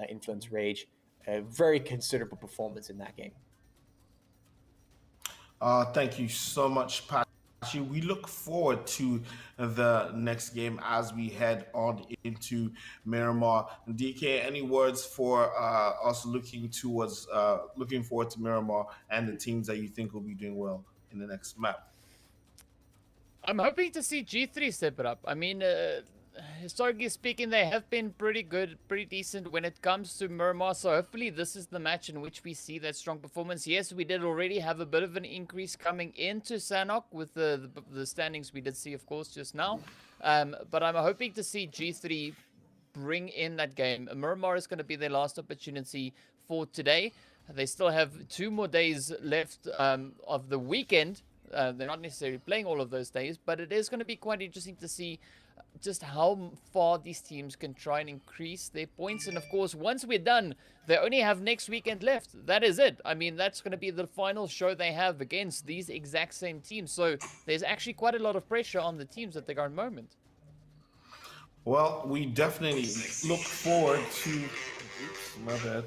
D: Influence Rage, a very considerable performance in that game.
A: Thank you so much, Pat. We look forward to the next game as we head on into Miramar. DK, any words for us looking forward to Miramar and the teams that you think will be doing well in the next map?
E: I'm hoping to see G3 step it up. I mean, historically speaking, they have been pretty good, pretty decent when it comes to Miramar. So hopefully this is the match in which we see that strong performance. Yes, we did already have a bit of an increase coming into Sandhawk with the standings we did see, of course, just now. But I'm hoping to see G3 bring in that game. Miramar is going to be their last opportunity for today. They still have 2 more days left of the weekend. They're not necessarily playing all of those days, but it is going to be quite interesting to see just how far these teams can try and increase their points. And of course, once we're done, they only have next weekend left. That is it. I mean, that's going to be the final show they have against these exact same teams. So there's actually quite a lot of pressure on the teams at the current moment.
A: Well, we definitely look forward to... Oops, my bad.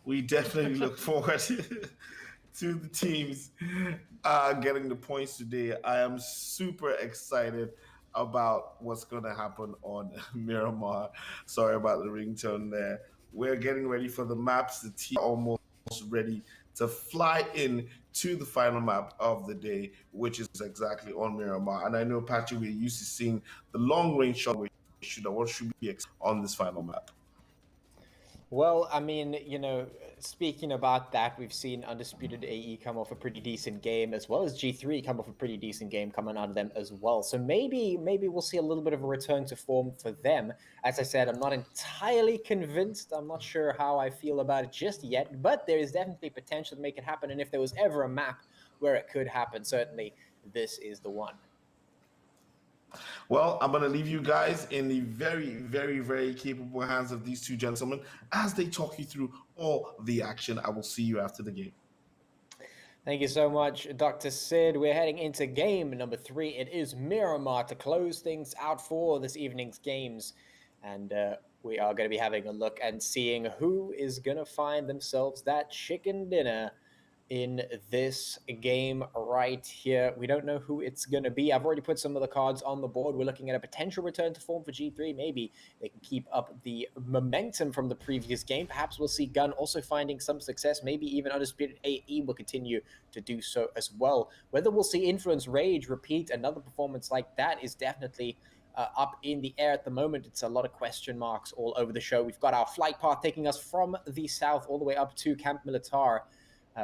A: We definitely look forward to the teams getting the points today. I am super excited about what's going to happen on Miramar. Sorry about the ringtone there. We're getting ready for the maps. The team are almost ready to fly in to the final map of the day, which is exactly on Miramar. And I know, Patrick, we're used to seeing the long-range shot. What should be on this final map?
D: Well, I mean, speaking about that, we've seen Undisputed AE come off a pretty decent game, as well as G3 come off a pretty decent game coming out of them as well. So maybe we'll see a little bit of a return to form for them. As I said, I'm not entirely convinced. I'm not sure how I feel about it just yet, but there is definitely potential to make it happen. And if there was ever a map where it could happen, certainly this is the one.
A: Well, I'm going to leave you guys in the very, very, very capable hands of these two gentlemen as they talk you through all the action. I will see you after the game.
D: Thank you so much, Dr. Sid. We're heading into game number 3. It is Miramar to close things out for this evening's games. And we are going to be having a look and seeing who is going to find themselves that chicken dinner in this game right here. We don't know who it's going to be. I've already put some of the cards on the board. We're looking at a potential return to form for G3. Maybe they can keep up the momentum from the previous game. Perhaps we'll see Gun also finding some success. Maybe even Undisputed AE will continue to do so as well. Whether we'll see Influence Rage repeat another performance like that is definitely up in the air at the moment. It's a lot of question marks all over the show. We've got our flight path taking us from the south all the way up to Camp Militar,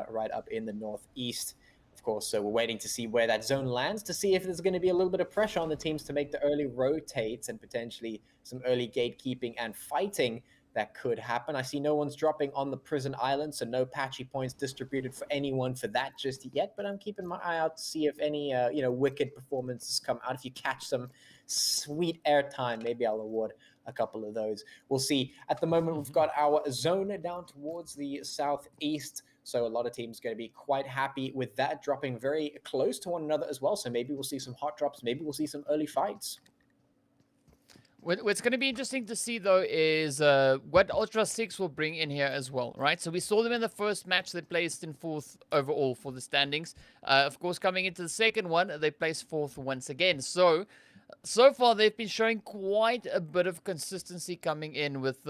D: right up in the northeast. Of course, so we're waiting to see where that zone lands to see if there's going to be a little bit of pressure on the teams to make the early rotates and potentially some early gatekeeping and fighting that could happen. I see no one's dropping on the prison island, so no patchy points distributed for anyone for that just yet, but I'm keeping my eye out to see if any wicked performances come out. If you catch some sweet airtime, maybe I'll award a couple of those. We'll see. At the moment, we've got our zone down towards the southeast, so a lot of teams going to be quite happy with that, dropping very close to one another as well. So maybe we'll see some hot drops. Maybe we'll see some early fights.
E: What's going to be interesting to see, though, is what Ultra 6 will bring in here as well, right? So we saw them in the first match. They placed in 4th overall for the standings. Of course, coming into the second one, they placed 4th once again. So far, they've been showing quite a bit of consistency coming in with...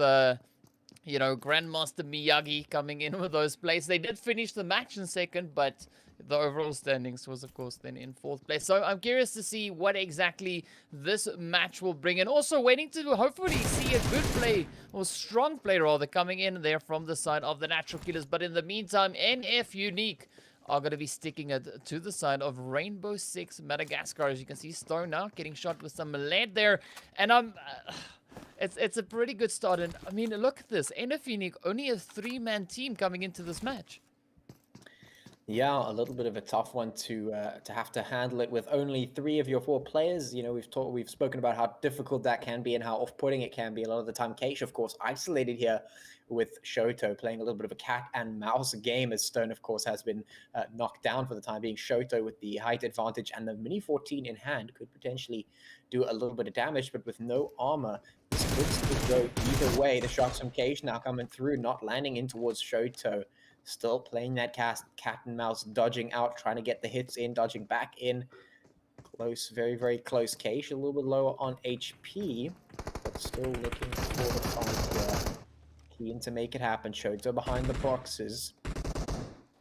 E: Grandmaster Miyagi coming in with those plays. They did finish the match in second, but the overall standings was, of course, then in 4th place. So I'm curious to see what exactly this match will bring. And also waiting to hopefully see a good play, or strong play rather, coming in there from the side of the Natural Killers. But in the meantime, NFxUnique are going to be sticking it to the side of Rainbow Six Madagascar. As you can see, Stone now getting shot with some lead there. And It's a pretty good start, and I mean, look at this. NFxUnique, only a 3-man team coming into this match.
D: Yeah, a little bit of a tough one to have to handle it with only 3 of your 4 players. You know, we've spoken about how difficult that can be and how off-putting it can be a lot of the time. Keish, of course, isolated here with Shoto, playing a little bit of a cat and mouse game, as Stone, of course, has been knocked down for the time being. Shoto with the height advantage and the Mini 14 in hand could potentially do a little bit of damage, but with no armor, this could go either way. The shots from Keish now coming through, not landing in towards Shoto. Still playing that cat and mouse, dodging out, trying to get the hits in, dodging back in. Close, very, very close. Keish a little bit lower on HP, but still looking for the fight here. Keen to make it happen. Shoto behind the boxes.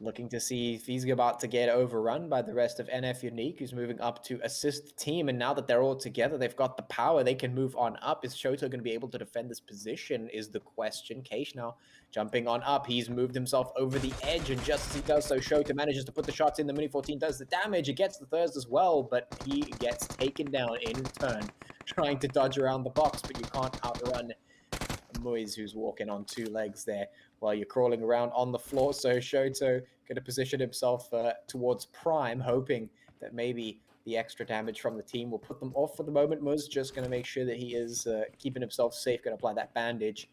D: Looking to see if he's about to get overrun by the rest of NFxUnique, who's moving up to assist the team. And now that they're all together, they've got the power. They can move on up. Is Shoto going to be able to defend this position is the question. Keish now jumping on up. He's moved himself over the edge. And just as he does so, Shoto manages to put the shots in. The Mini 14 does the damage. It gets the thirst as well, but he gets taken down in turn, trying to dodge around the box. But you can't outrun Moise, who's walking on 2 legs there while you're crawling around on the floor. So Shoto going to position himself towards Prime, hoping that maybe the extra damage from the team will put them off for the moment. Moise just going to make sure that he is keeping himself safe, going to apply that bandage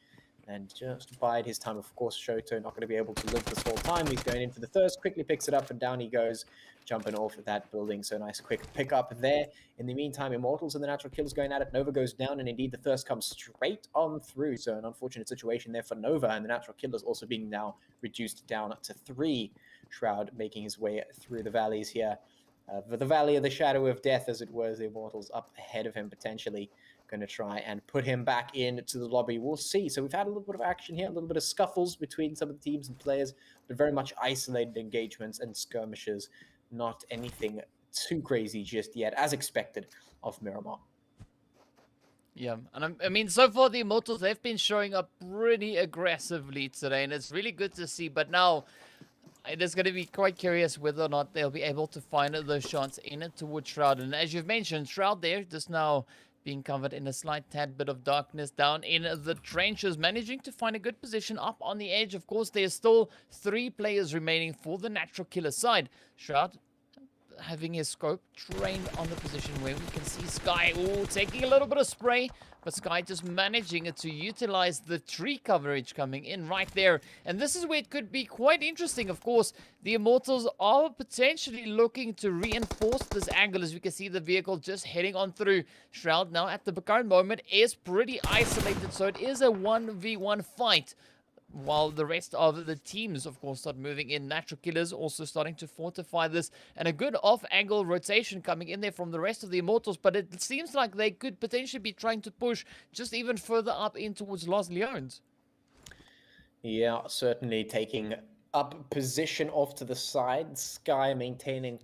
D: and just bide his time. Of course, Shoto not going to be able to live this whole time. He's going in for the thirst, quickly picks it up, and down he goes, jumping off of that building. So nice quick pick up there. In the meantime, Immortalz and the Natural Killers going at it. Nova goes down, and indeed the thirst comes straight on through. So an unfortunate situation there for Nova, and the Natural Killers also being now reduced down to 3. Shroud making his way through the valleys here. For the Valley of the Shadow of Death, as it was, the Immortalz up ahead of him, potentially going to try and put him back into the lobby. We'll see. So we've had a little bit of action here, a little bit of scuffles between some of the teams and players, but very much isolated engagements and skirmishes. Not anything too crazy just yet, as expected of Miramar.
E: Yeah, and I mean, so far the Immortalz, they've been showing up pretty aggressively today, and it's really good to see. But now, it is going to be quite curious whether or not they'll be able to find those shots in it towards Shroud. And as you've mentioned, Shroud there just now being covered in a slight tad bit of darkness down in the trenches, managing to find a good position up on the edge. Of course, there's still 3 players remaining for the Natural Killer side. Shroud having his scope trained on the position where we can see Sky taking a little bit of spray, but Sky just managing to utilize the tree coverage coming in right there. And this is where it could be quite interesting. Of course, the Immortalz are potentially looking to reinforce this angle, as we can see the vehicle just heading on through. Shroud now at the current moment is pretty isolated, so it is a 1v1 fight, while the rest of the teams, of course, start moving in. Natural Killers also starting to fortify this, and a good off-angle rotation coming in there from the rest of the Immortalz, but it seems like they could potentially be trying to push just even further up in towards Los Leones.
D: Yeah, certainly taking up position off to the side. Sky maintaining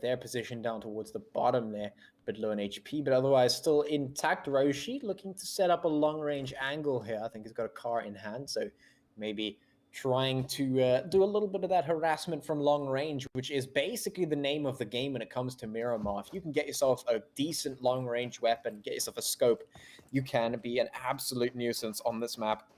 D: their position down towards the bottom there, a bit low in HP, but otherwise still intact. Roshi looking to set up a long-range angle here. I think he's got a car in hand, so maybe trying to do a little bit of that harassment from long range, which is basically the name of the game when it comes to Miramar. If you can get yourself a decent long range weapon, get yourself a scope, you can be an absolute nuisance on this map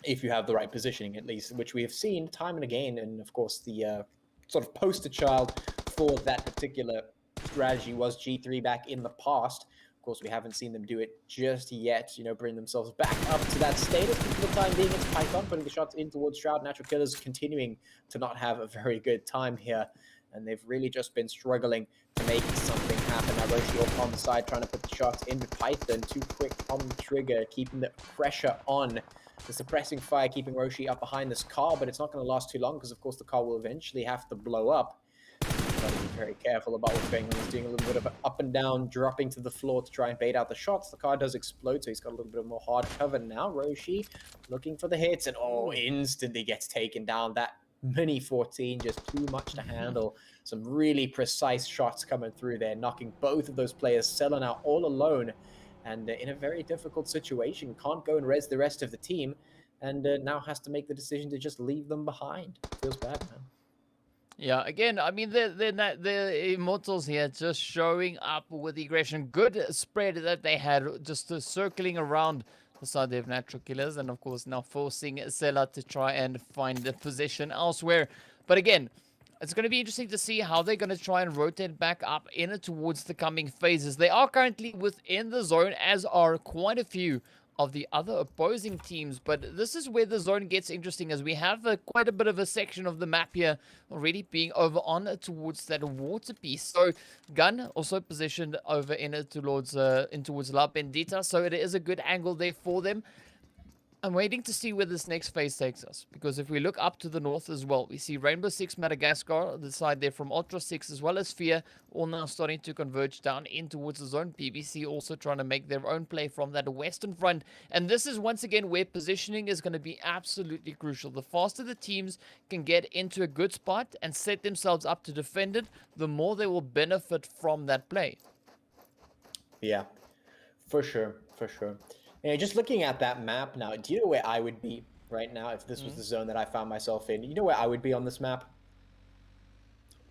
D: if you have the right positioning, at least, which we have seen time and again. And of course, the sort of poster child for that particular strategy was G3 back in the past. Of course, we haven't seen them do it just yet, bring themselves back up to that status. But for the time being, it's Python putting the shots in towards Shroud. Natural Killers continuing to not have a very good time here. And they've really just been struggling to make something happen. Now, Roshi off on the side, trying to put the shots into Python. Too quick on the trigger, keeping the pressure on. The suppressing fire, keeping Roshi up behind this car, but it's not going to last too long because, of course, the car will eventually have to blow up. Got to be very careful about what's going on. He's doing a little bit of an up and down, dropping to the floor to try and bait out the shots. The car does explode, so he's got a little bit more hard cover now. Roshi looking for the hits, and instantly gets taken down. That Mini 14, just too much to handle. Some really precise shots coming through there, knocking both of those players. Selling out all alone, and in a very difficult situation. Can't go and res the rest of the team, and now has to make the decision to just leave them behind. Feels bad, man.
E: Yeah, again, I mean, the Immortalz here just showing up with the aggression. Good spread that they had, just circling around the side of Natural Killers, and of course now forcing Sela to try and find the position elsewhere. But again, it's going to be interesting to see how they're going to try and rotate back up in towards the coming phases. They are currently within the zone, as are quite a few of the other opposing teams, but this is where the zone gets interesting, as we have quite a bit of a section of the map here already being over on towards that water piece. So Gun also positioned over in towards La Bendita, so it is a good angle there for them. I'm waiting to see where this next phase takes us, because if we look up to the north as well, we see Rainbow Six Madagascar, the side there from Ultra 6, as well as Fear, all now starting to converge down in towards the zone. PBC also trying to make their own play from that western front. And this is once again where positioning is going to be absolutely crucial. The faster the teams can get into a good spot and set themselves up to defend it, the more they will benefit from that play.
D: Yeah, for sure, for sure. Just looking at that map now, do you know where I would be right now if this was the zone that I found myself in? You know where I would be on this map?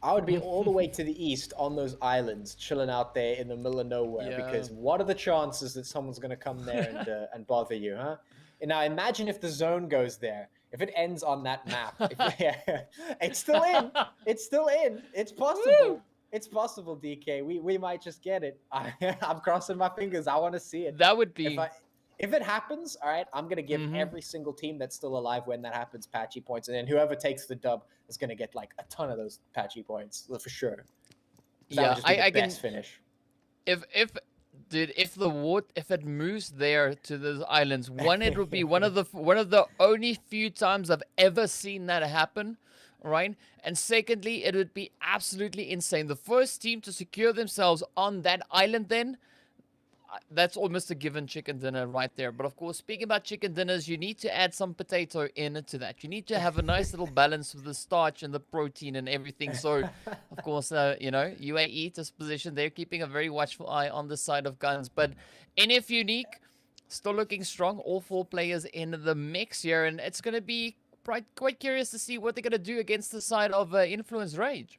D: I would be all the way to the east on those islands, chilling out there in the middle of nowhere. Yeah. Because what are the chances that someone's going to come there and bother you, huh? And now imagine if the zone goes there. If it ends on that map. It's still in. It's still in. It's possible. Woo! It's possible, DK. We might just get it. I'm crossing my fingers. I want to see it.
E: That would be...
D: If it happens, all right, I'm going to give every single team that's still alive when that happens patchy points. And then whoever takes the dub is going to get like a ton of those patchy points for sure.
E: Yeah,
D: I can finish.
E: If it moves there to those islands, it would be one of the only few times I've ever seen that happen. Right, and secondly, it would be absolutely insane. The first team to secure themselves on that island, then that's almost a given chicken dinner right there. But of course, speaking about chicken dinners, you need to add some potato into that. You need to have a nice little balance with the starch and the protein and everything. So, of course, UAE to position, they're keeping a very watchful eye on the side of Guns. But NFxUnique still looking strong. All 4 players in the mix here, and it's going to be quite curious to see what they're going to do against the side of Influence Rage.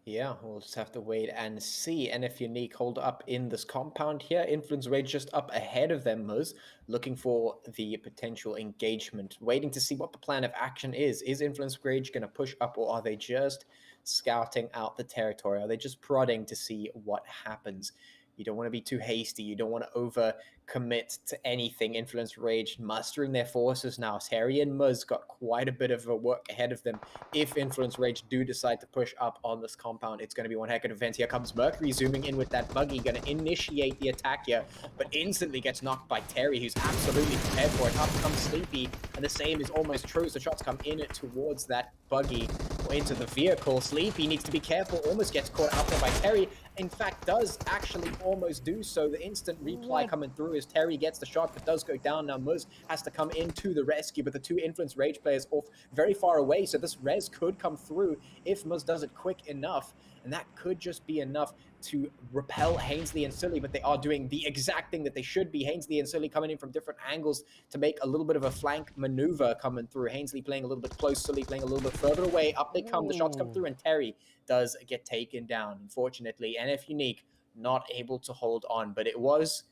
D: Yeah, we'll just have to wait and see. NFxUnique hold up in this compound here. Influence Rage just up ahead of them, Muz, looking for the potential engagement, waiting to see what the plan of action is. Is Influence Rage going to push up, or are they just scouting out the territory? Are they just prodding to see what happens? You don't want to be too hasty. You don't want to over-commit to anything. Influence Rage mustering their forces now. Terry and Muz got quite a bit of work ahead of them. If Influence Rage do decide to push up on this compound, it's going to be one heck of an event. Here comes Mercury zooming in with that buggy, going to initiate the attack here, but instantly gets knocked by Terry, who's absolutely prepared for it. Up comes Sleepy, and the same is almost true. So shots come in towards that buggy or into the vehicle. Sleepy needs to be careful, almost gets caught out there by Terry. In fact, does actually almost do so. The instant reply coming through as Terry gets the shot, but does go down. Now Muz has to come into the rescue, but the 2 Influence Rage players off very far away, so this res could come through if Muz does it quick enough, and that could just be enough. to repel Hainsley and Silly, but they are doing the exact thing that they should be. Hainsley and Silly coming in from different angles to make a little bit of a flank maneuver coming through. Hainsley playing a little bit close, Silly playing a little bit further away. Up they come, the shots come through, and Terry does get taken down. Unfortunately, NFxUnique not able to hold on, but it was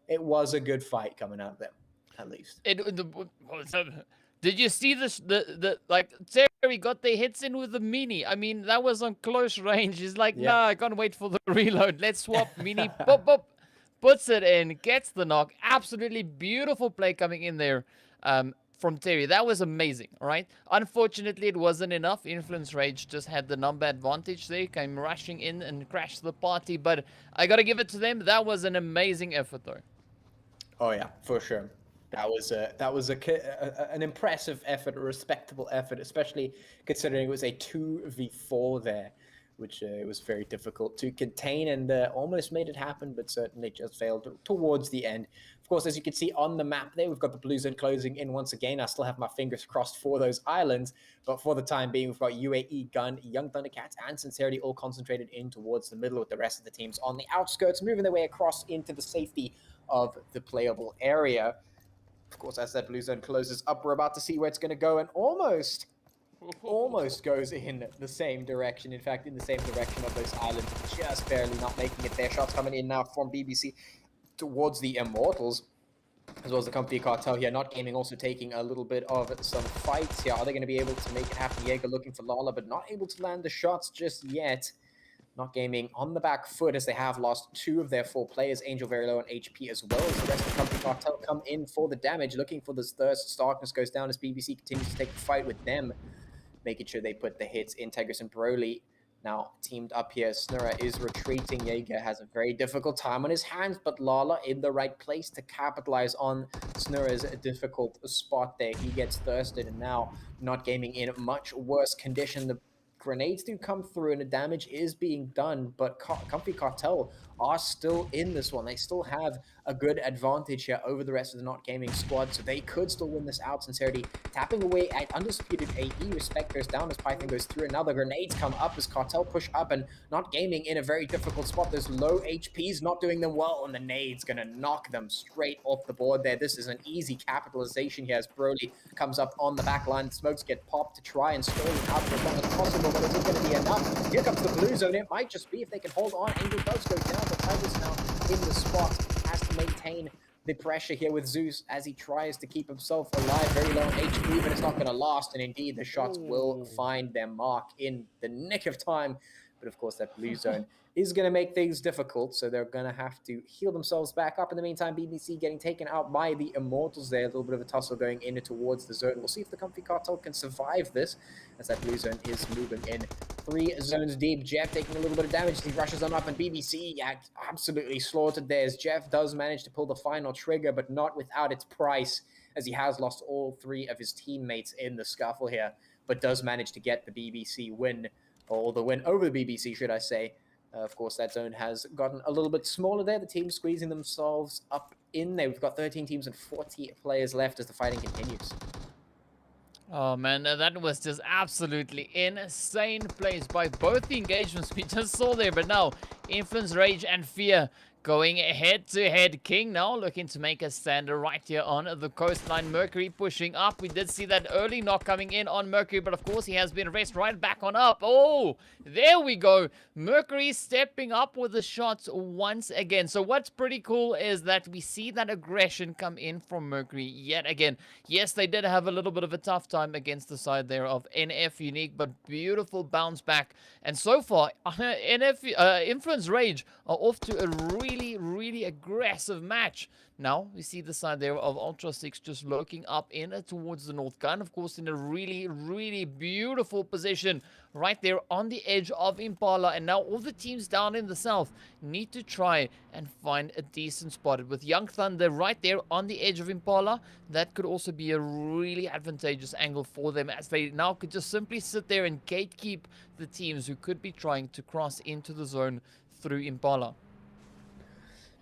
D: a good fight coming out of them, at least.
E: Did you see this? The like Terry got the hits in with the mini. I mean, that was on close range. He's like,
D: Yeah.
E: nah, I can't wait for the reload. Let's swap mini. Boop, boop. Puts it in, gets the knock. Absolutely beautiful play coming in there from Terry. That was amazing, all right? Unfortunately, it wasn't enough. Influence Rage just had the number advantage there, came rushing in and crashed the party, but I got to give it to them. That was an amazing effort, though.
D: Oh, yeah, for sure. That was an impressive effort, a respectable effort, especially considering it was a 2v4 there, which it was very difficult to contain, and almost made it happen, but certainly just failed towards the end. Of course, as you can see on the map there, we've got the blue zone closing in once again. I still have my fingers crossed for those islands, but for the time being, we've got UAE, Gun, Young Thundercats, and Scincerity all concentrated in towards the middle, with the rest of the teams on the outskirts, moving their way across into the safety of the playable area. Of course, as that blue zone closes up, we're about to see where it's going to go, and almost goes in the same direction. In fact, in the same direction of those islands, just barely not making it there. Shots coming in now from BBC towards the Immortalz, as well as the company Cartel here. Not Gaming also taking a little bit of some fights here. Are they going to be able to make it happen? Jaeger looking for Lala, but not able to land the shots just yet. Not Gaming on the back foot, as they have lost 2 of their 4 players. Angel very low on HP, as well as the rest of the company Cartel come in for the damage, looking for this thirst. Starkness goes down as BBC continues to take the fight with them, making sure they put the hits in. Tegris and Broly now teamed up here. Snurra is retreating. Jaeger has a very difficult time on his hands, but Lala in the right place to capitalize on Snurra's difficult spot there. He gets thirsted, and now Not Gaming in much worse condition. The grenades do come through and the damage is being done, but Comfy Cartel are still in this one. They still have a good advantage here over the rest of the Not Gaming squad, so they could still win this out. Scincerity tapping away at Undisputed AE. Respect goes down as Python goes through, and now the grenades come up as Cartel push up, and Not Gaming in a very difficult spot. Those low HPs not doing them well, and the nade's gonna knock them straight off the board there. This is an easy capitalization here as Broly comes up on the back line. Smokes get popped to try and stall it out for as long as possible, but is it going to be enough? Here comes the blue zone. It might just be if they can hold on. Angel does go down, but Tiger's now in the spot. Has to maintain the pressure here with Zeus as he tries to keep himself alive. Very low on HP, but it's not going to last. And indeed, the shots will find their mark in the nick of time. But of course, that blue zone is going to make things difficult, so they're going to have to heal themselves back up. In the meantime, BBC getting taken out by the Immortalz there. A little bit of a tussle going in towards the zone. We'll see if the Comfy Cartel can survive this, as that blue zone is moving in 3 zones deep. Jeff taking a little bit of damage. He rushes on up, and BBC absolutely slaughtered there, as Jeff does manage to pull the final trigger, but not without its price, as he has lost all 3 of his teammates in the scuffle here, but does manage to get the BBC win, or the win over the BBC, should I say. Of course, that zone has gotten a little bit smaller there. The teams squeezing themselves up in there. We've got 13 teams and 40 players left as the fighting continues.
E: Oh man, that was just absolutely insane plays by both the engagements we just saw there. But now, Influence, Rage, and Fear going head-to-head. King now looking to make a stand right here on the coastline. Mercury pushing up. We did see that early knock coming in on Mercury, but of course he has been raced right back on up. Oh, there we go. Mercury stepping up with the shots once again. So what's pretty cool is that we see that aggression come in from Mercury yet again. Yes, they did have a little bit of a tough time against the side there of NFxUnique, but beautiful bounce back. And so far, Influence Rage are off to a really aggressive match. Now we see the side there of Ultra 6 just looking up in towards the North Gun, of course, in a really beautiful position right there on the edge of Impala. And now all the teams down in the south need to try and find a decent spot. With Young Thunder right there on the edge of Impala, that could also be a really advantageous angle for them, as they now could just simply sit there and gatekeep the teams who could be trying to cross into the zone through Impala.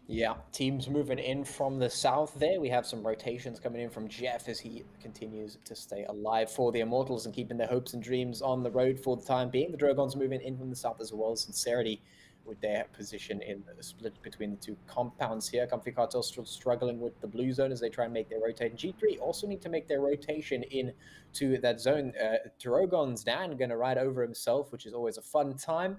D: Yeah, teams moving in from the south there. We have some rotations coming in from Jeff as he continues to stay alive for the Immortalz and keeping their hopes and dreams on the road for the time being. The Drogons moving in from the south as well. Scincerity with their position in the split between the two compounds here. Comfy Cartel still struggling with the blue zone as they try and make their rotation. G3 also need to make their rotation into that zone. Drogons Dan going to ride over himself, which is always a fun time.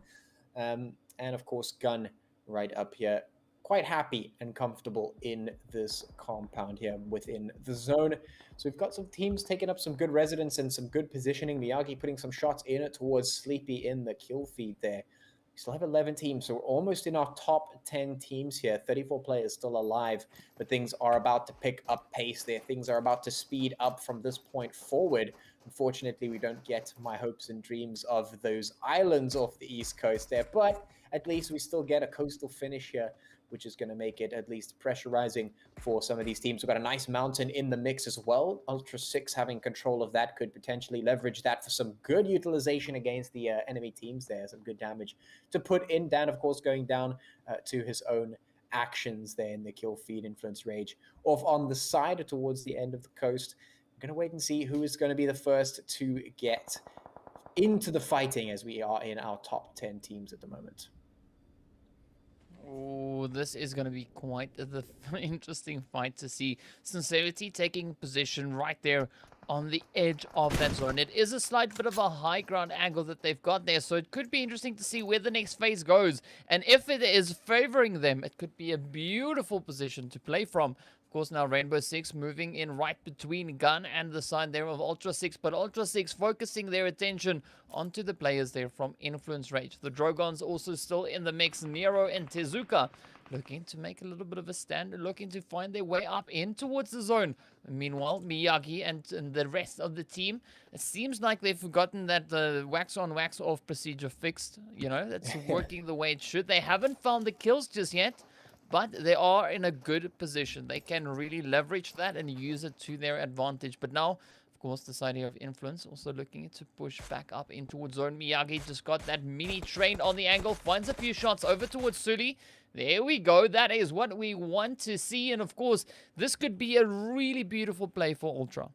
D: And of course, Gun right up here, quite happy and comfortable in this compound here within the zone. So we've got some teams taking up some good residence and some good positioning. Miyagi putting some shots in towards Sleepy in the kill feed there. We still have 11 teams, so we're almost in our top 10 teams here. 34 players still alive, but things are about to pick up pace there. Things are about to speed up from this point forward. Unfortunately, we don't get my hopes and dreams of those islands off the East Coast there, but at least we still get a coastal finish here, which is going to make it at least pressurizing for some of these teams. We've got a nice mountain in the mix as well. Ultra 6 having control of that could potentially leverage that for some good utilization against the enemy teams there. Some good damage to put in. Dan, of course, going down to his own actions there in the kill feed, influence, rage. Off on the side towards the end of the coast. I'm going to wait and see who is going to be the first to get into the fighting as we are in our top 10 teams at the moment.
E: Oh, this is going to be quite the interesting fight to see. Scincerity taking position right there on the edge of that zone. It is a slight bit of a high ground angle that they've got there, so it could be interesting to see where the next phase goes. And if it is favoring them, it could be a beautiful position to play from. Of course, now Rainbow Six moving in right between Gun and the side there of Ultra 6, but Ultra 6 focusing their attention onto the players there from Influence Rage. The Drogons also still in the mix. Nero and Tezuka looking to make a little bit of a stand, looking to find their way up in towards the zone. Meanwhile, Miyagi and the rest of the team, it seems like they've forgotten that the wax on, wax off procedure fixed. You know, that's working the way it should. They haven't found the kills just yet, but they are in a good position. They can really leverage that and use it to their advantage. But now, of course, the side here of Influence also looking to push back up in towards zone. Miyagi just got that mini train on the angle, finds a few shots over towards Suli. There we go. That is what we want to see. And of course, this could be a really beautiful play for Ultra.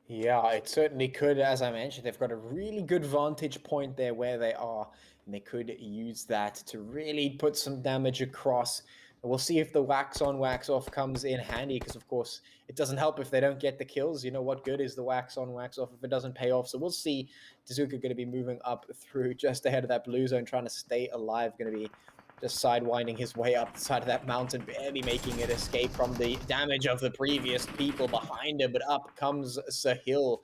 D: Yeah, it certainly could. As I mentioned, they've got a really good vantage point there where they are, and they could use that to really put some damage across. We'll see if the wax on, wax off comes in handy, because of course it doesn't help if they don't get the kills. You know, what good is the wax on, wax off if it doesn't pay off? So we'll see. Tezuka going to be moving up through just ahead of that blue zone, trying to stay alive, going to be just sidewinding his way up the side of that mountain, barely making it escape from the damage of the previous people behind him. But up comes Sahil,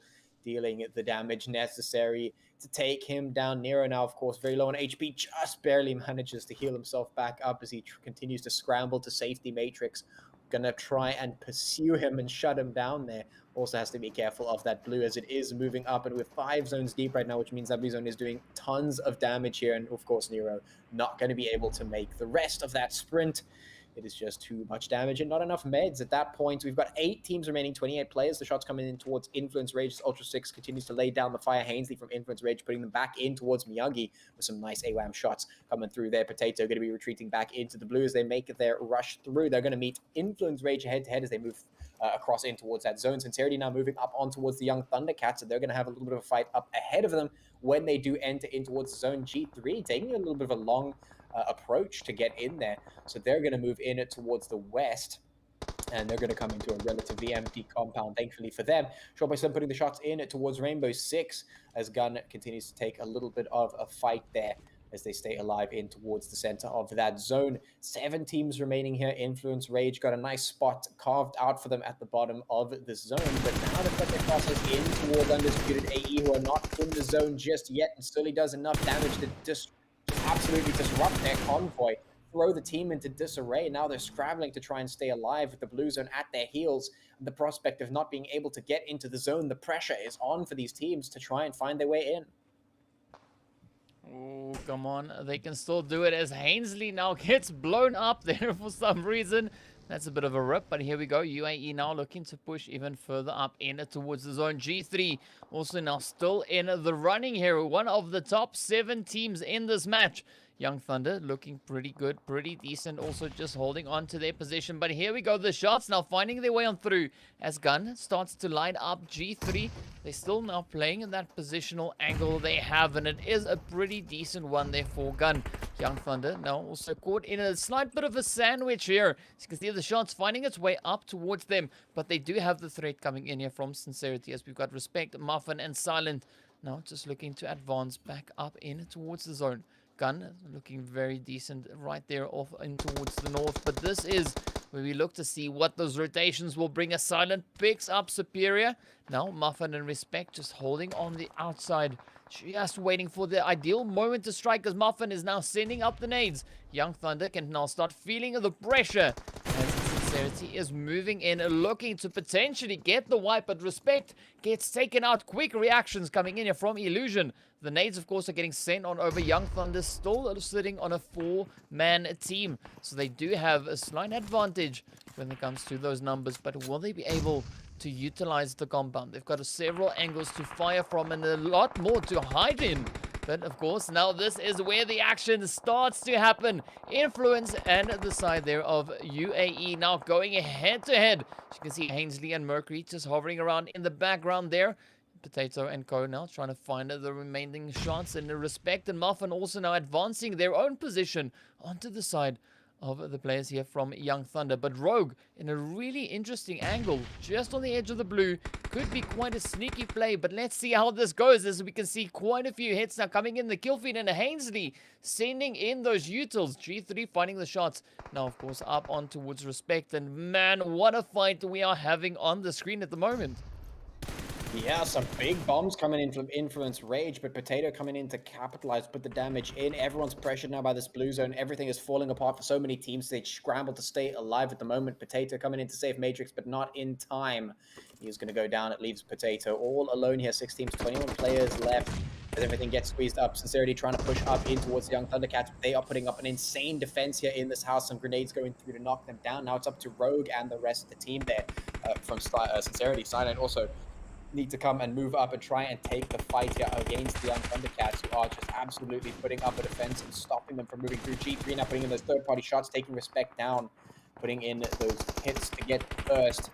D: dealing the damage necessary to take him down. Nero now, of course, very low on HP, just barely manages to heal himself back up as he continues to scramble to safety matrix. Gonna try and pursue him and shut him down there. Also has to be careful of that blue as it is moving up, and we're 5 zones deep right now, which means that blue zone is doing tons of damage here. And of course, Nero not going to be able to make the rest of that sprint. It is just too much damage and not enough meds at that point. We've got 8 teams remaining, 28 players. The shots coming in towards Influence Rage. Ultra 6 continues to lay down the fire. Hainsley from Influence Rage putting them back in towards Miyagi with some nice AWAM shots coming through there. Potato going to be retreating back into the blue as they make their rush through. They're going to meet Influence Rage head-to-head as they move across in towards that zone. Scincerity now moving up on towards the young Thundercats, so they're going to have a little bit of a fight up ahead of them when they do enter in towards zone G3, taking a little bit of a long approach to get in there. So they're going to move in towards the west, and they're going to come into a relatively empty compound, thankfully for them. Short by Slim putting the shots in towards Rainbow 6 as Gun continues to take a little bit of a fight there as they stay alive in towards the center of that zone. 7 teams remaining here. Influence Rage got a nice spot carved out for them at the bottom of the zone, but now they've got their crosses in towards Undisputed AE, who are not in the zone just yet, and Sully does enough damage to just absolutely disrupt their convoy, throw the team into disarray. Now they're scrambling to try and stay alive with the blue zone at their heels. The prospect of not being able to get into the zone, the pressure is on for these teams to try and find their way in.
E: Oh, come on. They can still do it as Hainsley now gets blown up there for some reason. That's a bit of a rip, but here we go. UAE now looking to push even further up in towards the zone. G3 also now still in the running here. One of the top 7 teams in this match. Young Thunder looking pretty good, pretty decent, also just holding on to their position. But here we go, the shots now finding their way on through as Gun starts to line up G3. They're still now playing in that positional angle they have, and it is a pretty decent one there for Gun. Young Thunder now also caught in a slight bit of a sandwich here. As you can see, the shots finding its way up towards them, but they do have the threat coming in here from Scincerity, as we've got Respect, Muffin, and Silent now just looking to advance back up in towards the zone. Gun looking very decent right there off in towards the north, but this is where we look to see what those rotations will bring us. Silent picks up Superior. Now Muffin and Respect just holding on the outside, just waiting for the ideal moment to strike, as Muffin is now sending up the nades. Young Thunder can now start feeling the pressure as Scincerity is moving in, looking to potentially get the wipe, but Respect gets taken out. Quick reactions coming in here from Illusion. The nades, of course, are getting sent on over. Young Thunder still sitting on a 4-man team, so they do have a slight advantage when it comes to those numbers, but will they be able to utilize the compound? They've got several angles to fire from and a lot more to hide in. But of course, now this is where the action starts to happen. Influence and the side there of UAE now going head to head. As you can see, Ainsley and Mercury just hovering around in the background there. Potato and Co now trying to find the remaining shots, and the Respect and Muffin also now advancing their own position onto the side of the players here from Young Thunder. But Rogue in a really interesting angle just on the edge of the blue. Could be quite a sneaky play, but let's see how this goes, as we can see quite a few hits now coming in. The kill feed and Ainsley sending in those utils. G3 finding the shots now, of course, up on towards Respect, and man, what a fight we are having on the screen at the moment.
D: Yeah, some big bombs coming in from Influence Rage, but Potato coming in to capitalize, put the damage in. Everyone's pressured now by this blue zone. Everything is falling apart for so many teams. They scramble to stay alive at the moment. Potato coming in to save Matrix, but not in time. He's going to go down. It leaves Potato all alone here. 6 teams, 21 players left as everything gets squeezed up. Scincerity trying to push up in towards the Young Thundercats. They are putting up an insane defense here in this house. Some grenades going through to knock them down. Now it's up to Rogue and the rest of the team there from Scincerity. Silent also need to come and move up and try and take the fight here against the Young Thundercats, who are just absolutely putting up a defense and stopping them from moving through. G3 now putting in those third-party shots, taking Respect down, putting in those hits to get first.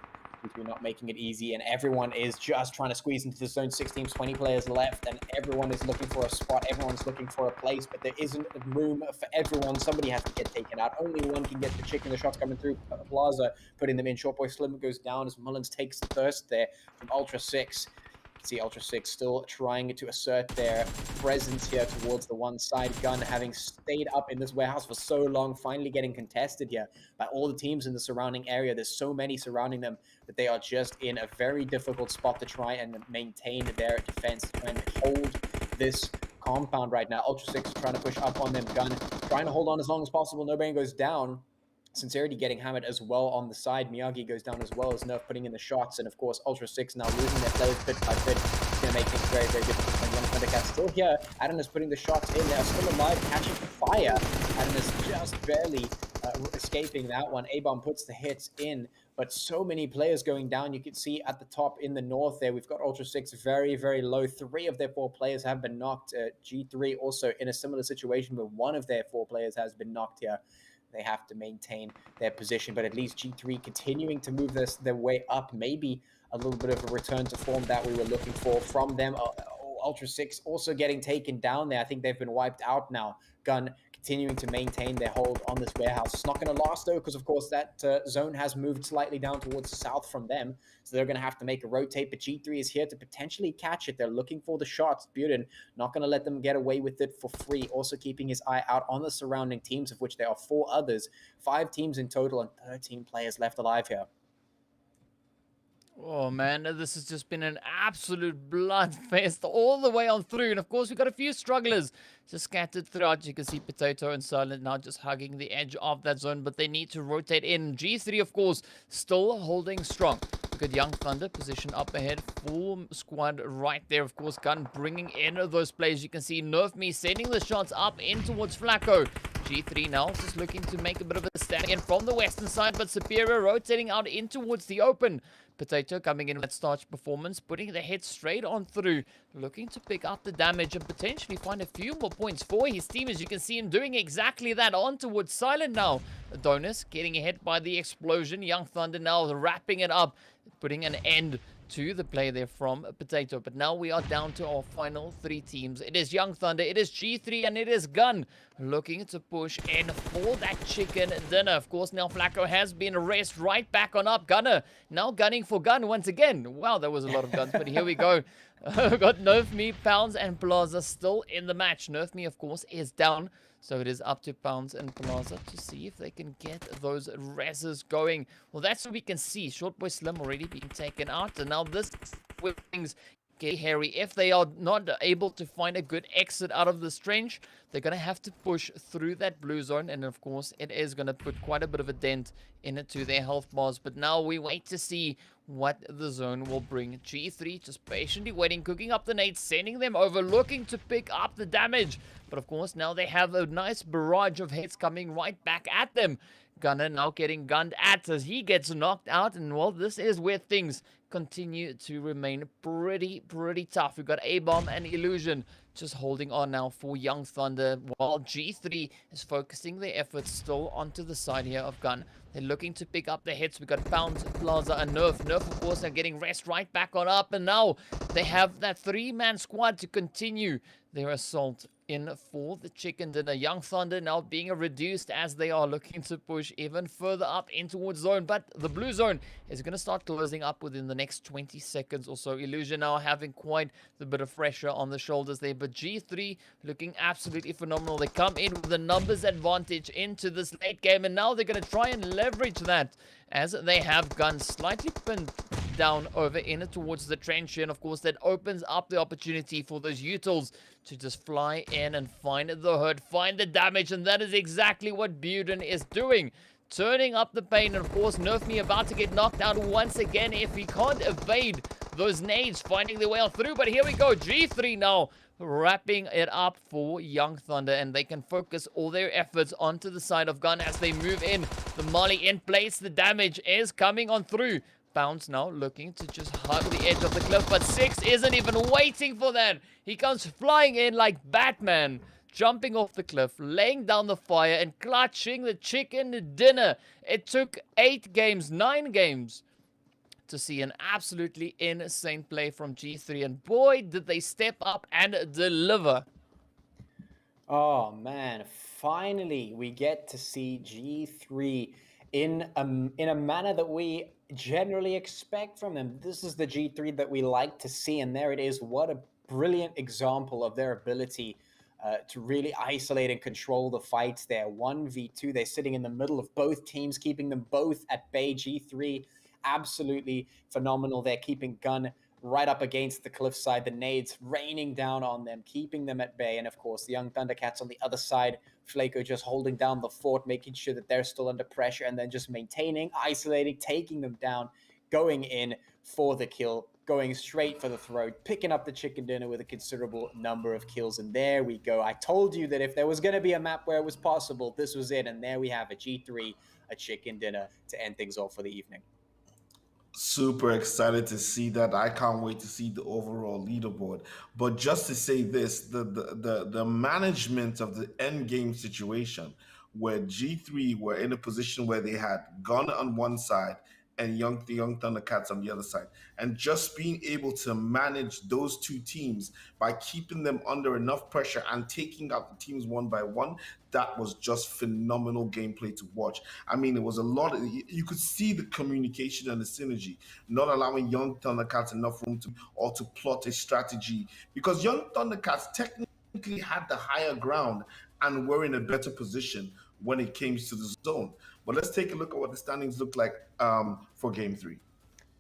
D: G3 not making it easy, and everyone is just trying to squeeze into the zone. 6 teams, 20 players left, and everyone is looking for a spot. Everyone's looking for a place, but there isn't room for everyone. Somebody has to get taken out. Only one can get the chicken. The shots coming through Plaza, putting them in. Short Boy Slim goes down as Mullins takes the thirst there from Ultra 6. See Ultra 6 still trying to assert their presence here towards the one side. Gun having stayed up in this warehouse for so long, finally getting contested here by all the teams in the surrounding area. There's so many surrounding them that they are just in a very difficult spot to try and maintain their defense and hold this compound right now. Ultra 6 trying to push up on them. Gun trying to hold on as long as possible. Nobody goes down. Scincerity getting hammered as well on the side. Miyagi goes down as well as Nerf putting in the shots. And of course, Ultra 6 now losing their players bit by bit. It's going to make things very, very difficult. And Young Thundercats still here. Adam is putting the shots in. They're still alive, catching fire. Adam is just barely escaping that one. A-Bomb puts the hits in. But so many players going down. You can see at the top in the north there, we've got Ultra 6 very, very low. 3 of their 4 players have been knocked. G3 also in a similar situation where 1 of their 4 players has been knocked here. They have to maintain their position, but at least G3 continuing to move their way up. Maybe a little bit of a return to form that we were looking for from them. Ultra 6 also getting taken down there. I think they've been wiped out now. Gun continuing to maintain their hold on this warehouse. It's not going to last, though, because, of course, that zone has moved slightly down towards the south from them. So they're going to have to make a rotate. But G3 is here to potentially catch it. They're looking for the shots. Buden not going to let them get away with it for free. Also keeping his eye out on the surrounding teams, of which there are 4 others. 5 teams in total and 13 players left alive here.
E: Oh man, this has just been an absolute bloodfest all the way on through. And of course, we've got a few strugglers just scattered throughout. You can see Potato and Silent now just hugging the edge of that zone, but they need to rotate in. G3, of course, still holding strong. We've got Young Thunder position up ahead. Full squad right there. Of course, Gun bringing in those plays. You can see Nerf Me sending the shots up in towards Flacco. G3 now just looking to make a bit of a stand in from the western side, but Superior rotating out in towards the open. Potato coming in with that starch performance, putting the head straight on through, looking to pick up the damage and potentially find a few more points for his team, as you can see him doing exactly that. On towards Silent now. Adonis getting hit by the explosion. Young Thunder now wrapping it up, putting an end to the play there from Potato. But now we are down to our final 3 teams. It is Young Thunder, it is G3, and it is Gun looking to push in for that chicken dinner. Of course, now Flacco has been raced right back on up. Gunner now gunning for Gun once again. Wow, that was a lot of guns, but here we go. We've got Nerf Me, Pounds, and Plaza still in the match. Nerf Me, of course, is down. So it is up to Pounds and Plaza to see if they can get those reses going. Well, that's what we can see. Short Boy Slim already being taken out. And now this with things get hairy. If they are not able to find a good exit out of this trench, they're going to have to push through that blue zone. And of course, it is going to put quite a bit of a dent into their health bars. But now we wait to see what the zone will bring. G3 just patiently waiting, cooking up the nades, sending them over, looking to pick up the damage. But of course, now they have a nice barrage of hits coming right back at them. Gunner now getting gunned at as he gets knocked out. And well, this is where things continue to remain pretty tough. We've got A-Bomb and Illusion just holding on now for Young Thunder, while G3 is focusing their efforts still onto the side here of Gun. They're looking to pick up the hits. We've got Pounds, Plaza, and Nerf. Nerf, of course, are getting rest right back on up. And now they have that 3-man squad to continue their assault in for the chicken dinner. Young Thunder now being reduced as they are looking to push even further up in towards zone. But the blue zone is going to start closing up within the next 20 seconds or so. Illusion now having quite a bit of pressure on the shoulders there. But G3 looking absolutely phenomenal. They come in with a numbers advantage into this late game. And now they're going to try and leverage that as they have guns slightly pinned down over in towards the trench here. And of course, that opens up the opportunity for those Utils to just fly in and find the hurt, find the damage. And that is exactly what Buden is doing, turning up the pain. And of course, Nerf Me about to get knocked out once again if he can't evade those nades, finding their way through. But here we go, G3 now wrapping it up for Young Thunder, and they can focus all their efforts onto the side of Gun as they move in. The Molly in place, the damage is coming on through. Bounce now looking to just hug the edge of the cliff, but Six isn't even waiting for that. He comes flying in like Batman, jumping off the cliff, laying down the fire, and clutching the chicken dinner. It took 9 games to see an absolutely insane play from G3, and boy, did they step up and deliver.
D: Oh man, finally we get to see G3 in a manner that we generally expect from them. This is the G3 that we like to see, and there it is. What a brilliant example of their ability to really isolate and control the fights there. 1v2, they're sitting in the middle of both teams, keeping them both at bay. G3 absolutely phenomenal. They're keeping Gun right up against the cliffside, the nades raining down on them, keeping them at bay. And of course, the Young Thundercats on the other side, Flaco just holding down the fort, making sure that they're still under pressure, and then just maintaining, isolating, taking them down, going in for the kill, going straight for the throat, picking up the chicken dinner with a considerable number of kills. And there we go. I told you that if there was going to be a map where it was possible, this was it. And there we have a G3, a chicken dinner to end things off for the evening.
A: Super excited to see that. I can't wait to see the overall leaderboard. But just to say this, the management of the end game situation, where G3 were in a position where they had Gun on one side and the Young Thundercats on the other side, and just being able to manage those two teams by keeping them under enough pressure and taking out the teams one by one, that was just phenomenal gameplay to watch. I mean, it was a lot of, you could see the communication and the synergy, not allowing Young Thundercats enough room to plot a strategy, because Young Thundercats technically had the higher ground and were in a better position when it came to the zone. But let's take a look at what the standings look like for Game 3.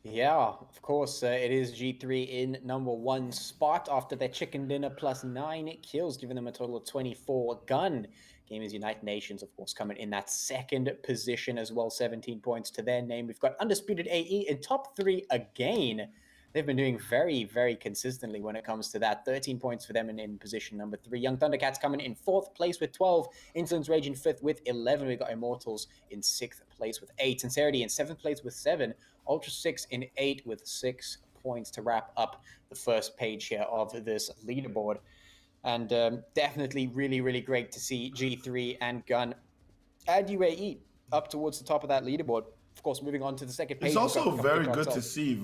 D: Yeah, of course, it is G3 in number 1 spot after their chicken dinner plus 9 kills, giving them a total of 24. Gun, Gamers United Nations, of course, coming in that second position as well, 17 points to their name. We've got Undisputed AE in top 3 again. they've been doing very, very consistently when it comes to that. 13 points for them in position number 3. Young Thundercats coming in 4th place with 12. Insolence Rage in 5th with 11. We've got Immortalz in 6th place with 8. Scincerity in 7th place with 7. Ultra 6 in 8 with 6 points to wrap up the first page here of this leaderboard. And definitely really, really great to see G3 and Gun and UAE up towards the top of that leaderboard. Of course, moving on to the second page.
A: It's also very good to see.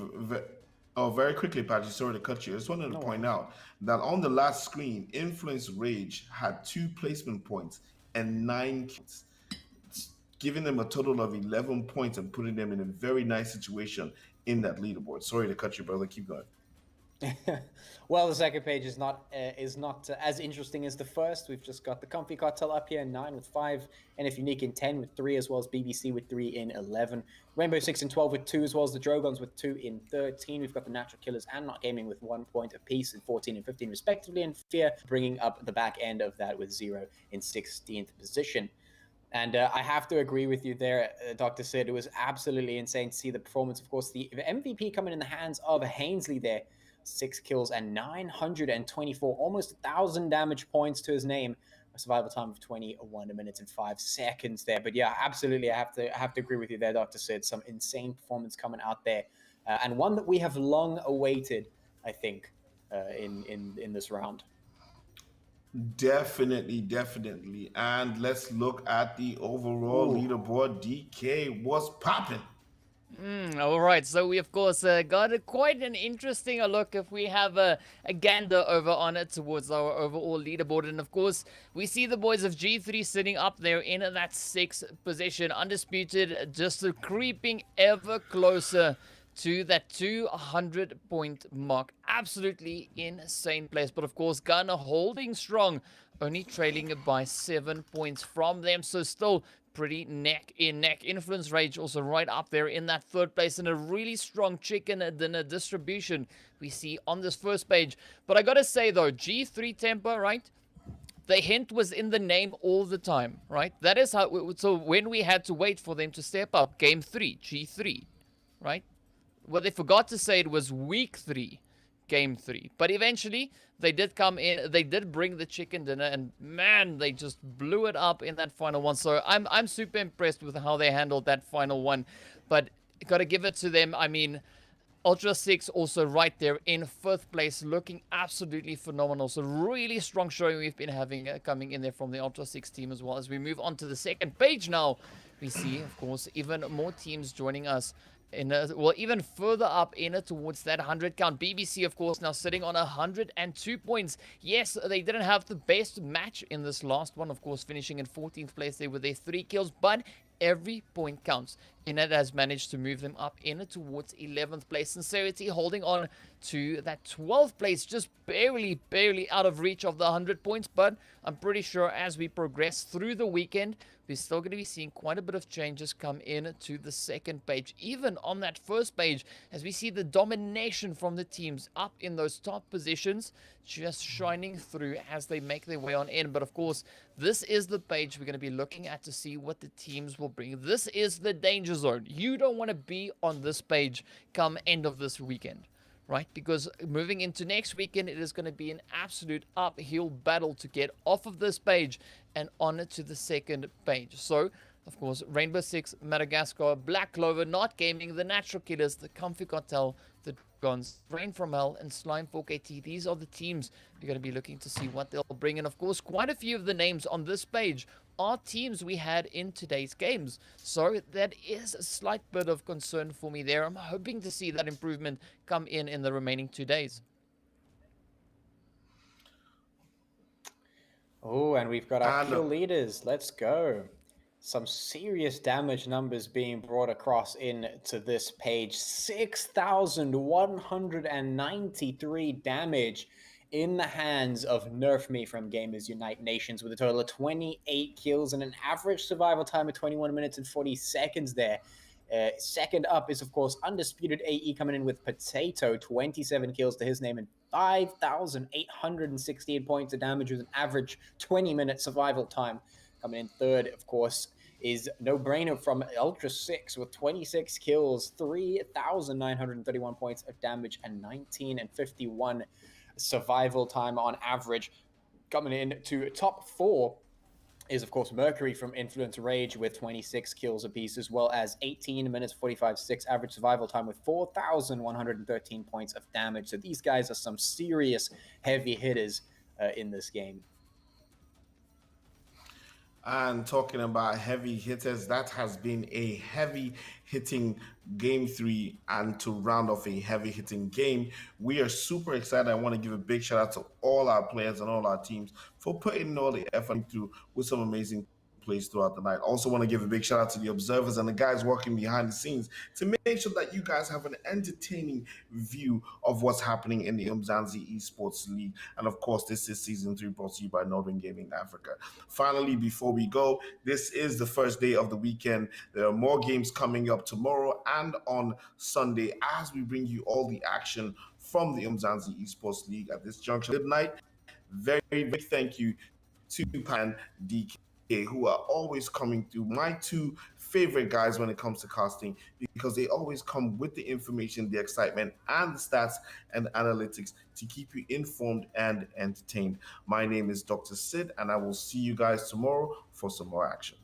A: Oh, very quickly, Patrick, sorry to cut you. I just wanted to point out that on the last screen, Influence Rage had 2 placement points and 9 kills, giving them a total of 11 points and putting them in a very nice situation in that leaderboard. Sorry to cut you, brother. Keep going.
D: Well, the second page is not as interesting as the first. We've just got the Comfy Cartel up here in 9 with 5, NFxUnique in 10 with 3, as well as BBC with 3 in 11, Rainbow 6 in 12 with 2, as well as the Drogons with 2 in 13. We've got the Natural Killers and Not Gaming with 1 point apiece in 14 and 15 respectively, and Fear bringing up the back end of that with 0 in 16th position. And I have to agree with you there, Dr. Sid. It was absolutely insane to see the performance. Of course, the MVP coming in the hands of Hainsley there. 6 kills and 924, almost 1,000 damage points to his name. A survival time of 21 minutes and 5 seconds there. But yeah, absolutely, I have to agree with you there, Dr. Sid. Some insane performance coming out there, and one that we have long awaited, I think, in this round.
A: Definitely. And let's look at the overall leaderboard. DK, what's popping?
E: All right, so we of course got quite an interesting look if we have a gander over on it towards our overall leaderboard. And of course, we see the boys of G3 sitting up there in that 6th position. Undisputed just creeping ever closer to that 200-point mark. Absolutely insane place. But of course, Gunner holding strong, only trailing by 7 points from them. So still pretty neck in neck. Influence Rage also right up there in that 3rd place, and a really strong chicken dinner distribution we see on this first page. But I gotta say though, G3 tempo, right? The hint was in the name all the time, right? That is how, so when we had to wait for them to step up, game 3, G3, right? Well, they forgot to say it was week 3, game 3. But eventually, they did come in, they did bring the chicken dinner, and man, they just blew it up in that final one. So I'm super impressed with how they handled that final one. But gotta give it to them. I mean, Ultra 6 also right there in 5th place, looking absolutely phenomenal. So really strong showing we've been having coming in there from the Ultra 6 team as well. As we move on to the second page now, we see, of course, even more teams joining us. Well, even further up in it towards that 100 count. BBC, of course, now sitting on 102 points. Yes, they didn't have the best match in this last one, of course, finishing in 14th place there with their 3 kills, but every point counts. And it has managed to move them up in it towards 11th place. Scincerity holding on to that 12th place, just barely out of reach of the 100 points. But I'm pretty sure as we progress through the weekend, we're still going to be seeing quite a bit of changes come in to the second page. Even on that first page, as we see the domination from the teams up in those top positions, just shining through as they make their way on in. But of course, this is the page we're going to be looking at to see what the teams will bring. This is the danger zone. You don't want to be on this page come end of this weekend, right? Because moving into next weekend, it is going to be an absolute uphill battle to get off of this page and on to the second page. So, of course, Rainbow 6, Madagascar, Black Clover, Not Gaming, the Natural Killers, the Comfy Cartel, the Drogons, Rain from Hell, and Slime 4KT. These are the teams you're going to be looking to see what they'll bring. And, of course, quite a few of the names on this page are teams we had in today's games. So that is a slight bit of concern for me there. I'm hoping to see that improvement come in the remaining 2 days.
D: Oh, and we've got our kill leaders. Let's go. Some serious damage numbers being brought across into this page. 6,193 damage in the hands of Nerf Me from Gamers Unite Nations, with a total of 28 kills and an average survival time of 21 minutes and 40 seconds there. Second up is, of course, Undisputed AE coming in with Potato, 27 kills to his name and 5,868 points of damage with an average 20-minute survival time. Coming in third, of course, is no brainer from Ultra 6 with 26 kills, 3,931 points of damage, and 19 and 51 survival time on average. Coming in to top 4 is, of course, Mercury from Influence Rage with 26 kills apiece, as well as 18 minutes 45.6 average survival time with 4,113 points of damage. So these guys are some serious heavy hitters in this game.
A: And talking about heavy hitters, that has been a heavy hitting game 3. And to round off a heavy hitting game, we are super excited. I want to give a big shout out to all our players and all our teams for putting in all the effort through with some amazing plays throughout the night. Also want to give a big shout out to the observers and the guys working behind the scenes to make sure that you guys have an entertaining view of what's happening in the Umzansi Esports League. And of course, this is season 3 brought to you by Northern Gaming Africa. Finally, before we go, this is the first day of the weekend. There are more games coming up tomorrow and on Sunday as we bring you all the action from the Umzansi Esports League at this junction. Good night. Very big thank you to Pan DK, who are always coming through, my 2 favorite guys when it comes to casting, because they always come with the information, the excitement, and the stats and analytics to keep you informed and entertained. My name is Dr. Sid, and I will see you guys tomorrow for some more action.